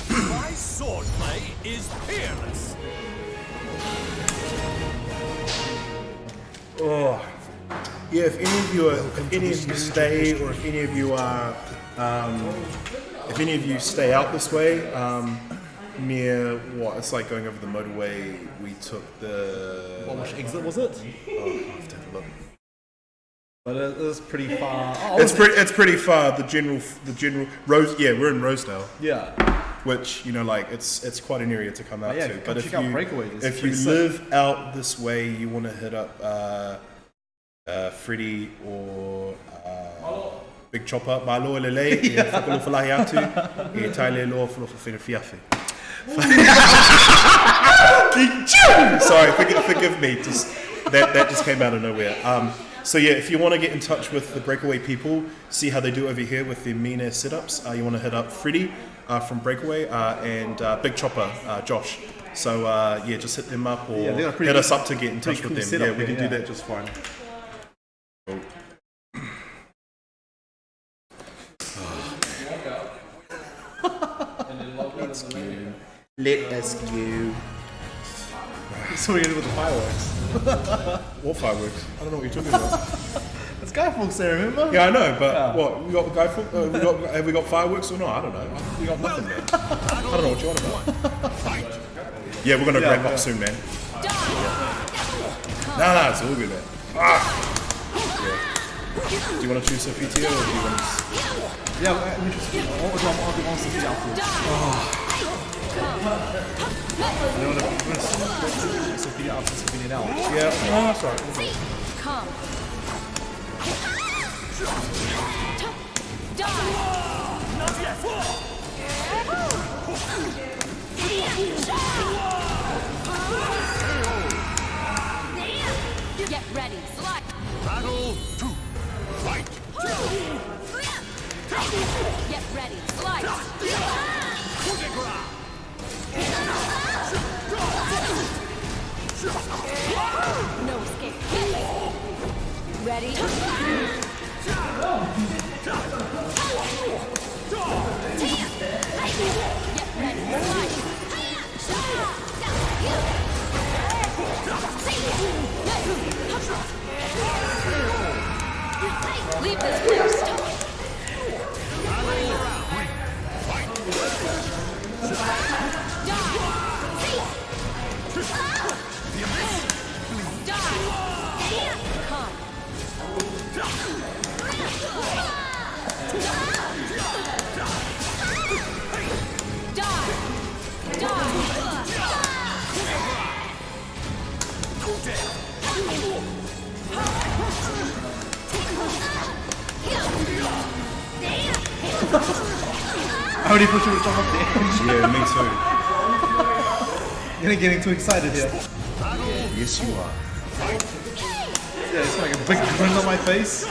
My swordplay is peerless. Oh, yeah. If any of you stay, or if any of you are, if any of you stay out this way, near what? It's like going over the motorway. We took the. Which exit was it? Oh, I have to have a look. But it is pretty far. Oh, It's pretty far. The general Rose. Yeah, we're in Rosedale. Yeah. Which, you know, like it's quite an area to come out yeah, to. come But check out Breakaway. It's if pretty you sick. live out this way, you want to hit up Freddy or Big Chopper. Malo lele e whakalo whalahi atu e taile loa whalo whawhiawhi. Sorry, forgive me. Just that just came out of nowhere. So yeah, if you want to get in touch with the Breakaway people, see how they do over here with their mean air setups, you want to hit up Freddie from Breakaway and Big Chopper, Josh. So yeah, just hit them up or hit us up to get in touch with them. Yeah, we can do that just fine. Oh. Let's go. Let us go. So we're gonna do with the fireworks. What fireworks? I don't know what you're talking about. It's Skyfall there, remember? Yeah, I know, but what? We got have we got fireworks or not? I don't know. We got nothing, man. I don't know what you're on about. Yeah, we're gonna wrap up soon, man. Nah, it's all good, man. Yeah. Do you want to choose a PTO or do you want to? Yeah, we just all the ones to see afterwards. Sophia after Sophia now. Yeah, no, that's right. Come. Get ready. Slide. Battle 2. Fight. Get ready. Slide. No escape. Ready? Get ready. Leave this place. I already put you to jump up the edge. Yeah, me too. You're getting too excited here. Yes, you are. Yeah, it's like a big grin on my face.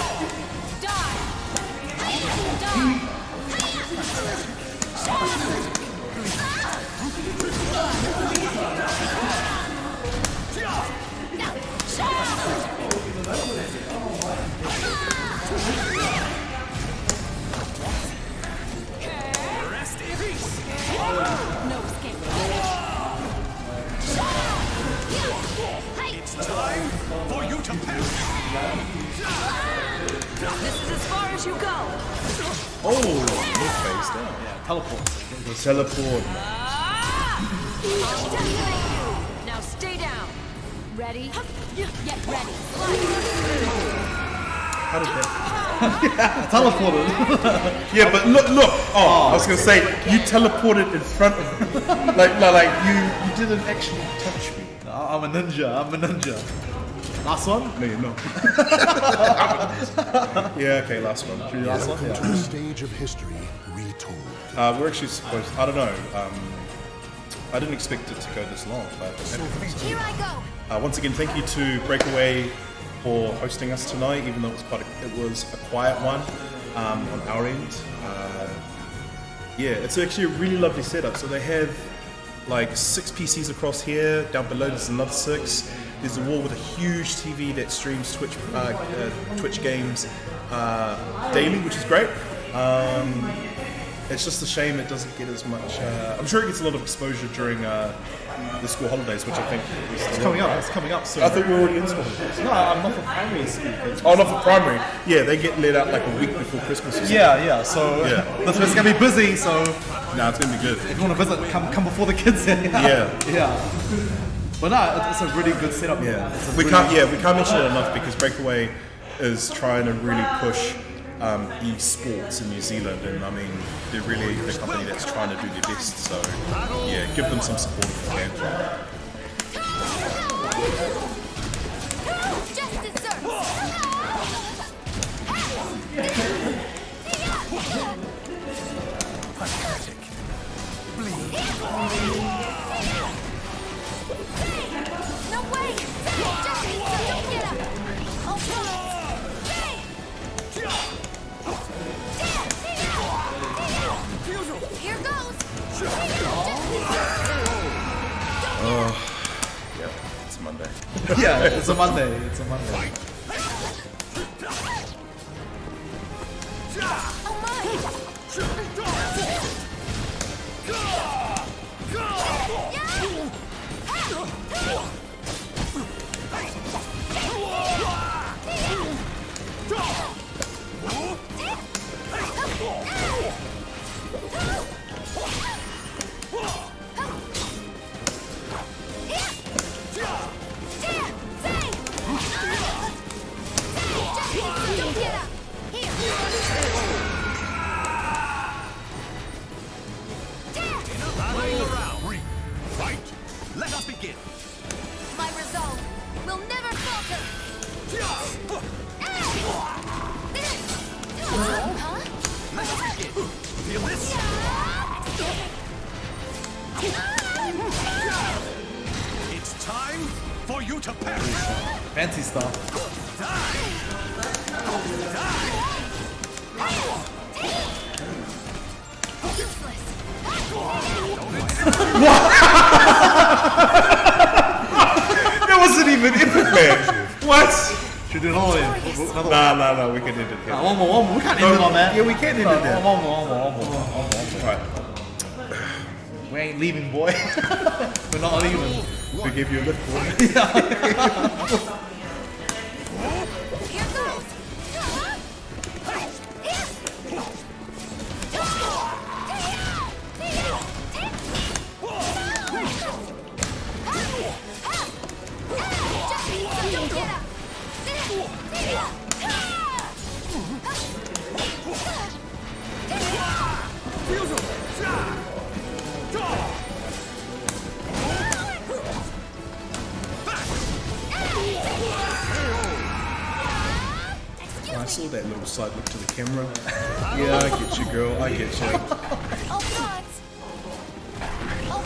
No escape. It's time for you to pass. This is as far as you go. Oh, no face down. Yeah, teleport. Teleport. Now stay down. Ready? Get ready. How did that? Teleported. Yeah, but look. Oh, I was gonna say you teleported in front of me. like you didn't actually touch me. I'm a ninja. Last one? No, you're not. Yeah, okay, last one. Should we do last one? Welcome to Yeah. the stage of history retold. We're actually supposed. I don't know. I didn't expect it to go this long, but Here I go. once again, thank you to Breakaway for hosting us tonight, even though it was a quiet one on our end. Yeah, it's actually a really lovely setup. So they have like 6 PCs across here. Down below there's another 6. There's a wall with a huge TV that streams Twitch games daily, which is great. It's just a shame it doesn't get as much. I'm sure it gets a lot of exposure during the school holidays, which I think is It's coming up. It's coming up soon. I thought we were already in school holidays. No, I'm not for primary school. Oh, not for primary. Yeah, they get let out like a week before Christmas or something. Yeah. So Yeah. it's gonna be busy. So Nah, it's gonna be good. if you want to visit, come before the kids. Yeah. Yeah. But no, it's a really good setup. Yeah, It's a we really- can't mention it enough because Breakaway is trying to really push eSports in New Zealand, and I mean they're really the company that's trying to do their best. So yeah, give them some support if you can. Justice, sir. Pathetic. Bleed. No way. Justice, sir. Don't get up. Oh, Yep, it's Monday. Yeah, it's a Monday. It's a Monday. Let us begin. My resolve will never falter. Huh? Let us begin. Feel this? It's time for you to perish. Fancy stuff. Useless. That wasn't even Infinite Man. What? Should we do another one? Nah, we can end it here. One more. We can't end it on that. Yeah, we can end it there. One more. Alright, We ain't leaving, boy. We're not leaving. we give you a lift, boy. Here goes. I saw that little side look to the camera. Yeah, I get you, girl. I get you. Oh, God. Oh,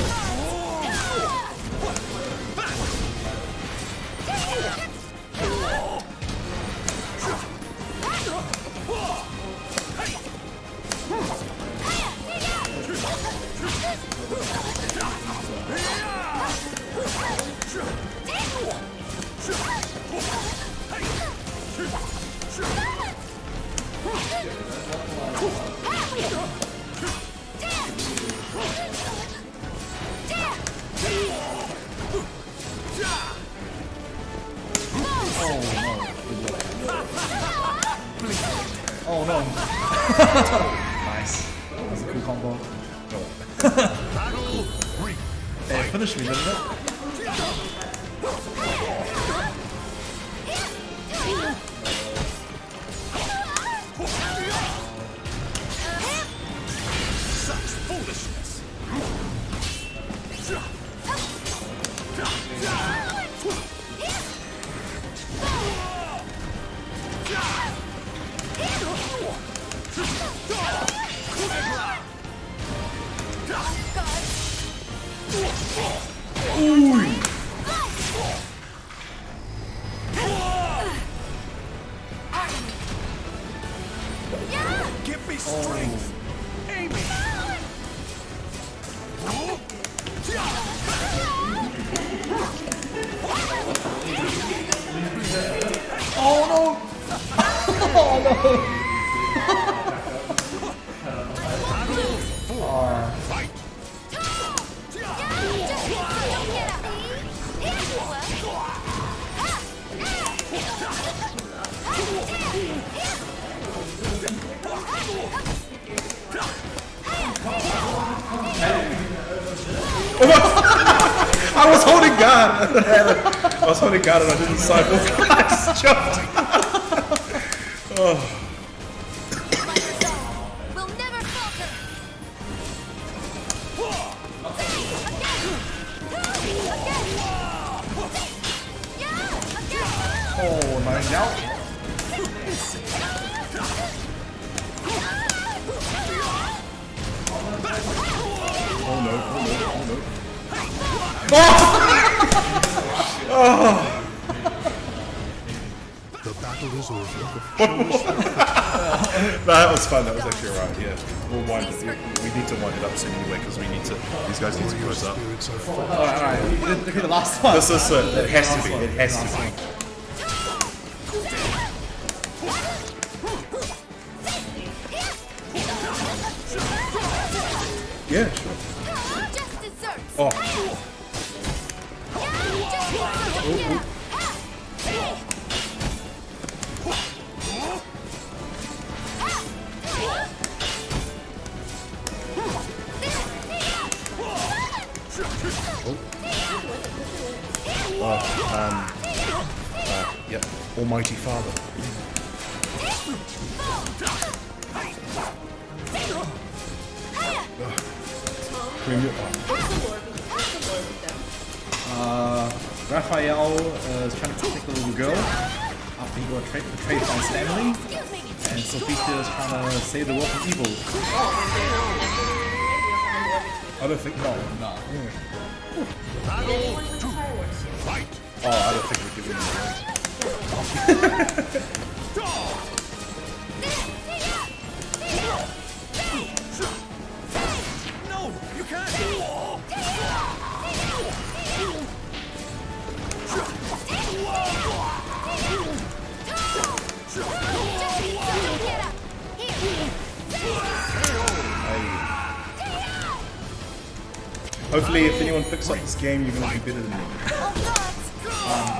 Oh no. Nice. That's a cool combo. Battle three. It finished me, didn't it? Such foolishness. Give me strength. Aim it. Fight. I was holding guard. I was holding guard and I didn't sidewalk. I just jumped. My resolve will never falter. Oh, nice out. The battle is over. That was fun. That was actually alright. Yeah, we'll wind it. We need to wind it up soon anyway because we need to. These guys need to close up. Spirits are full. Alright, you didn't do the last one. This is it. It has to be. It has to be. Yeah, sure. Oh. Yep. Almighty Father. Raphael is trying to protect the little girl after he got betrayed by his family, and Sophia is trying to save the world from evil. I don't think. No. No. Oh, I don't think we're giving him No, you can't. Hopefully, if anyone picks up this game, you're going to be better than me.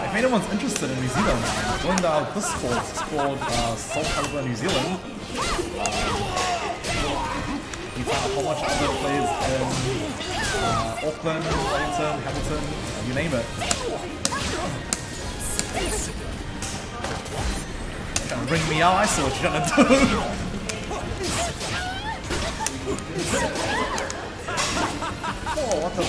If anyone's interested in New Zealand, join our Discord. It's called Soul Calibur New Zealand. You find a whole bunch of other players in Auckland, Wellington, Hamilton, you name it. You're trying to bring me out, I see what you're trying to do. Oh, what the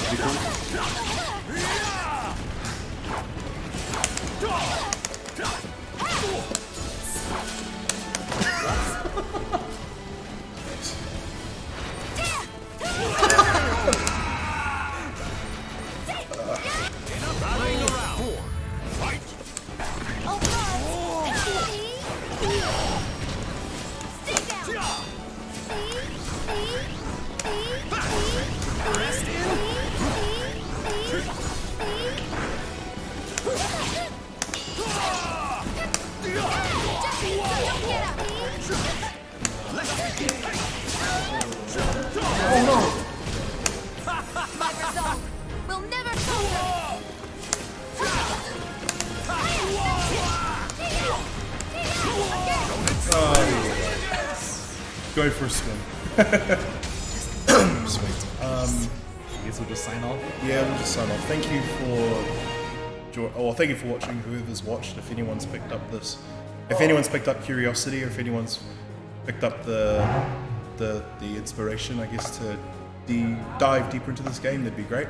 Go for a swim. Sweet. I guess we'll just sign off. Yeah, we'll just sign off. Thank you for watching. Whoever's watched, if anyone's picked up this, if anyone's picked up curiosity, or if anyone's picked up the inspiration, I guess, to dive deeper into this game, that'd be great.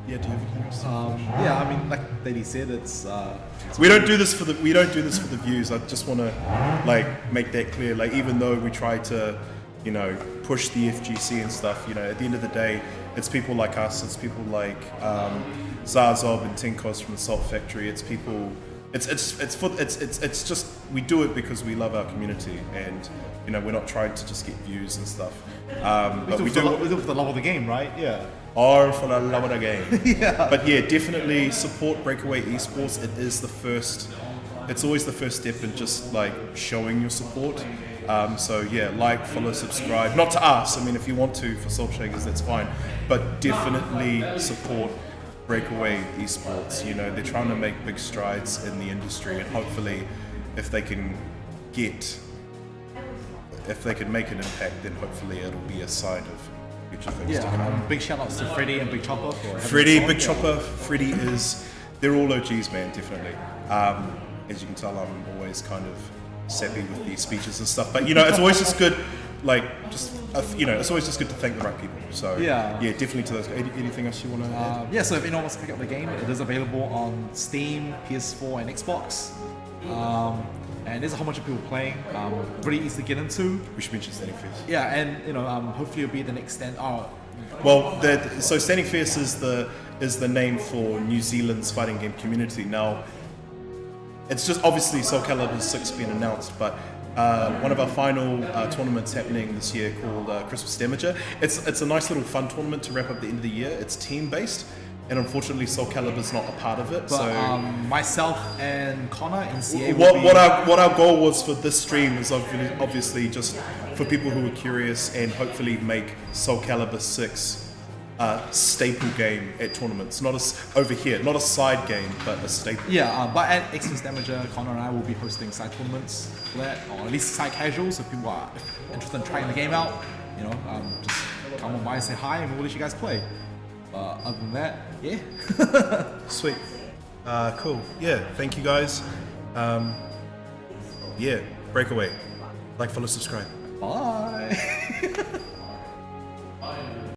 Yeah, do you have anything else? Yeah, I mean, like Lady said, it's We don't do this for the views. I just want to make that clear. Like, even though we try to, push the FGC and stuff, at the end of the day, it's people like us. It's people like Zazob and Tinkos from the Salt Factory. It's people. It's just we do it because we love our community, and we're not trying to just get views and stuff. But we do it for the love of the game, right? Yeah. Or for the love of the game. Yeah. But yeah, definitely support Breakaway eSports. It's always the first step in just showing your support. So yeah, follow, subscribe. Not to us. I mean, if you want to for Salt Shakers, that's fine. But definitely support Breakaway eSports. They're trying to make big strides in the industry, and hopefully, if they can make an impact, then hopefully it'll be a sign of future things to come. Big shout outs to Freddie and Big Chopper for Freddie, Big Chopper, Freddie they're all OGs, man, definitely. As you can tell, I'm always kind of sappy with these speeches and stuff, but it's always just good, it's always just good to thank the right people. So yeah, definitely to those. Anything else you want to add? Yeah, so if anyone wants to pick up the game, it is available on Steam, PS4, and Xbox. And there's a whole bunch of people playing. Really easy to get into. We should mention Standing Fierce. Yeah, and hopefully it'll be the next stand. So Standing Fierce is the name for New Zealand's fighting game community. Now, it's just obviously Soul Calibur VI being announced, but one of our final tournaments happening this year called Christmas Damager. It's a nice little fun tournament to wrap up the end of the year. It's team-based, and unfortunately Soul Calibur's not a part of it. But so myself and Connor in CA what our goal was for this stream is obviously just for people who are curious and hopefully make Soul Calibur VI staple game at tournaments, not over here, not a side game, but a staple. Yeah, but at Xmas Damager, Connor and I will be hosting side tournaments for that, or at least side casuals, if people are interested in trying the game out. You know, just come on by and say hi, and we'll let you guys play. Other than that, yeah. Sweet. Cool. Yeah, thank you guys. Yeah, Breakaway. Like, follow, subscribe. Bye.